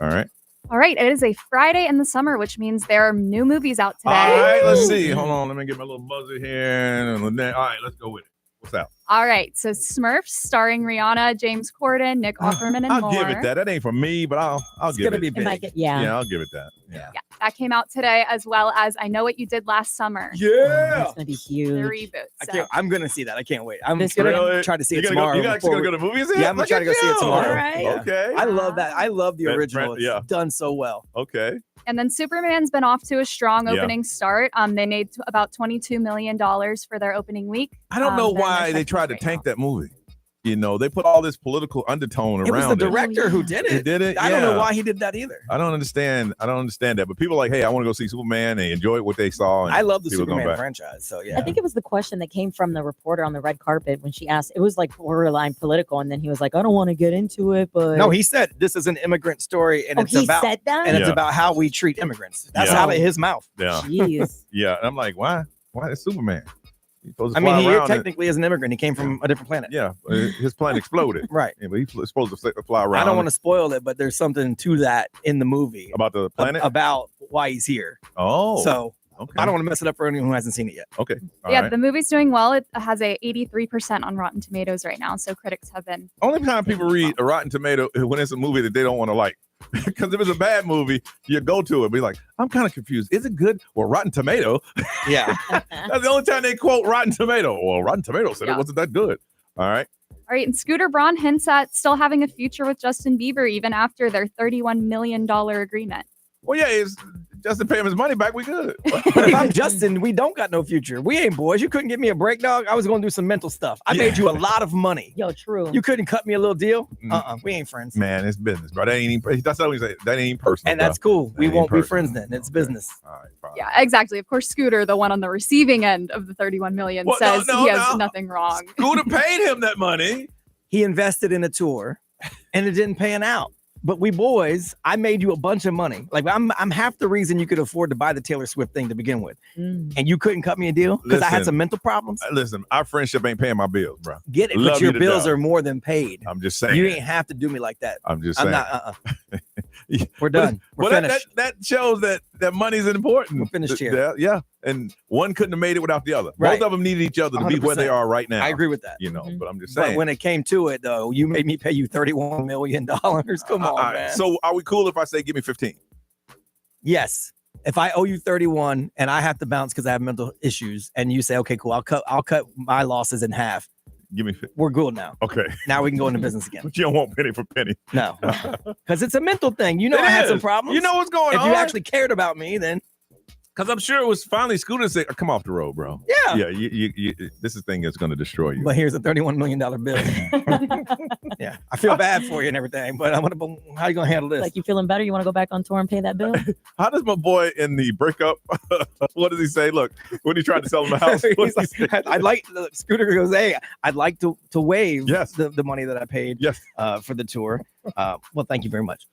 All right. All right, it is a Friday in the summer, which means there are new movies out today. All right, let's see. Hold on. Let me get my little buzzer here. All right, let's go with it. What's out? All right, so Smurfs, starring Rihanna, James Corden, Nick Offerman, and more. I'll give it that. That ain't for me, but I'll give it. Be big. Yeah, I'll give it that. Yeah, that came out today, as well as I Know What You Did Last Summer. Yeah, it's gonna be huge. The reboot. I'm gonna see that. I can't wait. I'm This gonna really? try to see You it gonna tomorrow. Go, you actually gonna go to movies? Yeah, I'm gonna try to go see it tomorrow. All right. Yeah. Okay. I love that. I love the original. It's done so well. Okay. And then Superman's been off to a strong opening start. They made about $22 million for their opening week. I don't know they're in why their they second tried to week tank that movie. You know, they put all this political undertone It was around the director who did it. He did it? I don't know Yeah. why he did that either. I don't understand that. But people are like, hey, I want to go see Superman. They enjoyed what they saw. And I love the people going Superman back. franchise. So yeah. I think it was the question that came from the reporter on the red carpet when she asked. It was like borderline political, and then he was like, "I don't want to get into it," but No, he said this is an immigrant story, and it's he about said that? and it's Yeah. about how we treat immigrants. That's Yeah. out of his mouth. Yeah. Jeez. Yeah. And I'm like, why? Why is Superman? He's supposed to I mean, fly he around and- technically is an immigrant. He came from a different planet. Yeah. His plane exploded. Right. Yeah, but he's supposed to fly around. I don't want to spoil it, but there's something to that in the movie about the planet. about why he's here. Oh. So okay. I don't want to mess it up for anyone who hasn't seen it yet. Okay. All yeah, right. the movie's doing well. It has a 83% on Rotten Tomatoes right now, so critics have been. Only time people read a Rotten Tomato is when it's a movie that they don't want to like. Because if it's a bad movie, you go to it, be like, I'm kind of confused. Is it good? Well, Rotten Tomato. Yeah. That's the only time they quote Rotten Tomato. Well, Rotten Tomato said it wasn't that good. All right. All right, and Scooter Braun hints at still having a future with Justin Bieber even after their $31 million agreement. Well, yeah, it's Justin pay him his money back. We good. But if I'm Justin, we don't got no future. We ain't boys. You couldn't give me a break, dog. I was going to do some mental stuff. I made you a lot of money. Yo, true. You couldn't cut me a little deal. We ain't friends. Man, it's business, bro. That ain't even, that's what we say. That ain't even personal. And that's bro. cool. We That won't ain't be personal. friends then. It's business. All right, fine. Yeah, exactly. Of course, Scooter, the one on the receiving end of the $31 million, Well, says no, he has no. nothing wrong. Scooter paid him that money. He invested in a tour and it didn't pan out. But we boys, I made you a bunch of money. Like I'm half the reason you could afford to buy the Taylor Swift thing to begin with. And you couldn't cut me a deal because I had Listen, some mental problems. Listen, our friendship ain't paying my bills, bro. Get it, Love but you your to bills death. are more than paid. I'm just saying. You ain't have to do me like that. I'm just I'm saying. not. We're done. We're Well, finished. that shows that money's important. We're finished here. Yeah, and one couldn't have made it without the other. Right. Both of them needed each other to be where they 100%. are right now. I agree with that. You know, but I'm just But saying. when it came to it, though, you made me pay you $31 million. Come on, All right, man. So are we cool if I say give me 15? Yes. If I owe you 31 and I have to bounce because I have mental issues, and you say, okay, cool, I'll cut my losses in half. Give me. We're good now. Okay. Now we can go into business again. But you don't want penny for penny. No, because it's a mental thing. You know, I had some problems. You know what's going on. If you actually cared about me, then. Because I'm sure it was finally Scooter said, "Come off the road, bro." Yeah. Yeah. You this thing is going to destroy you. But here's a $31 million bill. Yeah. I feel bad for you and everything, but how you going to handle this? Like, you feeling better? You want to go back on tour and pay that bill? How does my boy in the breakup, what does he say? Look, when he tried to sell him the house, what does he say? I'd like, Scooter goes, hey, I'd like to waive Yes. the money that I paid Yes. For the tour. Well, thank you very much.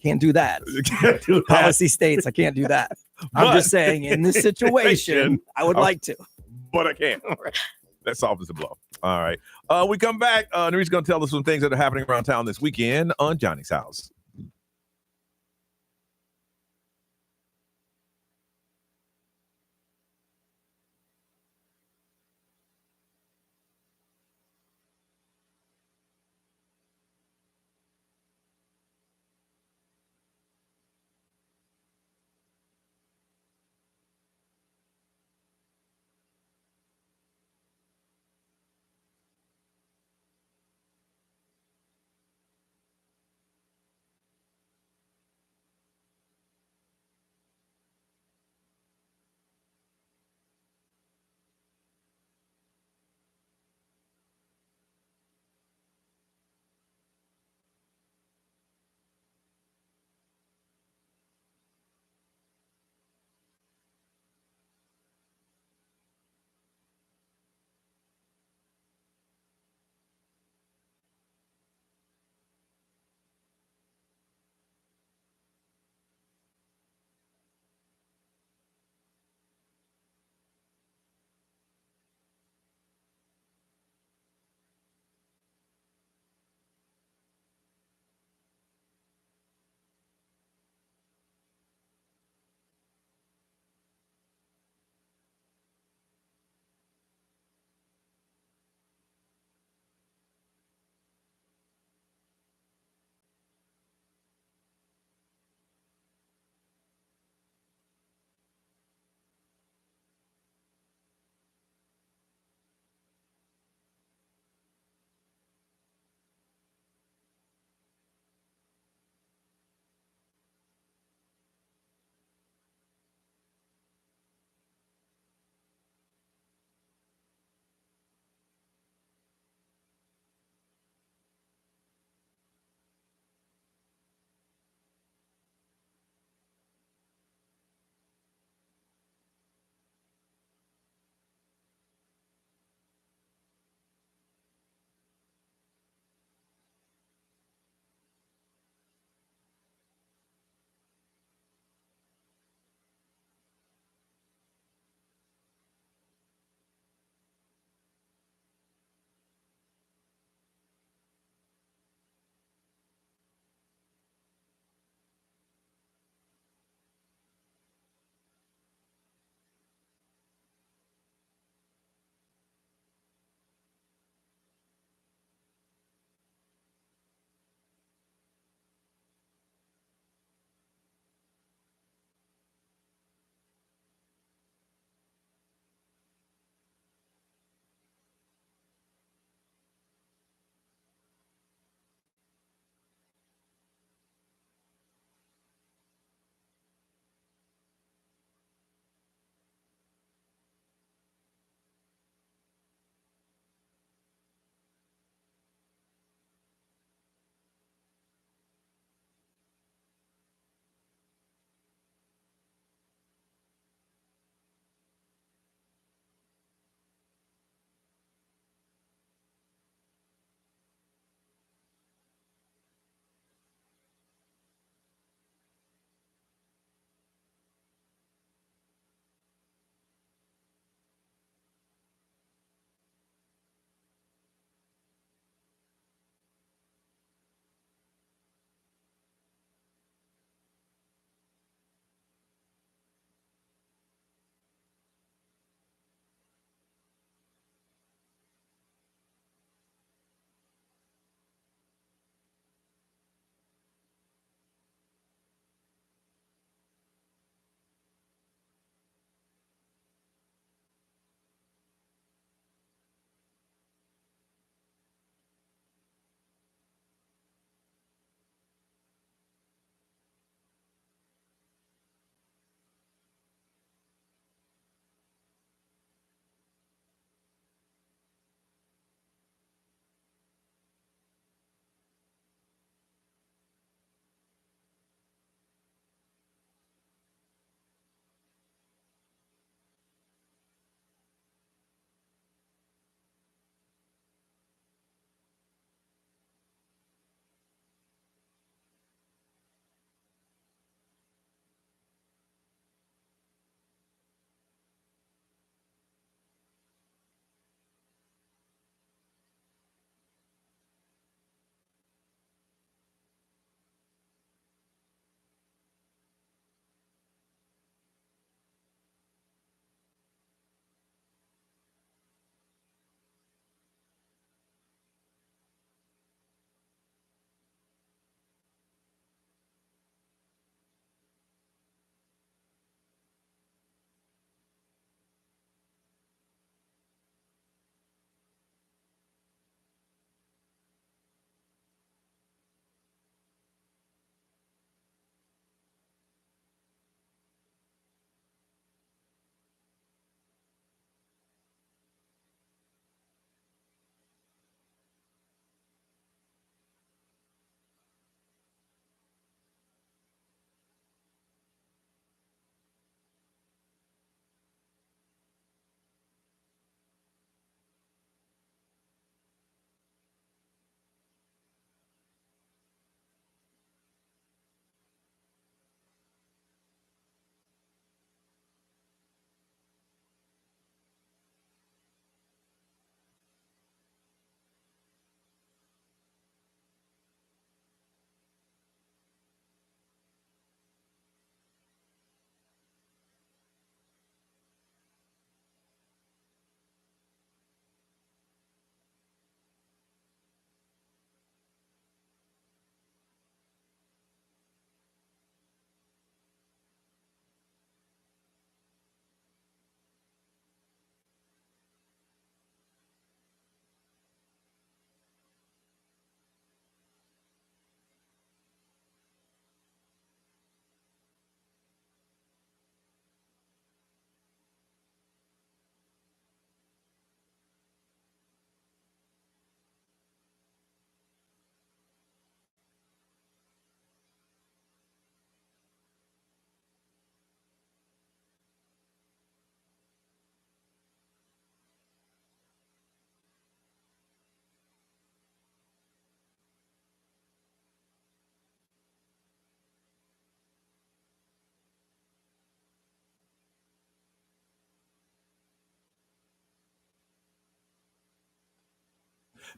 Can't do that. Can't do that. Policy states I can't do that. I'm just saying, in this situation, I would like to. But I can't. That softens the blow. All right. We come back. Neri's going to tell us some things that are happening around town this weekend on Johnny's House.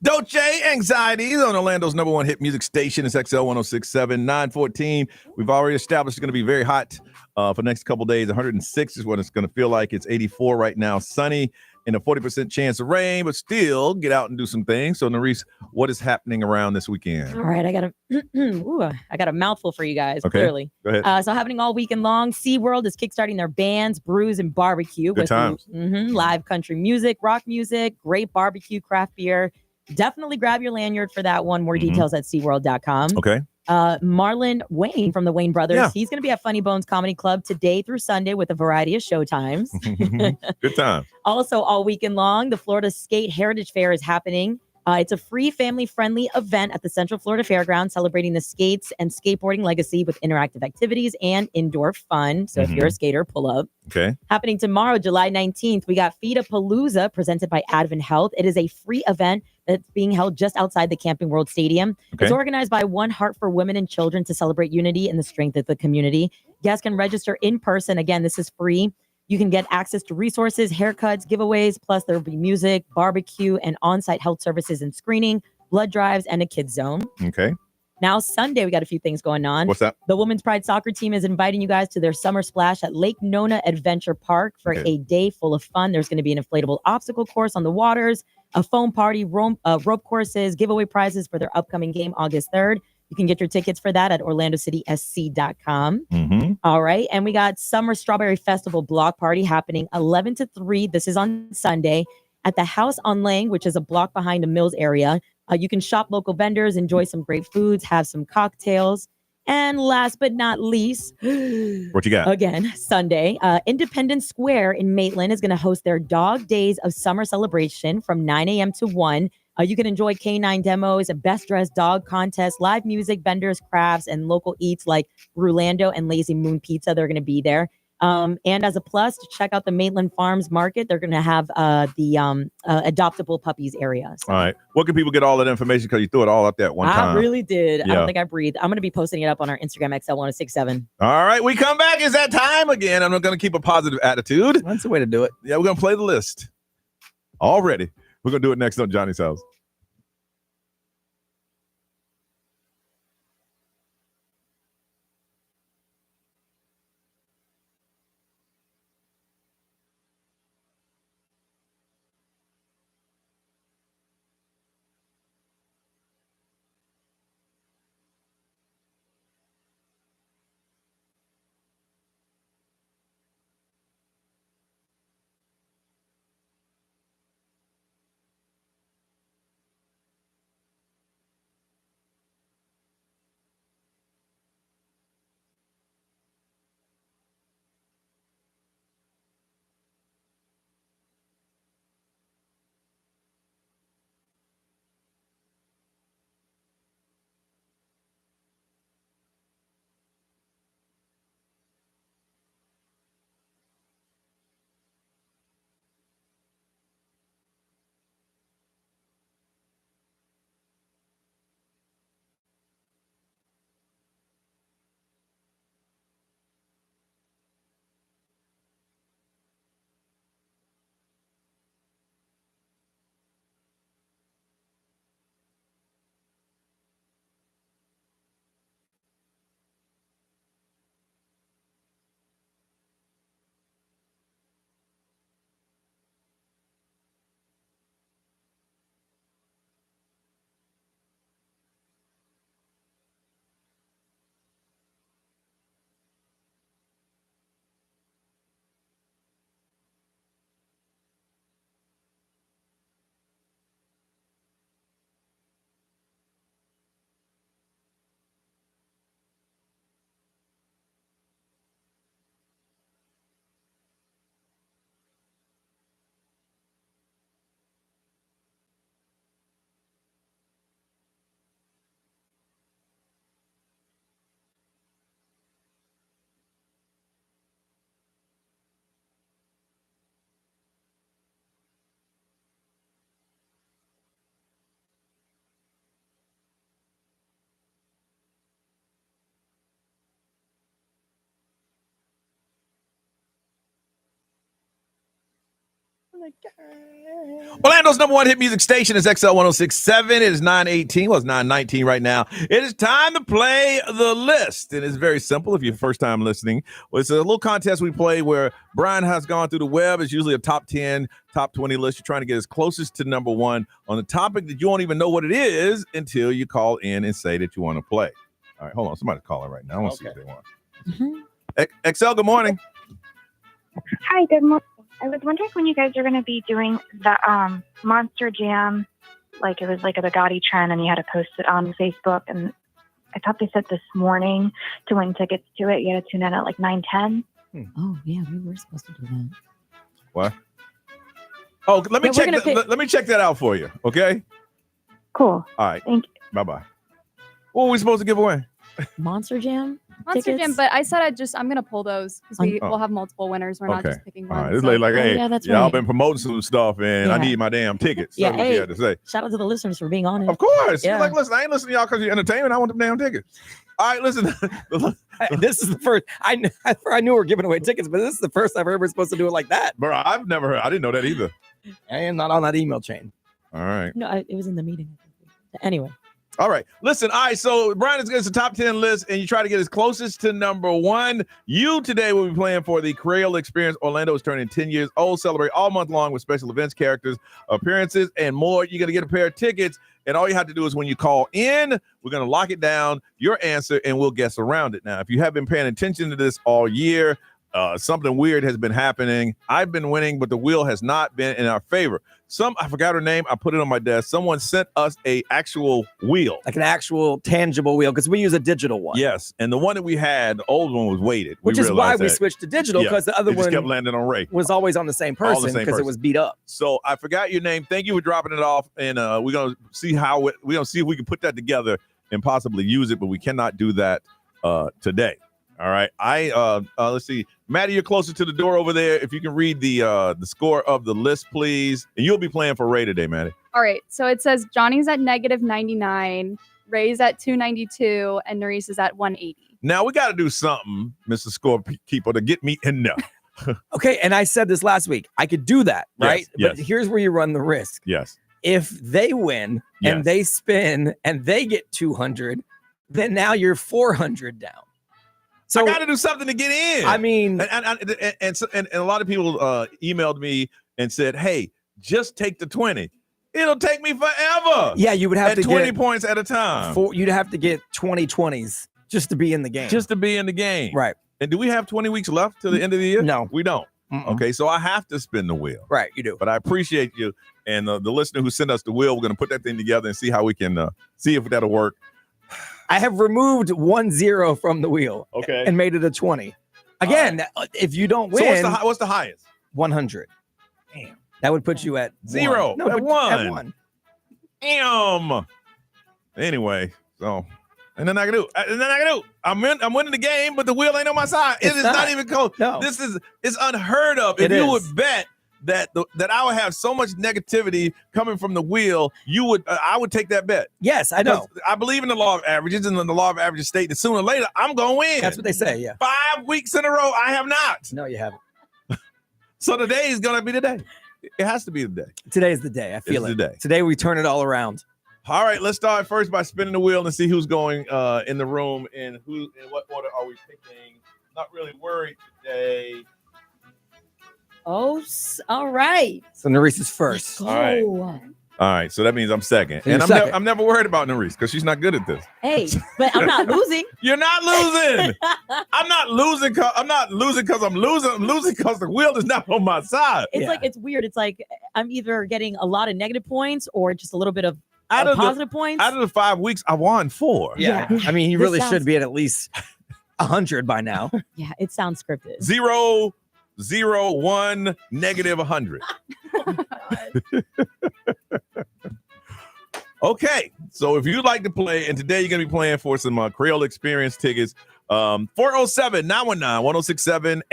Dolce Anxieties on Orlando's number one hit music station. It's XL 1067, 914. We've already established it's going to be very hot for the next couple days. 106 is what it's going to feel like. It's 84 right now, sunny, and a 40% chance of rain, but still get out and do some things. So, Nerese, what is happening around this weekend? All right, I got a mouthful for you guys. Okay, clearly. go ahead. So happening all weekend long, SeaWorld is kickstarting their bands, brews, and barbecue Good times. Live country music, rock music, great barbecue, craft beer. Definitely grab your lanyard for that one. More details at SeaWorld.com. Okay. Marlon Wayne from the Wayne Brothers. He's going to be at Funny Bones Comedy Club today through Sunday with a variety of showtimes. Good time. Also, all weekend long, the Florida Skate Heritage Fair is happening. It's a free family-friendly event at the Central Florida Fairgrounds celebrating the skates and skateboarding legacy with interactive activities and indoor fun. So if you're a skater, pull up. Okay. Happening tomorrow, July 19th, we got Feedapalooza presented by Advent Health. It is a free event that's being held just outside the Camping World Stadium. Okay. It's organized by One Heart for Women and Children to celebrate unity and the strength of the community. Guests can register in person. Again, this is free. You can get access to resources, haircuts, giveaways, plus there will be music, barbecue, and on-site health services and screening, blood drives, and a kids zone. Okay. Now, Sunday, we got a few things going on. What's that? The Women's Pride Soccer Team is inviting you guys to their summer splash at Lake Nona Adventure Park for a day full of fun. There's going to be an inflatable obstacle course on the waters, a foam party, rope courses, giveaway prizes for their upcoming game August 3rd. You can get your tickets for that at orlandocitysc.com. All right. And we got Summer Strawberry Festival block party happening 11 to 3. This is on Sunday at the House on Lang, which is a block behind the Mills area. You can shop local vendors, enjoy some great foods, have some cocktails. And last but not least, what you got? Again, Sunday, Independence Square in Maitland is going to host their Dog Days of Summer celebration from 9 a.m. to 1. You can enjoy canine demos, a best dressed dog contest, live music, vendors, crafts, and local eats like Brulando and Lazy Moon Pizza. They're going to be there. And as a plus, to check out the Maitland Farms Market, they're going to have the adoptable puppies area. So. All right. What can people get all that information? Because you threw it all up there at one time. I really did. Yeah. I don't think I breathed. I'm going to be posting it up on our Instagram, XL1067. All right. We come back. It's that time again. I'm going to keep a positive attitude. That's the way to do it. Yeah, we're going to play the list. Already. We're going to do it next on Johnny's House. Orlando's number one hit music station is XL 106.7. It is 9:18. Well, it's 9:19 right now. It is time to play the list. And it's very simple if you're first time listening. Well, it's a little contest we play where Brian has gone through the web. It's usually a top 10, top 20 list. You're trying to get as closest to number one on a topic that you won't even know what it is until you call in and say that you want to play. All right, hold on. Somebody's calling right now. I want to see what they want. XL, good morning. Hi, good morning. I was wondering when you guys are going to be doing the Monster Jam, like it was like a Bugatti trend and you had to post it on Facebook. And I thought they said this morning to win tickets to it, you had to tune in at like 9:10. Oh, yeah, we were supposed to do that. What? Oh, let me check that out for you, okay? Cool. All right. Thank you. Bye-bye. What were we supposed to give away? Monster Jam? Monster Jam, but I said I'm going to pull those because we'll have multiple winners. We're not just picking one. All right. This lady like, hey, that's y'all right. been promoting some stuff and I need my damn tickets. Yeah, That's what she had to say. Shout out to the listeners for being on it. Of course. Yeah. She's like, listen, I ain't listening to y'all because you're entertainment. I want them damn tickets. All right, listen. This is the first. I knew we were giving away tickets, but this is the first I've ever supposed to do it like that. Bro, I've never heard. I didn't know that either. I am not on that email chain. All right. No, it was in the meeting. Anyway. All right. Listen, all right, so Brian is getting the top 10 list, and you try to get as closest to number one. You today will be playing for the Creole Experience. Orlando is turning 10 years old. Celebrate all month long with special events, characters, appearances, and more. You're going to get a pair of tickets, and all you have to do is when you call in, we're going to lock it down, your answer, and we'll guess around it. Now, if you have been paying attention to this all year, something weird has been happening. I've been winning, but the wheel has not been in our favor. I forgot her name. I put it on my desk. Someone sent us a actual wheel. Like an actual tangible wheel, because we use a digital one. Yes. And the one that we had, the old one was weighted. Which is why we switched to digital, because the other one kept landing on Ray. Was always on the same person because it was beat up. So I forgot your name. Thank you for dropping it off. And we're gonna see if we can put that together and possibly use it, but we cannot do that today. All right. Let's see. Maddie, you're closer to the door over there. If you can read the score of the list, please. And you'll be playing for Ray today, Maddie. All right. So it says Johnny's at -99, Ray's at 292, and Nerys is at 180. Now we got to do something, Mr. Scorekeeper, to get me in there. Okay. And I said this last week. I could do that, right? Yes. But here's where you run the risk. Yes. If they win and they spin and they get 200, then now you're 400 down. So I got to do something to get in. I mean, and a lot of people emailed me and said, "Hey, just take the 20. It'll take me forever." Yeah, you would have to 20 get points at a time. You'd have to get 20/20s just to be in the game. Just to be in the game, right? And do we have 20 weeks left to the end of the year? No, we don't. Okay, so I have to spin the wheel. Right, you do. But I appreciate you and the listener who sent us the wheel. We're going to put that thing together and see how we can see if that'll work. I have removed 10 from the wheel, and made it a 20. Again, if you don't win, so what's the highest? 100. Damn, that would put you at 0. No, at one. At 1. Damn. Anyway, so and then I can do. I'm winning the game, but the wheel ain't on my side. It is not even close. No. It's unheard of. If you would bet that I would have so much negativity coming from the wheel, I would take that bet. Yes, I know. I believe in the law of averages, and the law of averages state that sooner or later I'm going to win. That's what they say, yeah. 5 weeks in a row, I have not. No, you haven't. So today is going to be the day. It has to be the day. Today is the day. I feel it. Today we turn it all around. All right, let's start first by spinning the wheel and see who's going in the room and in what order are we picking. Not really worried today. Oh, all right. So Nerys is first. All right. So that means I'm second. So and second. I'm never worried about Nerys because she's not good at this. Hey, but I'm not losing. You're not losing. I'm not losing because I'm losing. I'm losing because the wheel is not on my side. It's like, it's weird. It's like I'm either getting a lot of negative points or just a little bit of positive points. Out of the 5 weeks, I won 4. Yeah. I mean, you really should be at least 100 by now. Yeah, it sounds scripted. 0, 1, -100. Okay, so if you'd like to play, and today you're going to be playing for some Creole Experience tickets, 407-919-1067,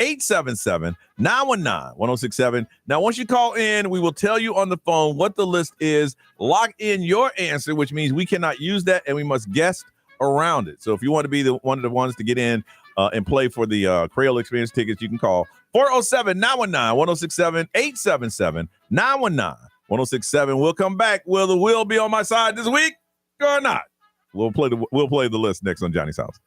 877-919-1067. Now, once you call in, we will tell you on the phone what the list is. Lock in your answer, which means we cannot use that, and we must guess around it. So if you want to be one of the ones to get in and play for the Creole Experience tickets, you can call 407-919-1067, 877-919-1067. We'll come back. Will the will be on my side this week or not? We'll play the list next on Johnny's House.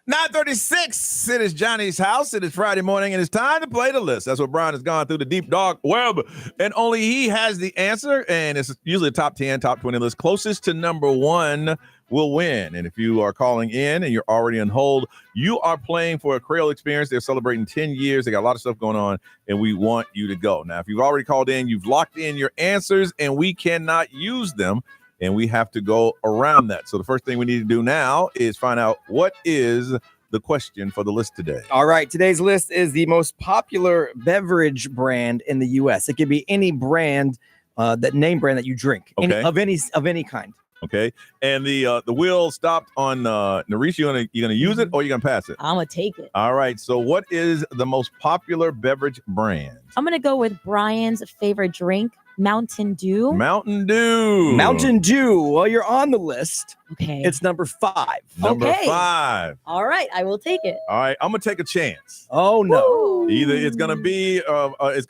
9:36. It is Johnny's house. It is Friday morning, and it's time to play the list. That's what Brian has gone through the deep dark web, and only he has the answer. And it's usually a top 10, top 20 list. Closest to number one will win. And if you are calling in and you're already on hold, you are playing for a Creole experience. They're celebrating 10 years. They got a lot of stuff going on, and we want you to go. Now, if you've already called in, you've locked in your answers, and we cannot use them. And we have to go around that. So the first thing we need to do now is find out what is the question for the list today. All right. Today's list is the most popular beverage brand in the U.S. It could be any brand, that name brand that you drink, Okay. of any kind. Okay. And the wheel stopped on Narish. You gonna use it or you gonna pass it? I'm gonna take it. All right. So what is the most popular beverage brand? I'm gonna go with Brian's favorite drink, Mountain Dew. Mountain Dew. Mountain Dew. Well, you're on the list. Okay. It's number 5. Number Okay. 5. All right, I will take it. All right. I'm gonna take a chance. Oh no. Either it's gonna be it's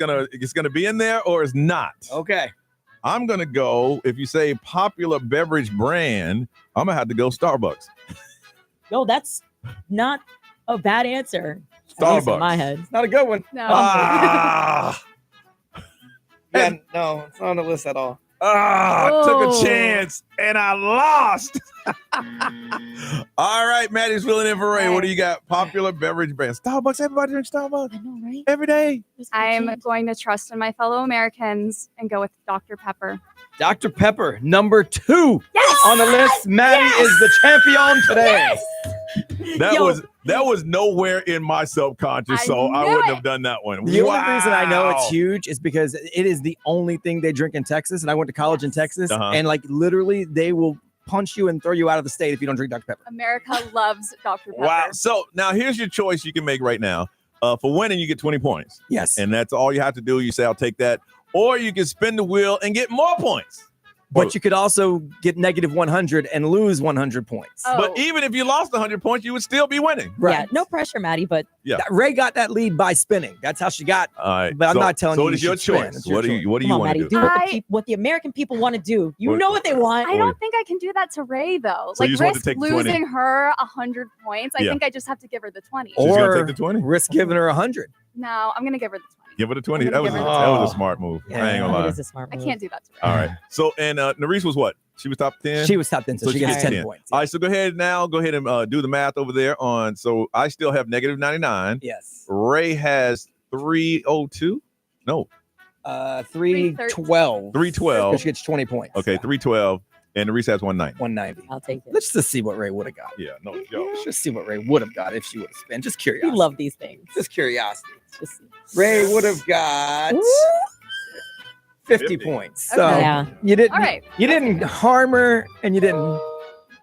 gonna be in there or it's not. Okay. I'm gonna go. If you say popular beverage brand, I'm gonna have to go Starbucks. No, that's not a bad answer. At least in Starbucks. my head. Not a good one. No. Ah, Yeah, no, it's not on the list at all. I took Oh. a chance and I lost. All right, Maddie's filling in for Ray. What do you got? Popular beverage brand. Starbucks. Everybody drinks Starbucks I know, right? every day. I'm going to trust in my fellow Americans and go with Dr. Pepper. Dr. Pepper, number 2 Yes! on the list. Maddie is the champion today. That was nowhere in my subconscious, I so I knew wouldn't it. have done that one. The only reason I know it's Wow. huge is because it is the only thing they drink in Texas. And I went to college in Texas, Uh-huh. and like literally they will punch you and throw you out of the state if you don't drink Dr. Pepper. America loves Dr. Pepper. Wow. So now here's your choice you can make right now. For winning, you get 20 points. Yes. And that's all you have to do. You say, I'll take that. Or you can spin the wheel and get more points. But you could also get negative 100 and lose 100 points. Oh. But even if you lost 100 points, you would still be winning. Yeah, no pressure, Maddie, but Yeah. Ray got that lead by spinning. That's how she got. All right. But I'm not telling so you it is you your should spin. choice. It's your What do choice. you come on, want Maddie, to do? do what the American people want to do. You What- know what they want. I don't think I can do that to Ray, though. So you just want to risk take the 20? losing her 100 points. I Yeah. think I just have to give her the 20. She's gonna Or take the 20? risk giving her 100. No, I'm going to give her the 20. Give her the 20. I'm That gonna was, give a, her that the- was a smart move. I ain't gonna That lie. is a smart I move. can't do that to Ray. All right. So, and Narice was what? She was top 10? She was top 10, so she gets 10 points. All right. So go ahead and do the math over there on. So I still have negative 99. Yes. Ray has 302. No, 312. 312. She gets 20 points. Okay, 312. And Narice has 190. 190. I'll take it. Let's just see what Ray would have got. Yeah, no joke. Let's just see what Ray would have got if she would have spent. Just curiosity. You love these things. Just curiosity. Just Ray would have got 50 points. So Okay. Yeah. you didn't. All right. You didn't harm her and you didn't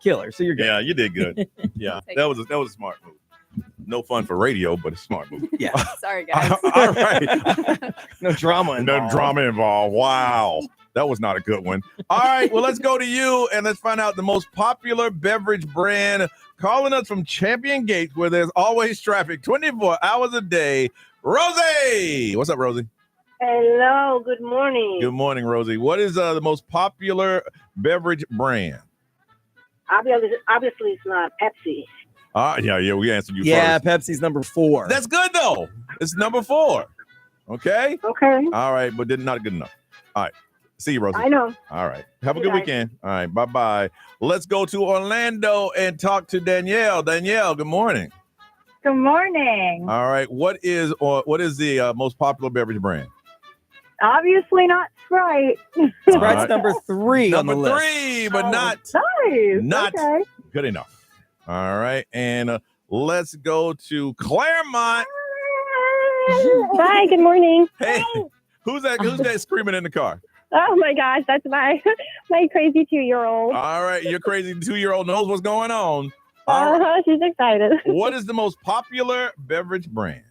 kill her. So you're good. Yeah, you did good. Yeah, that was a smart move. No fun for radio, but a smart move. Yeah. Sorry, guys. All right. No drama. No involved. drama involved. Wow. That was not a good one. All right. Well, let's go to you and let's find out the most popular beverage brand calling us from Champion Gates, where there's always traffic 24 hours a day. Rosie. What's up, Rosie? Hello, good morning. Good morning, Rosie. What is the most popular beverage brand? Obviously, it's not Pepsi. Yeah, we answered you Yeah, first. Pepsi's number 4. That's good, though. It's number 4. Okay? Okay. All right, but not good enough. All right. See you, Rosie. I know. All right. Have a Good good night. weekend. All right. Bye-bye. Let's go to Orlando and talk to Danielle. Danielle, good morning. Good morning. All right. What is the most popular beverage brand? Obviously not Sprite. Sprite's All right. number 3 on the Number list. 3, but not Nice. Okay. good enough. All right. And let's go to Claremont. Hi, good morning. Hey, who's that screaming in the car? Oh my gosh, that's my crazy 2-year-old. All right. Your crazy 2-year-old knows what's going on. All right. She's excited. What is the most popular beverage brand?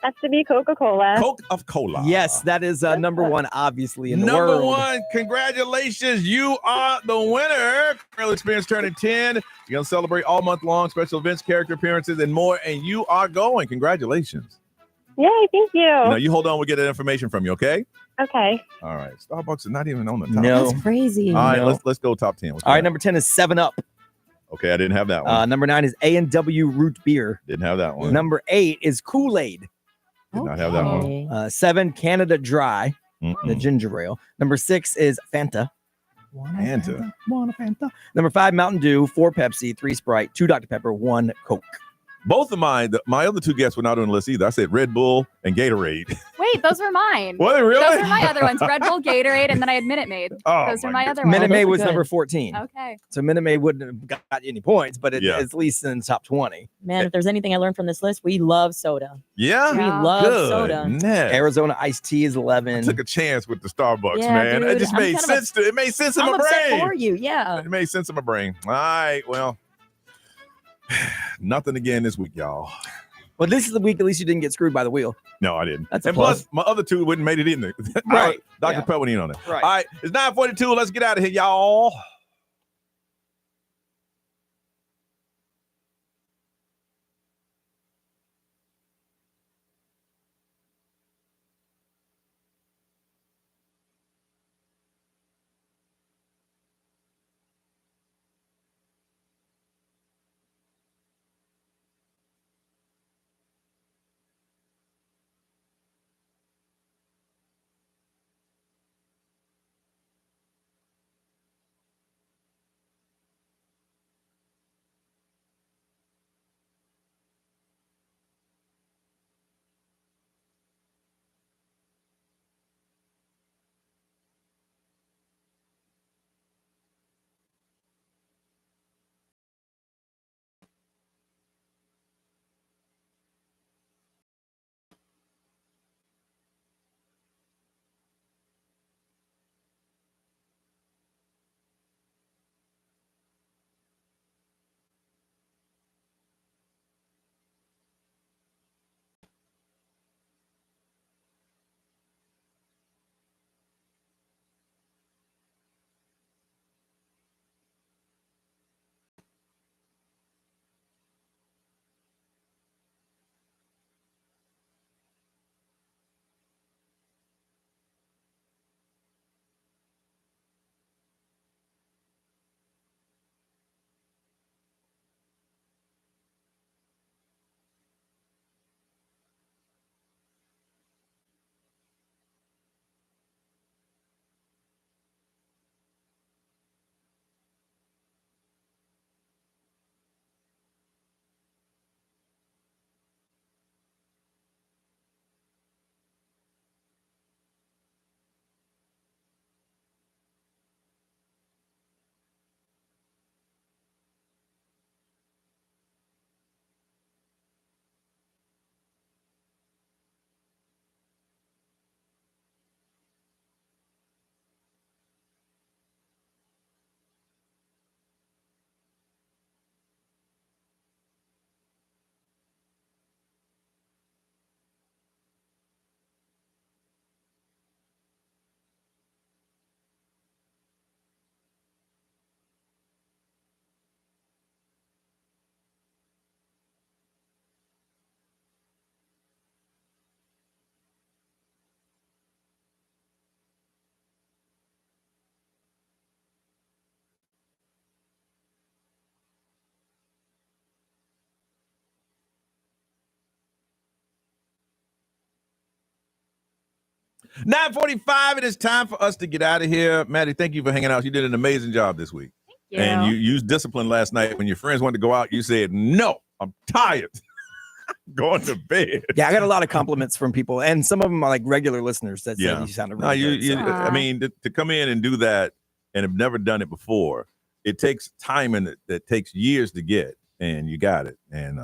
Has to be Coca-Cola. Coca-Cola. Yes, that is number 1, obviously, in the Number world. 1, congratulations. You are the winner. Creole Experience turning 10. You're going to celebrate all month long, special events, character appearances, and more. And you are going. Congratulations. Yay, thank you. Now, you hold on. We'll get that information from you, okay? Okay. All right. Starbucks is not even on the top. No. That's crazy. All right, No. let's go top 10. All right, number 10 is 7-Up. Okay, I didn't have that one. Number 9 is A&W Root Beer. Didn't have that one. Number 8 is Kool-Aid. Did not have that one. 7, Canada Dry, the ginger ale. Number 6 is Fanta. Fanta. Want a Fanta. Number 5, Mountain Dew. 4, Pepsi. 3, Sprite. 2, Dr. Pepper. 1, Coke. Both of mine, my other two guests were not on the list either. I said Red Bull and Gatorade. Wait, those were mine. Were they really? Those were my other ones. Red Bull, Gatorade, and then I had Minute Maid. Those are my other ones. Minute Maid was number 14. Okay. So Minute Maid wouldn't have got any points, but it's at least in the top 20. Man, if there's anything I learned from this list, we love soda. Yeah? We love soda. Arizona iced tea is 11. I took a chance with the Starbucks, Yeah, man. dude, It just made sense. It made sense in I'm my upset brain. for you, yeah. It made sense in my brain. All right, well, nothing again this week, y'all. Well, this is the week at least you didn't get screwed by the wheel. No, I didn't. That's a and plus. plus, my other two wouldn't made it in there. Right. Dr. Pepper went in on it. Right. All right, it's 9:42. Let's get out of here, y'all. $9:45. It is time for us to get out of here. Maddie, thank you for hanging out. You did an amazing job this week. Thank you. And you used discipline last night when your friends wanted to go out. You said, no, I'm tired. Going to bed. Yeah, I got a lot of compliments from people, and some of them are like regular listeners that said you sounded really good. I mean, to come in and do that and have never done it before, it takes time and it takes years to get, and you got it. And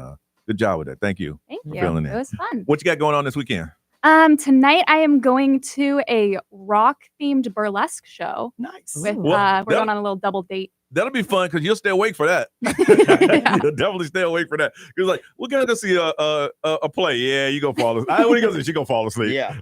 good job with that. Thank you. Thank for you. filling in. It was fun. What you got going on this weekend? Tonight I am going to a rock-themed burlesque show. Nice. With we're going on a little double date. That'll be fun because you'll stay awake for that. You'll definitely stay awake for that. You're like, we're gonna go see a play. Yeah, you gonna fall asleep. What are you gonna do? She gonna fall asleep. Yeah.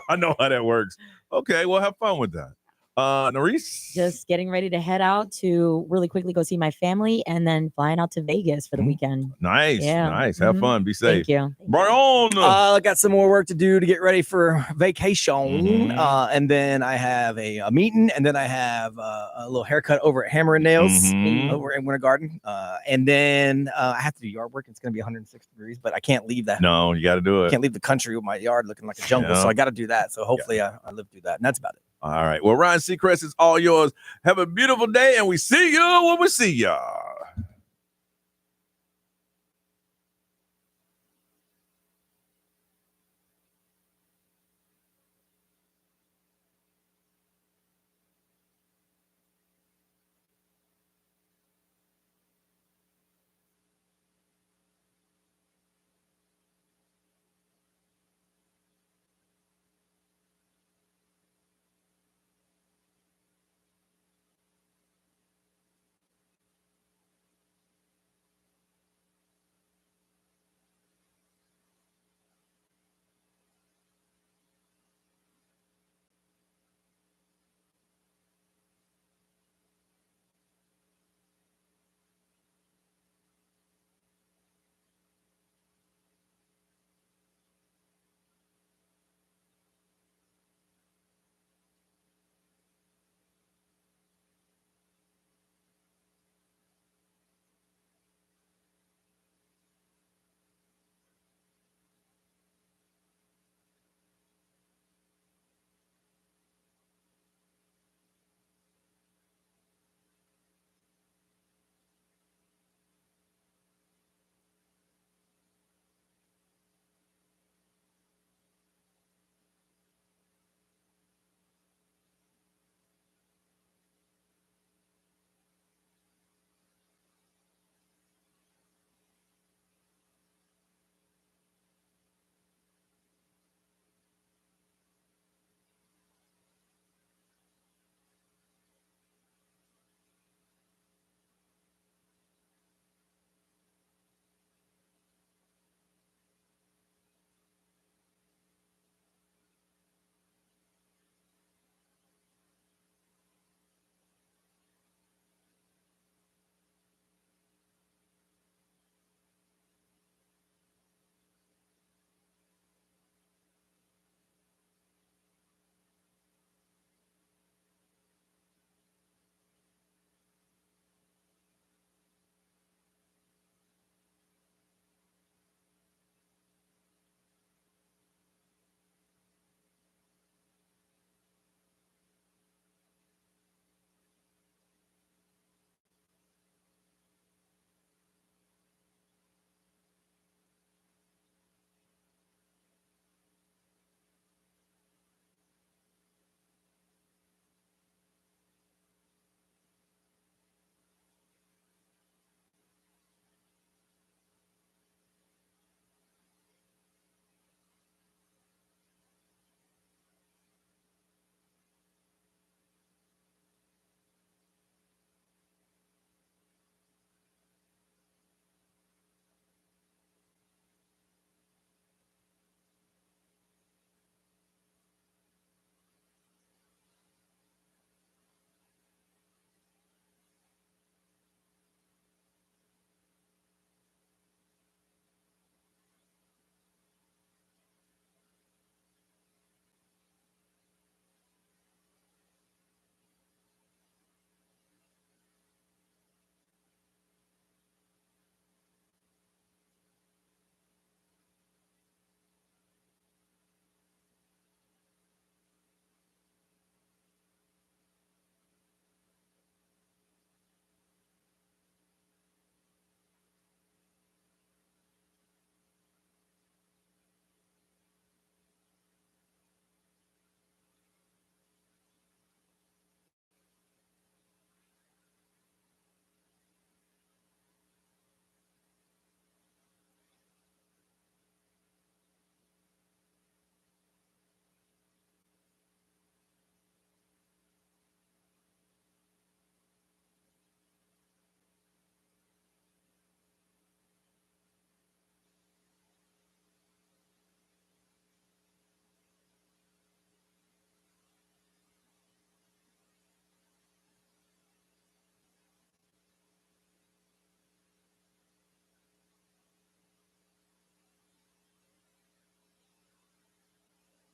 I know how that works. Okay, well, have fun with that. Norris? Just getting ready to head out to really quickly go see my family and then flying out to Vegas for the weekend. Nice. Have fun. Be safe. Thank you. Brian. I got some more work to do to get ready for vacation. And then I have a meeting, and then I have a little haircut over at Hammer and Nails over in Winter Garden. And then I have to do yard work. It's going to be 106 degrees, but I can't leave that. No, you got to do it. Can't leave the country with my yard looking like a jungle. So I got to do that. So hopefully I live through that. And that's about it. All right. Well, Ryan Seacrest, is all yours. Have a beautiful day, and we see you when we see ya.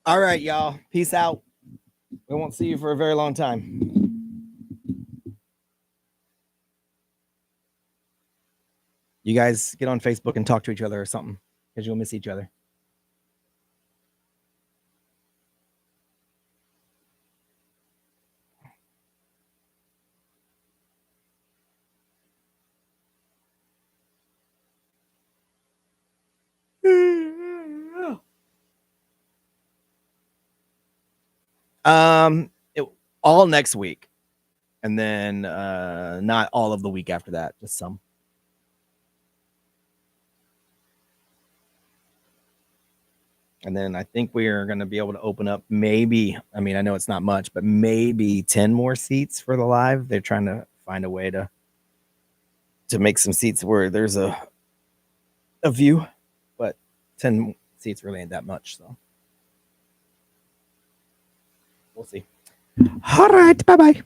All right, y'all. Peace out. We won't see you for a very long time. You guys get on Facebook and talk to each other or something because you'll miss each other. All next week, and then not all of the week after that, just some. And then I think we are going to be able to open up maybe, I mean, I know it's not much, but maybe 10 more seats for the live. They're trying to find a way to make some seats where there's a view, but 10 seats really ain't that much. So we'll see. All right. Bye-bye.